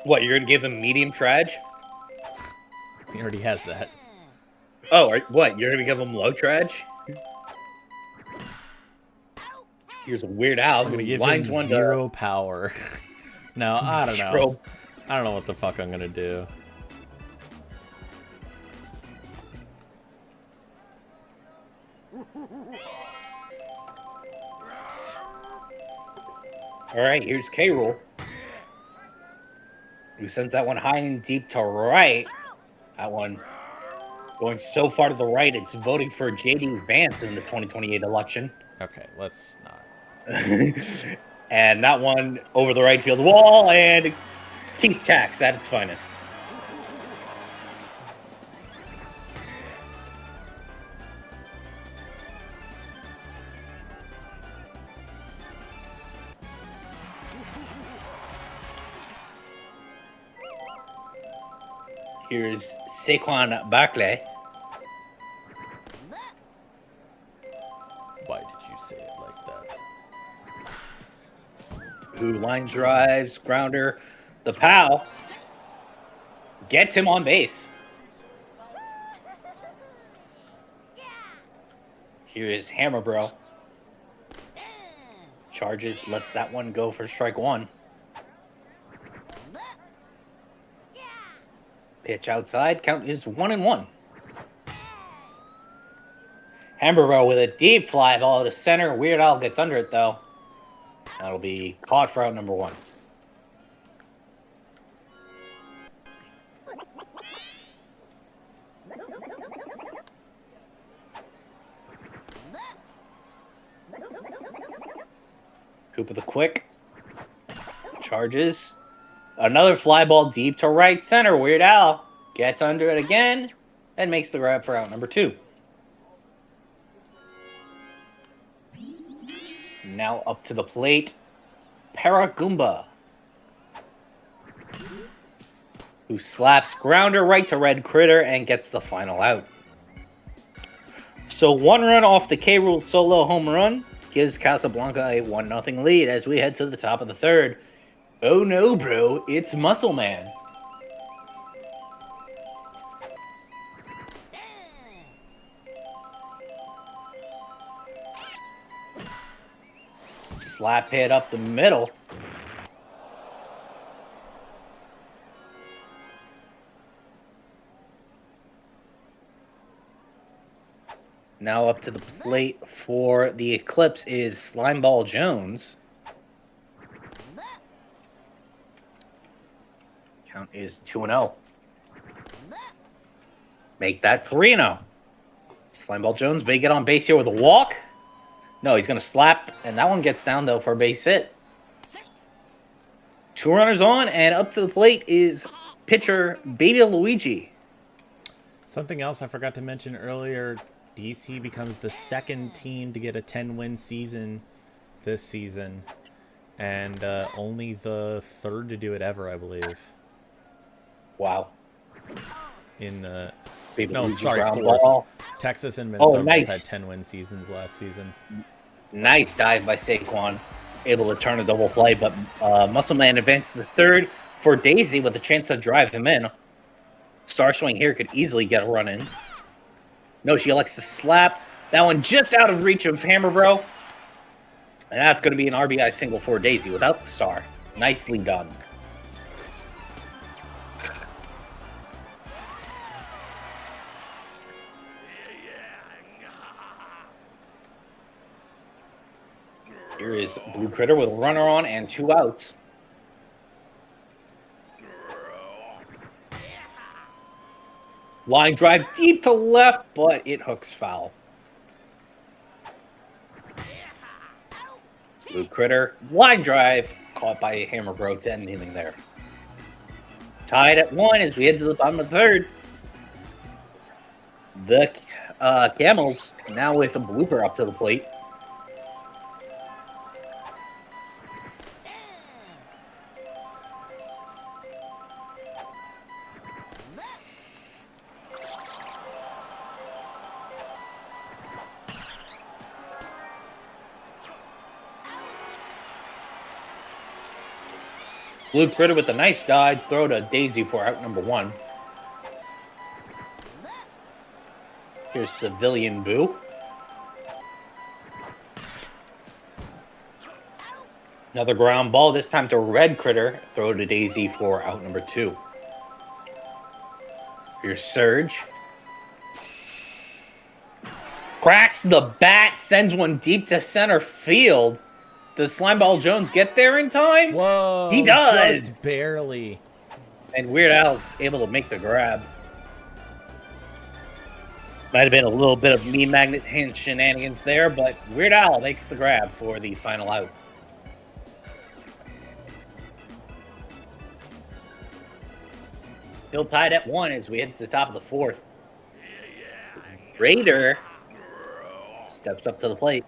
What, you're gonna give him medium trage? He already has that. Oh, what, you're gonna give him low trage? Here's a Weird Al I'm gonna who give lines him one 0 power. No, I don't know. Zero. I don't know what the fuck I'm gonna do. Alright, here's K-Rool, who sends that one high and deep to right. That one going so far to the right, it's voting for J.D. Vance in the 2028 election. Okay, let's not. And that one over the right field wall, and Keith Tax at its finest. Here's Saquon Barkley. Why did you say it like that? Who line drives, grounder. The POW gets him on base. Here is Hammer Bro. Charges, lets that one go for strike 1. Pitch outside, count is 1-1. Hammer Bro with a deep fly ball to center. Weird Al gets under it though. That'll be caught for out number 1. Cooper the quick. Charges. Another fly ball deep to right center. Weird Al gets under it again and makes the grab for out number 2. Now up to the plate, Paragumba, who slaps grounder right to Red Critter and gets the final out. So 1 run off the K-Rool solo home run gives Casablanca a 1-0 lead as we head to the top of the 3rd. Oh no, bro, it's Muscle Man. Slap hit up the middle. Now up to the plate for the Eclipse is Slimeball Jones. Count is 2-0. Make that 3-0. Slimeball Jones may get on base here with a walk. No, he's going to slap, and that one gets down, though, for a base hit. 2 runners on, and up to the plate is pitcher Baby Luigi. Something else I forgot to mention earlier, DC becomes the 2nd team to get a 10-win season this season, and only the 3rd to do it ever, I believe. Wow. In the... Baby No, Luigi sorry, ground 4th. ball. Texas and Minnesota nice. had 10-win seasons last season. Nice dive by Saquon. Able to turn a double play, but Muscle Man advances to 3rd for Daisy with a chance to drive him in. Star Swing here could easily get a run in. No, she elects to slap. That one just out of reach of Hammer Bro. And that's going to be an RBI single for Daisy without the star. Nicely done. Here is Blue Critter with a runner on and 2 outs. Line drive deep to left, but it hooks foul. Blue Critter, line drive, caught by Hammer Bro to end the inning there. Tied at 1 as we head to the bottom of the third. The Camels now with a blooper up to the plate. Blue Critter with a nice dive, throw to Daisy for out number 1. Here's Civilian Boo. Another ground ball, this time to Red Critter, throw to Daisy for out number 2. Here's Surge. Cracks the bat, sends one deep to center field. Does Slimeball Jones get there in time? Whoa. He does. Just barely. And Weird Al's able to make the grab. Might have been a little bit of meme magnet hand shenanigans there, but Weird Al makes the grab for the final out. Still tied at 1 as we head to the top of the 4th. Raider steps up to the plate.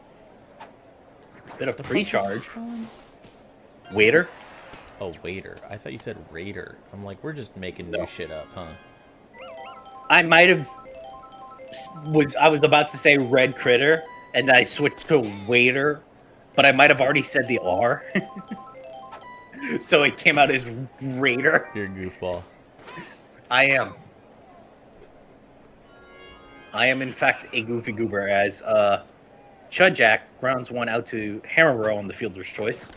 Bit of pre-charge. Waiter. Oh, waiter. I thought you said raider. I'm like, we're just making new shit up, huh? I might have... I was about to say Red Critter, and then I switched to waiter, but I might have already said the R. So it came out as Raider. You're a goofball. I am. I am, in fact, a goofy goober as Chudjack grounds one out to Hammerbro on the fielder's choice.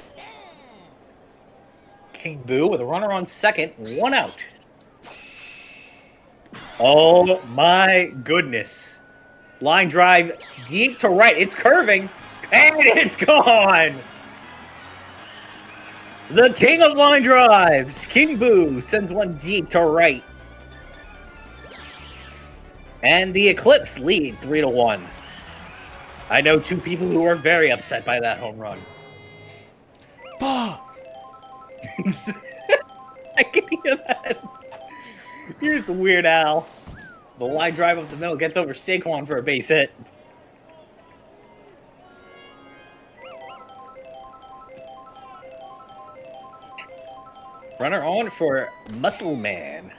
King Boo with a runner on second, 1 out. Oh my goodness. Line drive deep to right. It's curving, and it's gone. The king of line drives, King Boo, sends one deep to right. And the Eclipse lead 3-1. I know 2 people who are very upset by that home run. Fuck! I can hear that. Here's the Weird Al. The line drive up the middle gets over Saquon for a base hit. Runner on for Muscle Man.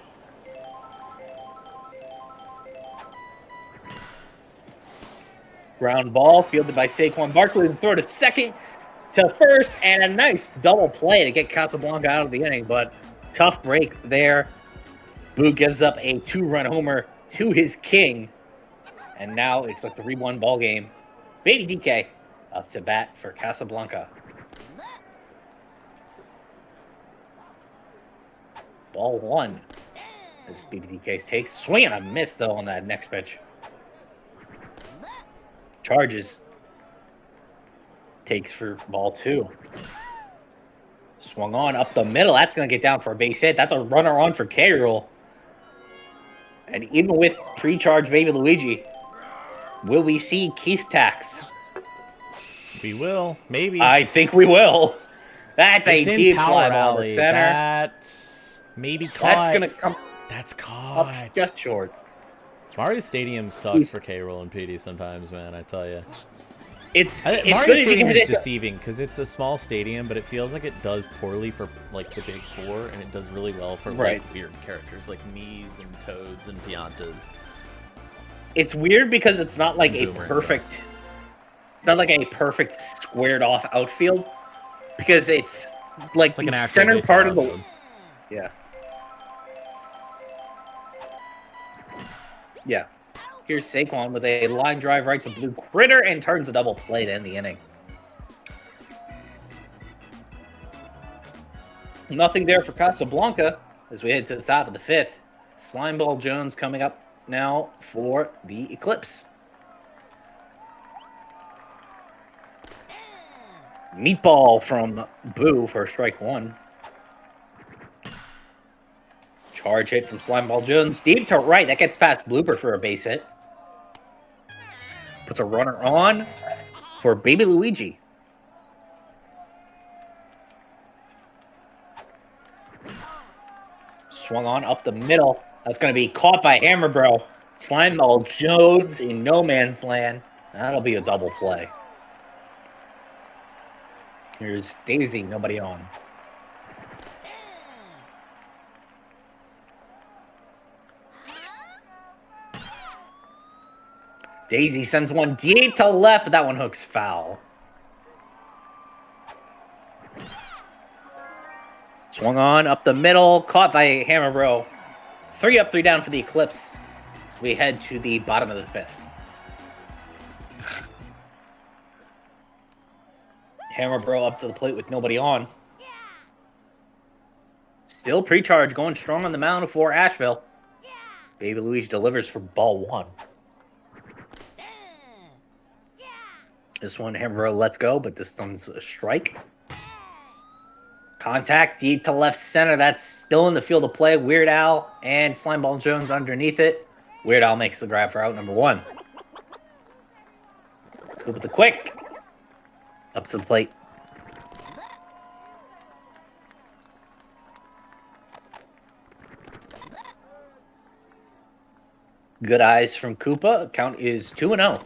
Ground ball fielded by Saquon Barkley. The throw to second, to first, and a nice double play to get Casablanca out of the inning, but tough break there. Boo gives up a 2-run homer to his king, and now it's a 3-1 ball game. Baby DK up to bat for Casablanca. Ball 1. This Baby DK takes. Swing and a miss, though, on that next pitch. Charges. Takes for ball 2. Swung on up the middle. That's going to get down for a base hit. That's a runner on for K-Roll. And even with pre-charge Baby Luigi, will we see Keith Tax? We will. Maybe. I think we will. That's it's a deep power fly ball to alley. center. That's maybe caught. That's going to come That's caught. up just short. Mario Stadium sucks for K-Roll and PD sometimes, man, I tell you. It's Mario good Stadium because is deceiving because it's a small stadium, but it feels like it does poorly for like the big 4, and it does really well for like weird characters like Mii's and Toads and Piantas. It's weird because it's not like Boomer, a perfect. It's not like a perfect squared off outfield because it's like an the actual center baseball part of the. outfield. Yeah. Yeah. Here's Saquon with a line drive right to Blue Critter and turns a double play to end the inning. Nothing there for Casablanca as we head to the top of the 5th. Slimeball Jones coming up now for the Eclipse. Meatball from Boo for strike 1. Charge hit from Slimeball Jones. Deep to right. That gets past Blooper for a base hit. Puts a runner on for Baby Luigi. Swung on up the middle. That's going to be caught by Hammer Bro. Slime Ball Jones in no man's land. That'll be a double play. Here's Daisy, nobody on. Daisy sends one deep to left, but that one hooks foul. Swung on up the middle, caught by Hammer Bro. 3 up, 3 down for the Eclipse. So we head to the bottom of the 5th. Hammer Bro up to the plate with nobody on. Still pre-charge, going strong on the mound for Asheville. Baby Luigi delivers for ball 1. This one, Hammer Bro lets go, but this one's a strike. Contact deep to left center. That's still in the field of play. Weird Al and Slimeball Jones underneath it. Weird Al makes the grab for out number 1. Coop with the quick. Up to the plate. Good eyes from Koopa. Count is 2-0.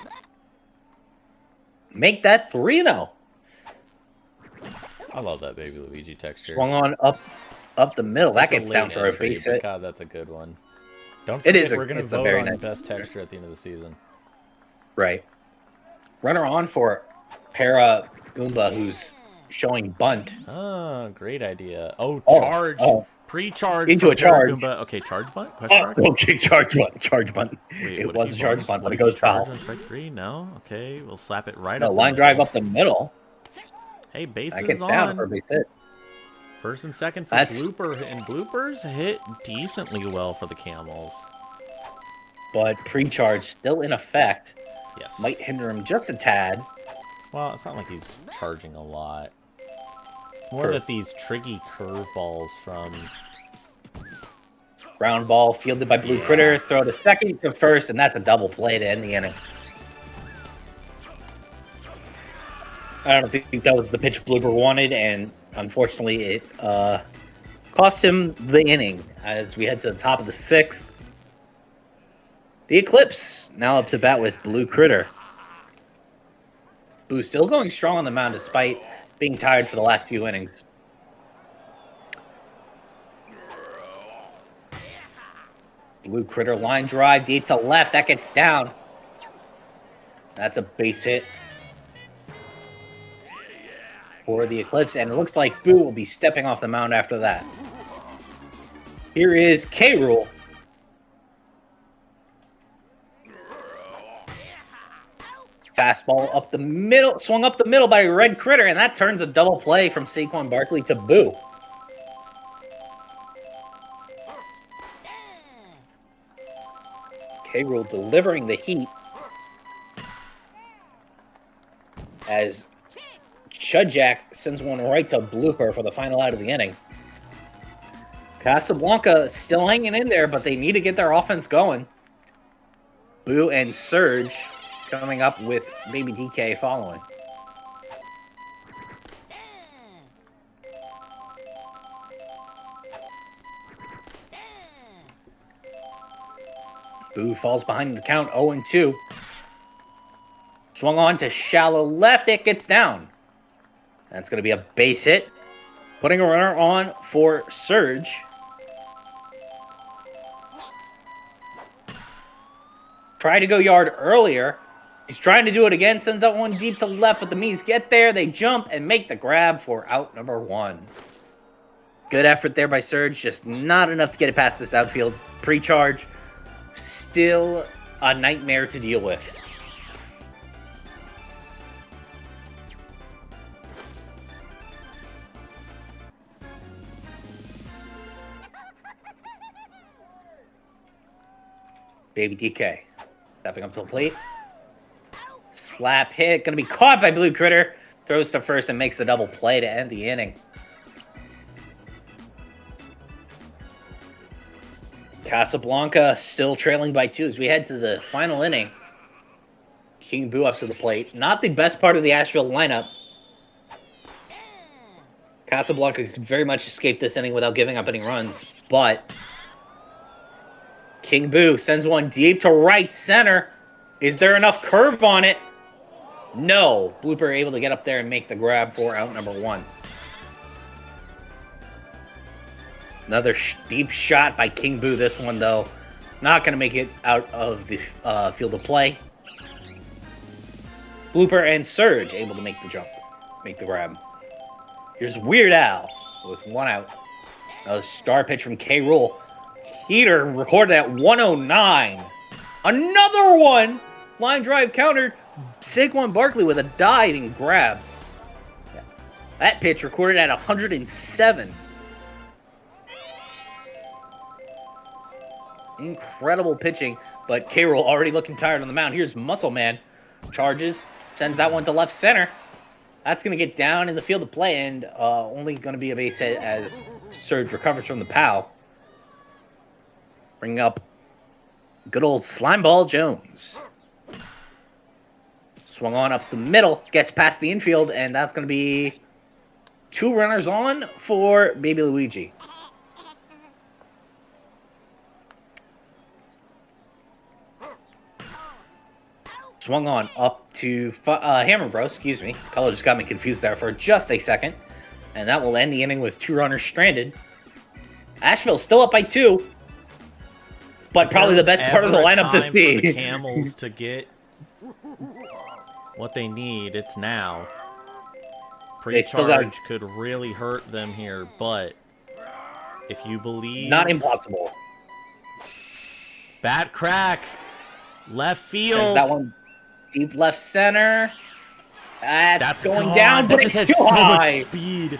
Make that 3-0. I love that Baby Luigi texture. Swung on up the middle. That gets down for a base hit. God, that's a good one. Don't forget, we're going to vote on nice best texture at the end of the season. Right. Runner on for Para Goomba, who's showing bunt. Oh, great idea. Oh, charge. Oh. Pre-charge into a charge. Goomba. Okay, charge bunt? Question mark? Okay, charge bunt. Charge bunt. Wait, it was a charge bunt, but it goes foul. On strike 3? No? Okay, we'll slap it right no, up. Line drive up the middle. Hey, bases that gets on. Down for a base hit. First and second for blooper, and bloopers hit decently well for the Camels. But pre-charge still in effect. Yes. Might hinder him just a tad. Well, it's not like he's charging a lot. It's more that these tricky curveballs from... Ground ball fielded by Blue Critter. Throw to second to first, and that's a double play to end the inning. I don't think that was the pitch Blooper wanted, and unfortunately it cost him the inning as we head to the top of the 6th. The Eclipse now up to bat with Blue Critter. Boo still going strong on the mound despite being tired for the last few innings. Blue Critter line drive deep to left. That gets down. That's a base hit for the Eclipse, and it looks like Boo will be stepping off the mound after that. Here is K-Rule. Fastball up the middle, swung up the middle by Red Critter, and that turns a double play from Saquon Barkley to Boo. K-Rule delivering the heat as Chudjack sends one right to Blooper for the final out of the inning. Casablanca still hanging in there, but they need to get their offense going. Boo and Surge coming up with Baby DK following. Boo falls behind the count 0-2. Swung on to shallow left. It gets down. That's going to be a base hit. Putting a runner on for Surge. Tried to go yard earlier. He's trying to do it again. Sends that one deep to left, but the Mees get there. They jump and make the grab for out number 1. Good effort there by Surge. Just not enough to get it past this outfield. Pre-charge. Still a nightmare to deal with. Baby DK stepping up to the plate. Slap hit. Going to be caught by Blue Critter. Throws to first and makes the double play to end the inning. Casablanca still trailing by 2 as we head to the final inning. King Boo up to the plate. Not the best part of the Asheville lineup. Casablanca could very much escape this inning without giving up any runs, but King Boo sends one deep to right center. Is there enough curve on it? No. Blooper able to get up there and make the grab for out number 1. Another deep shot by King Boo. This one, though, not going to make it out of the field of play. Blooper and Surge able to make the jump, make the grab. Here's Weird Al with 1 out. A star pitch from K. Rool. Heater recorded at 109. Another one! Line drive countered. Saquon Barkley with a diving grab. That pitch recorded at 107. Incredible pitching, but K-Roll already looking tired on the mound. Here's Muscle Man. Charges, sends that one to left center. That's going to get down in the field of play, and only going to be a base hit as Surge recovers from the POW. Bringing up good old Slimeball Jones. Swung on up the middle, gets past the infield, and that's going to be 2 runners on for Baby Luigi. Swung on up to Hammer Bro, excuse me. Color just got me confused there for just a second. And that will end the inning with 2 runners stranded. Asheville still up by 2. But probably the best part of the lineup to see. For the Camels to get what they need, it's now. Pre-charge could really hurt them here, but if you believe... Not impossible. Bat crack. Left field. Sends that one deep left center. That's going gone. down, but it's too high. Much speed.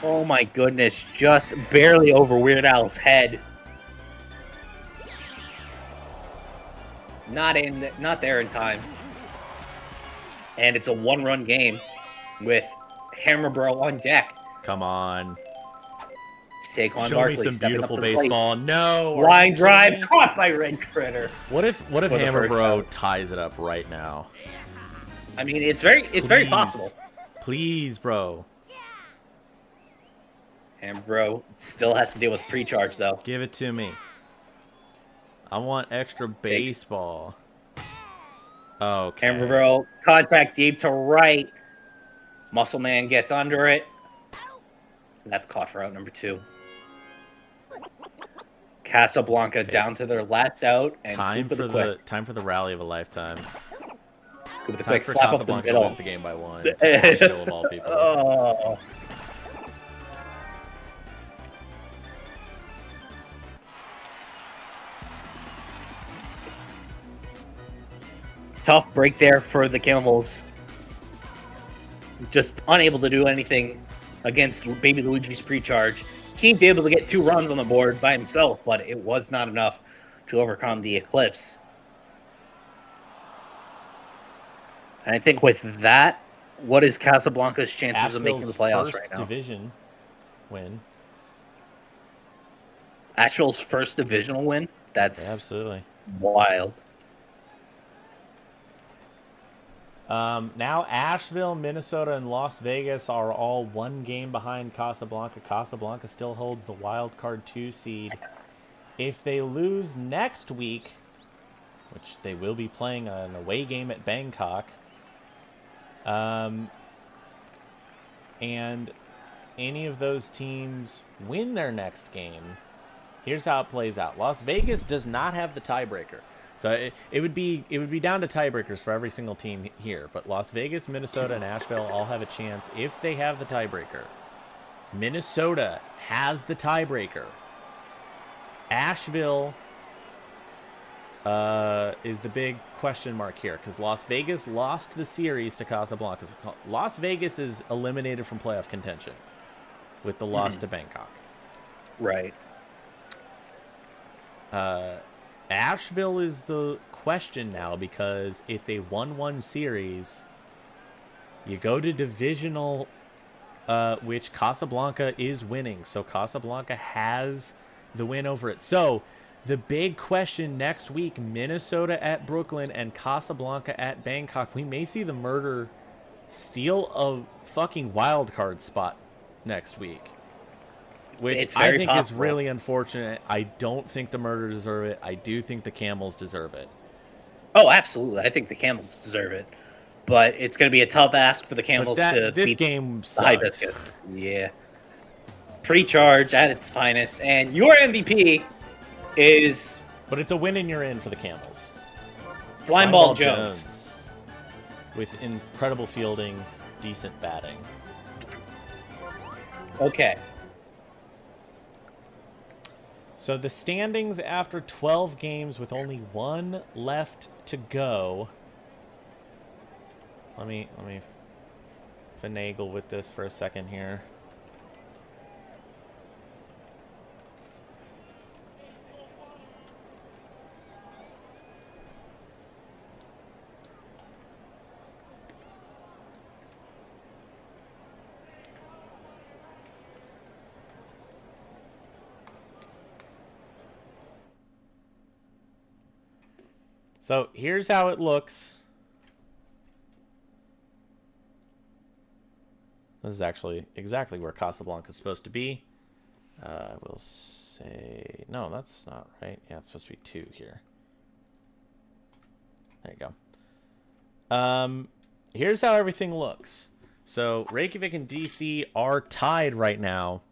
Oh my goodness, just barely over Weird Al's head. Not there in time. And it's a 1-run game with Hammer Bro on deck. Come on. Saquon Show Barkley me some beautiful baseball. No. Line drive caught by Red Critter. What if Hammer Bro ties it up right now? I mean, it's very possible. Please, bro. Hammer Bro still has to deal with pre-charge though. Give it to me. I want extra baseball. Okay. Hammer Bro, contact deep to right. Muscle Man gets under it. That's caught for out number 2. Casablanca down to their last out, and time for the rally of a lifetime. With the quick slap up the middle. Wins the game by 1. Of all people. Oh. Tough break there for the Camels. Just unable to do anything against Baby Luigi's pre-charge. He's able to get 2 runs on the board by himself, but it was not enough to overcome the Eclipse. And I think with that, what is Casablanca's chances of making the playoffs right now? Division win. Asheville's first divisional win? That's absolutely wild. Now Asheville, Minnesota, and Las Vegas are all 1 game behind Casablanca. Casablanca still holds the wild card 2 seed. If they lose next week, which they will be playing an away game at Bangkok, and any of those teams win their next game, here's how it plays out. Las Vegas does not have the tiebreaker. So it would be down to tiebreakers for every single team here. But Las Vegas, Minnesota, and Asheville all have a chance if they have the tiebreaker. Minnesota has the tiebreaker. Asheville is the big question mark here because Las Vegas lost the series to Casablanca. So Las Vegas is eliminated from playoff contention with the loss to Bangkok. Right. Asheville is the question now because it's a 1-1 series. You go to Divisional, which Casablanca is winning. So Casablanca has the win over it. So the big question next week, Minnesota at Brooklyn and Casablanca at Bangkok. We may see the murder steal a fucking wild card spot next week, which It's I very think is possible. really unfortunate. I don't think the Murder deserve it. I do think the Camels deserve it. Oh, absolutely. I think the Camels deserve it. But it's going to be a tough ask for the But Camels to that this beat game the sucked. Hibiscus. Yeah. Pre-charge at its finest. And your MVP is But it's a win and you're in for the Camels. Slimeball Jones. With incredible fielding, decent batting. Okay. So the standings after 12 games with only one left to go. Let me finagle with this for a second here. So here's how it looks. This is actually exactly where Casablanca is supposed to be. I will say... No, that's not right. Yeah, it's supposed to be 2 here. There you go. Here's how everything looks. So Reykjavik and DC are tied right now.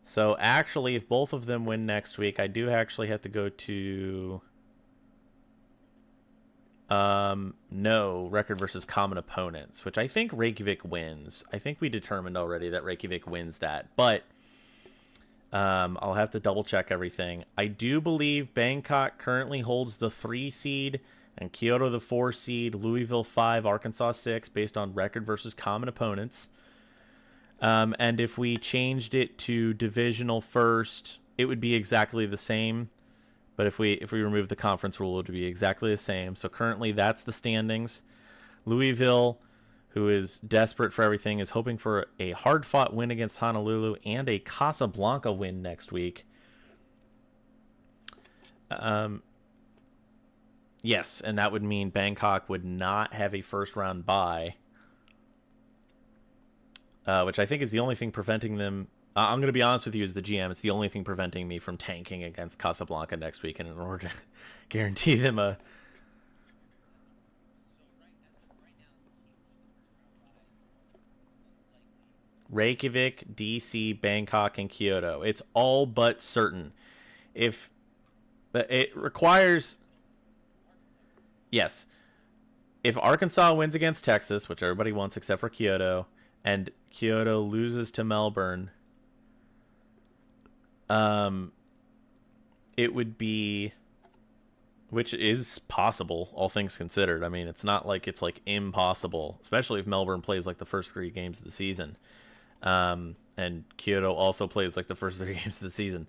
So actually, if both of them win next week, I do actually have to go to... no, record versus common opponents, which I think Reykjavik wins. I think we determined already that Reykjavik wins that, but I'll have to double check everything. I do believe Bangkok currently holds the 3 seed and Kyoto the 4 seed, Louisville 5, Arkansas 6, based on record versus common opponents. And if we changed it to divisional first, it would be exactly the same. But if we remove the conference rule, it would be exactly the same. So currently, that's the standings. Louisville, who is desperate for everything, is hoping for a hard-fought win against Honolulu and a Casablanca win next week. Yes, and that would mean Bangkok would not have a first-round bye, which I think is the only thing preventing them. I'm going to be honest with you as the GM. It's the only thing preventing me from tanking against Casablanca next week, and in order to guarantee them a... Reykjavik, DC, Bangkok, and Kyoto. It's all but certain. If it requires... Yes. If Arkansas wins against Texas, which everybody wants except for Kyoto, and Kyoto loses to Melbourne... it would be, which is possible, all things considered. I mean, it's not like it's like impossible, especially if Melbourne plays like the first 3 games of the season, and Kyoto also plays like the first 3 games of the season.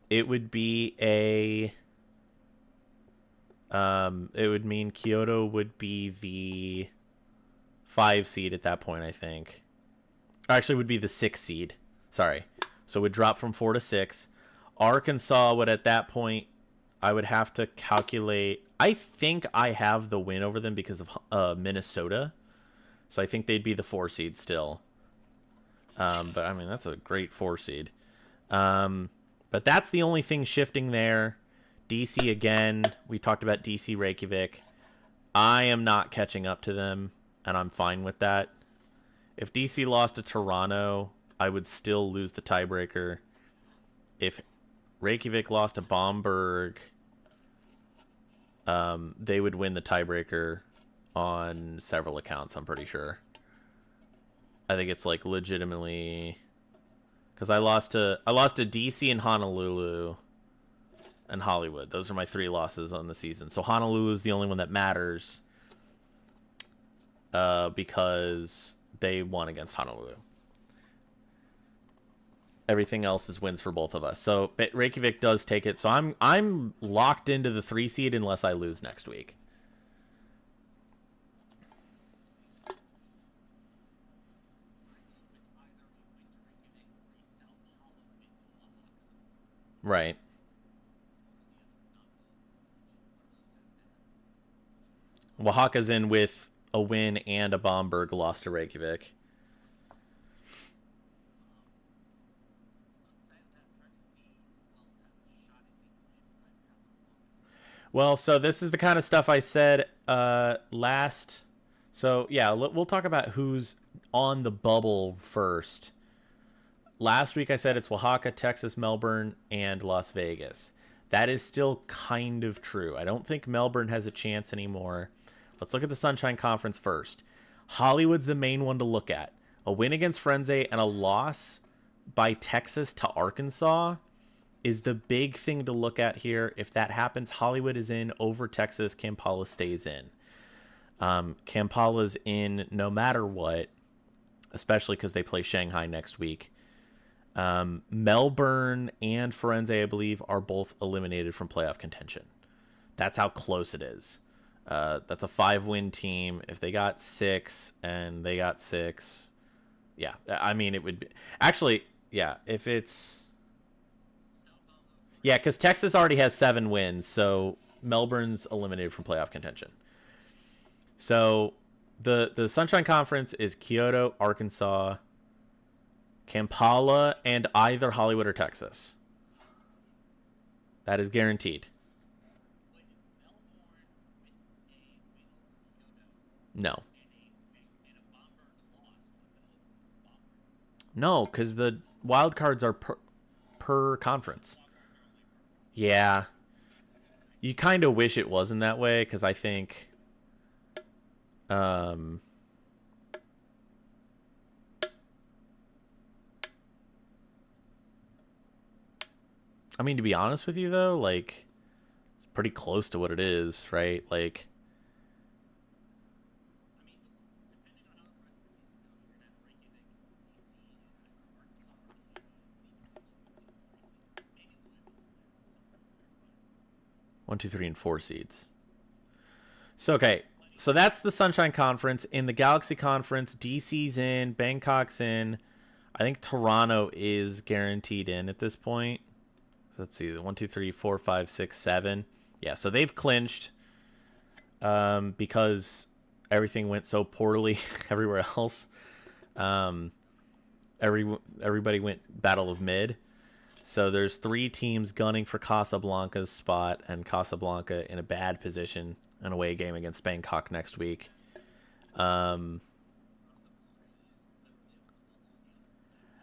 It would be a, it would mean Kyoto would be the 5 seed at that point, I think. Actually, would be the 6 seed. Sorry. So it would drop from 4 to 6. Arkansas would, at that point, I would have to calculate. I think I have the win over them because of Minnesota. So I think they'd be the 4 seed still. But, I mean, that's a great 4 seed. But that's the only thing shifting there. DC, again, we talked about DC Reykjavik. I am not catching up to them, and I'm fine with that. If DC lost to Toronto, I would still lose the tiebreaker. If Reykjavik lost to Bamberg, they would win the tiebreaker on several accounts, I'm pretty sure. I think it's like legitimately, because I lost to DC and Honolulu and Hollywood. Those are my 3 losses on the season. So Honolulu is the only one that matters, because they won against Honolulu. Everything else is wins for both of us. So Reykjavik does take it. So I'm locked into the 3 seed unless I lose next week. Right. Oaxaca's in with a win and a Bomberg loss to Reykjavik. Well, so this is the kind of stuff I said last. So yeah, we'll talk about who's on the bubble first. Last week I said it's Oaxaca, Texas, Melbourne, and Las Vegas. That is still kind of true. I don't think Melbourne has a chance anymore. Let's look at the Sunshine Conference first. Hollywood's the main one to look at. A win against Frenzy and a loss by Texas to Arkansas is the big thing to look at here. If that happens, Hollywood is in over Texas. Kampala stays in. Kampala's in no matter what, especially because they play Shanghai next week. Melbourne and Firenze, I believe, are both eliminated from playoff contention. That's how close it is. That's a 5-win team. If they got 6 and they got 6, yeah, I mean, it would be actually, yeah, if it's, yeah, because Texas already has 7 wins, so Melbourne's eliminated from playoff contention. So the Sunshine Conference is Kyoto, Arkansas, Kampala, and either Hollywood or Texas. That is guaranteed. No. No, because the wild cards are per conference. Yeah. You kind of wish it wasn't that way, because I think... I mean, to be honest with you, though, like, it's pretty close to what it is, right? Like, 1, 2, 3, and 4 seeds. So, okay. So that's the Sunshine Conference. In the Galaxy Conference, DC's in, Bangkok's in. I think Toronto is guaranteed in at this point. Let's see, 1, 2, 3, 4, 5, 6, 7. Yeah, so they've clinched because everything went so poorly everywhere else. Everybody went Battle of Mid. So there's 3 teams gunning for Casablanca's spot, and Casablanca in a bad position, an away game against Bangkok next week.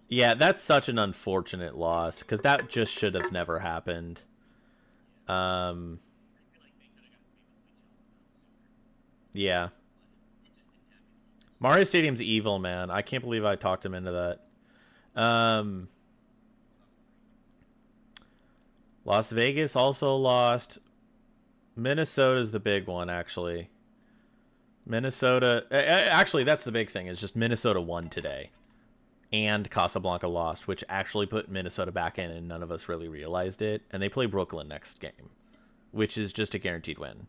Yeah, that's such an unfortunate loss because that just should have never happened. Um, yeah, Mario Stadium's evil, man. I can't believe I talked him into that. Las Vegas also lost. Minnesota's the big one, actually. Minnesota, actually, that's the big thing. Is just Minnesota won today, and Casablanca lost, which actually put Minnesota back in, and none of us really realized it. And they play Brooklyn next game, which is just a guaranteed win.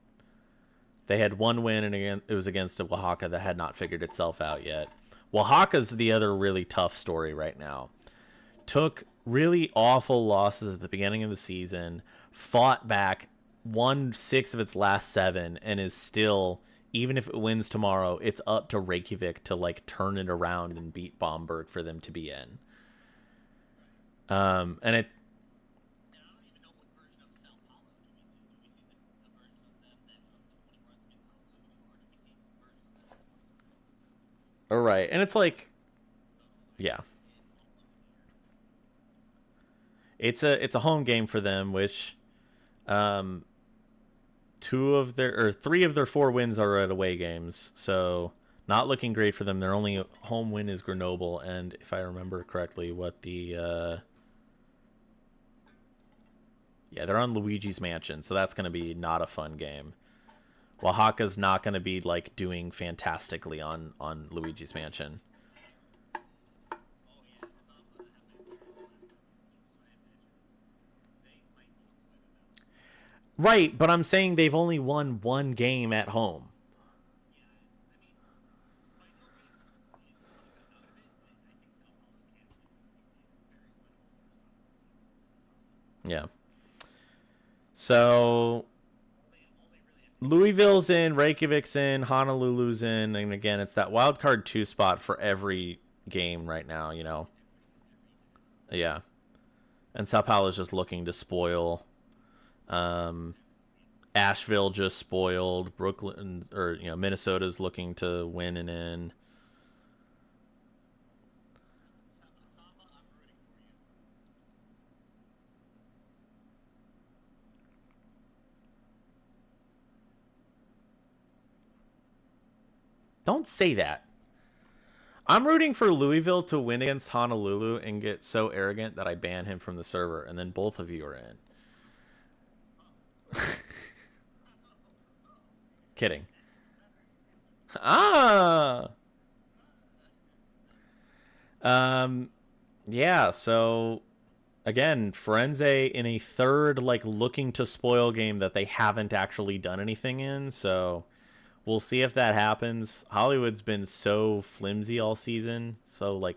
They had 1 win, and again, it was against a Oaxaca that had not figured itself out yet. Oaxaca's the other really tough story right now. Took really awful losses at the beginning of the season, fought back, won 6 of its last 7, and is still, even if it wins tomorrow, it's up to Reykjavik to like turn it around and beat Bomberg for them to be in. And it, all right, and it's like, yeah, it's a home game for them, which, um, 3 of their 4 wins are at away games, so not looking great for them. Their only home win is Grenoble, and if I remember correctly, what the yeah, they're on Luigi's Mansion, so that's going to be not a fun game. Oaxaca's not going to be like doing fantastically on Luigi's Mansion. Right, but I'm saying they've only won 1 game at home. Yeah. So Louisville's in, Reykjavik's in, Honolulu's in, and again, it's that wild card 2 spot for every game right now. Yeah, and Sao Paulo's just looking to spoil. Um, Asheville just spoiled. Brooklyn or Minnesota's looking to win and in. Don't say that. I'm rooting for Louisville to win against Honolulu and get so arrogant that I ban him from the server, and then both of you are in. Kidding. Ah. Yeah. So again, Firenze in a third looking to spoil game that they haven't actually done anything in. So we'll see if that happens. Hollywood's been so flimsy all season. So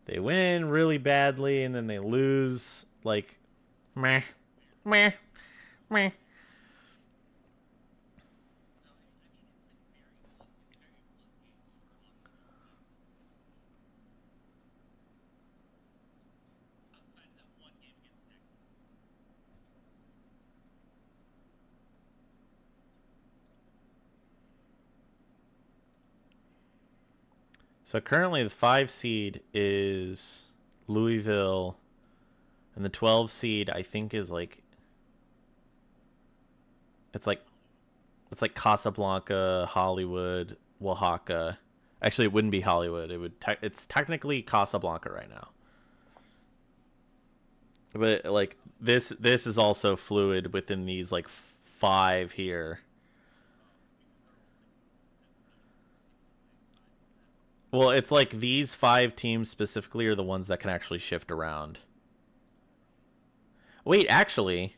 they win really badly and then they lose meh, meh, meh. So currently the 5 seed is Louisville, and the 12 seed I think is it's like Casablanca, Hollywood, Oaxaca. Actually, it wouldn't be Hollywood. It's technically Casablanca right now. But this is also fluid within these 5 here. Well, it's these 5 teams specifically are the ones that can actually shift around. Wait, actually,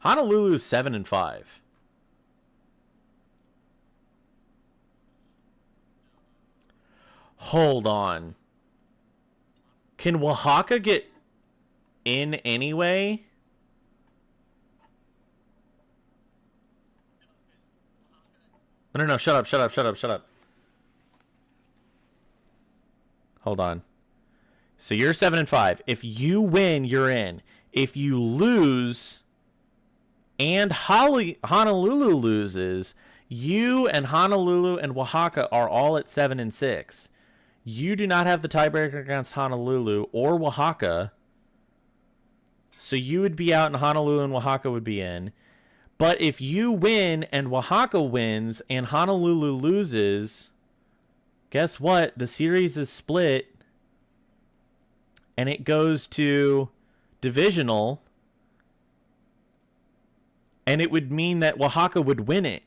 Honolulu's 7-5. Hold on. Can Oaxaca get in anyway? No. Shut up. Hold on. So you're 7-5. If you win, you're in. If you lose and Honolulu loses, you and Honolulu and Oaxaca are all at 7-6. You do not have the tiebreaker against Honolulu or Oaxaca. So you would be out and Honolulu and Oaxaca would be in. But if you win and Oaxaca wins and Honolulu loses, guess what? The series is split and it goes to divisional. And it would mean that Oaxaca would win it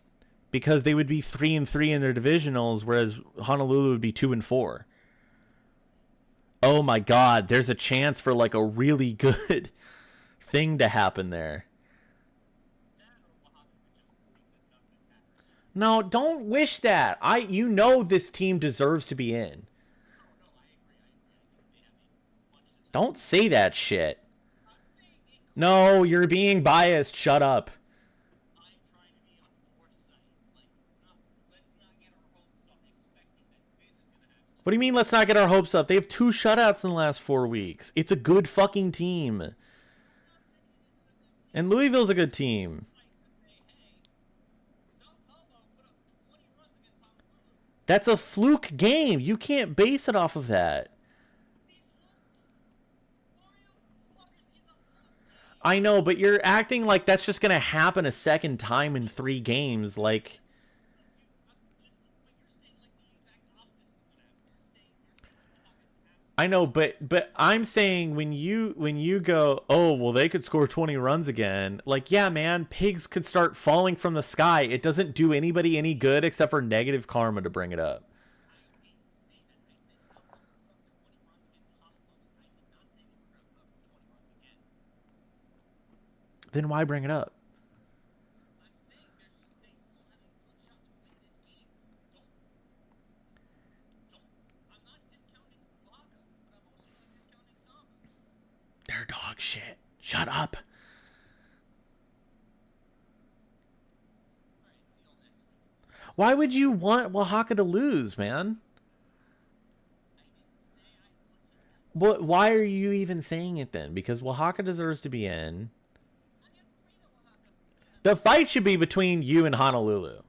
because they would be 3-3 in their divisionals, whereas Honolulu would be 2-4. Oh my God, there's a chance for a really good thing to happen there. No, don't wish that. This team deserves to be in. Don't say that shit. No, you're being biased. Shut up. What do you mean let's not get our hopes up? They have 2 shutouts in the last 4 weeks. It's a good fucking team. And Louisville's a good team. That's a fluke game. You can't base it off of that. I know, but you're acting like that's just going to happen a second time in 3 games. I know, but I'm saying when you go, oh well, they could score 20 runs again. Yeah, man, pigs could start falling from the sky. It doesn't do anybody any good except for negative karma to bring it up. Then why bring it up? They're dog shit. Shut up. Why would you want Oaxaca to lose, man? Why are you even saying it then? Because Oaxaca deserves to be in. The fight should be between you and Honolulu.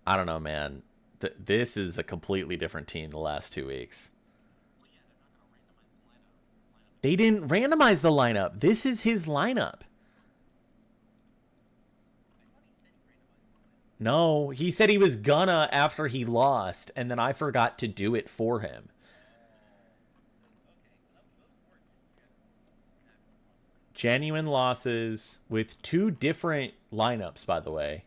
I don't know, man. This is a completely different team the last 2 weeks. They didn't randomize the lineup. This is his lineup. No, he said he was gonna after he lost, and then I forgot to do it for him. Genuine losses with 2 different lineups, by the way.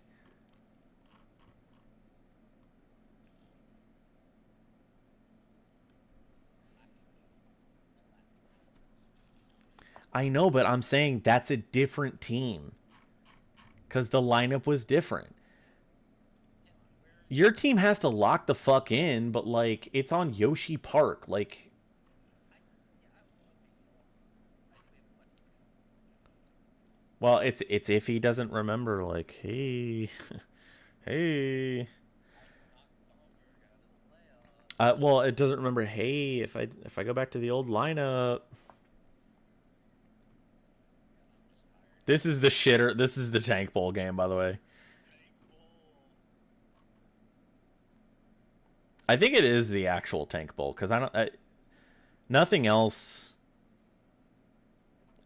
I know, but I'm saying that's a different team. Because the lineup was different. Your team has to lock the fuck in, but, like, it's on Yoshi Park. Like, well, it's if he doesn't remember, like, hey, hey. Well, it doesn't remember. Hey, if I go back to the old lineup, this is the shitter. This is the tank bowl game, by the way. I think it is the actual tank bowl because nothing else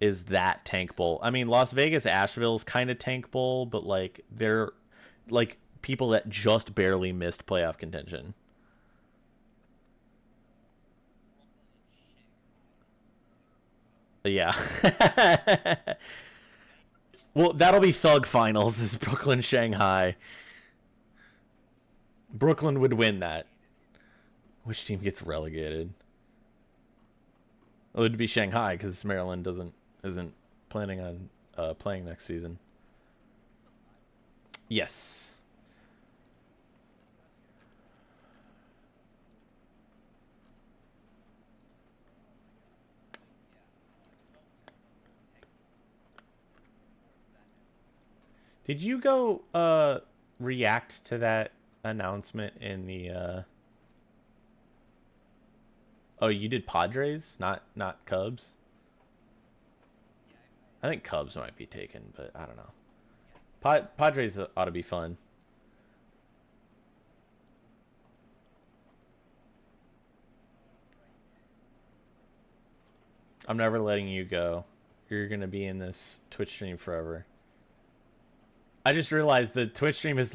is that tank bowl. I mean, Las Vegas Asheville's kind of tank bowl, but like they're like people that just barely missed playoff contention. Yeah. Well, that'll be Thug Finals is Brooklyn Shanghai. Brooklyn would win that. Which team gets relegated? It would be Shanghai because Maryland isn't planning on playing next season. Yes. Did you go react to that announcement in the Oh, you did Padres, not Cubs? I think Cubs might be taken, but I don't know. Padres ought to be fun. I'm never letting you go. You're going to be in this Twitch stream forever. I just realized the Twitch stream is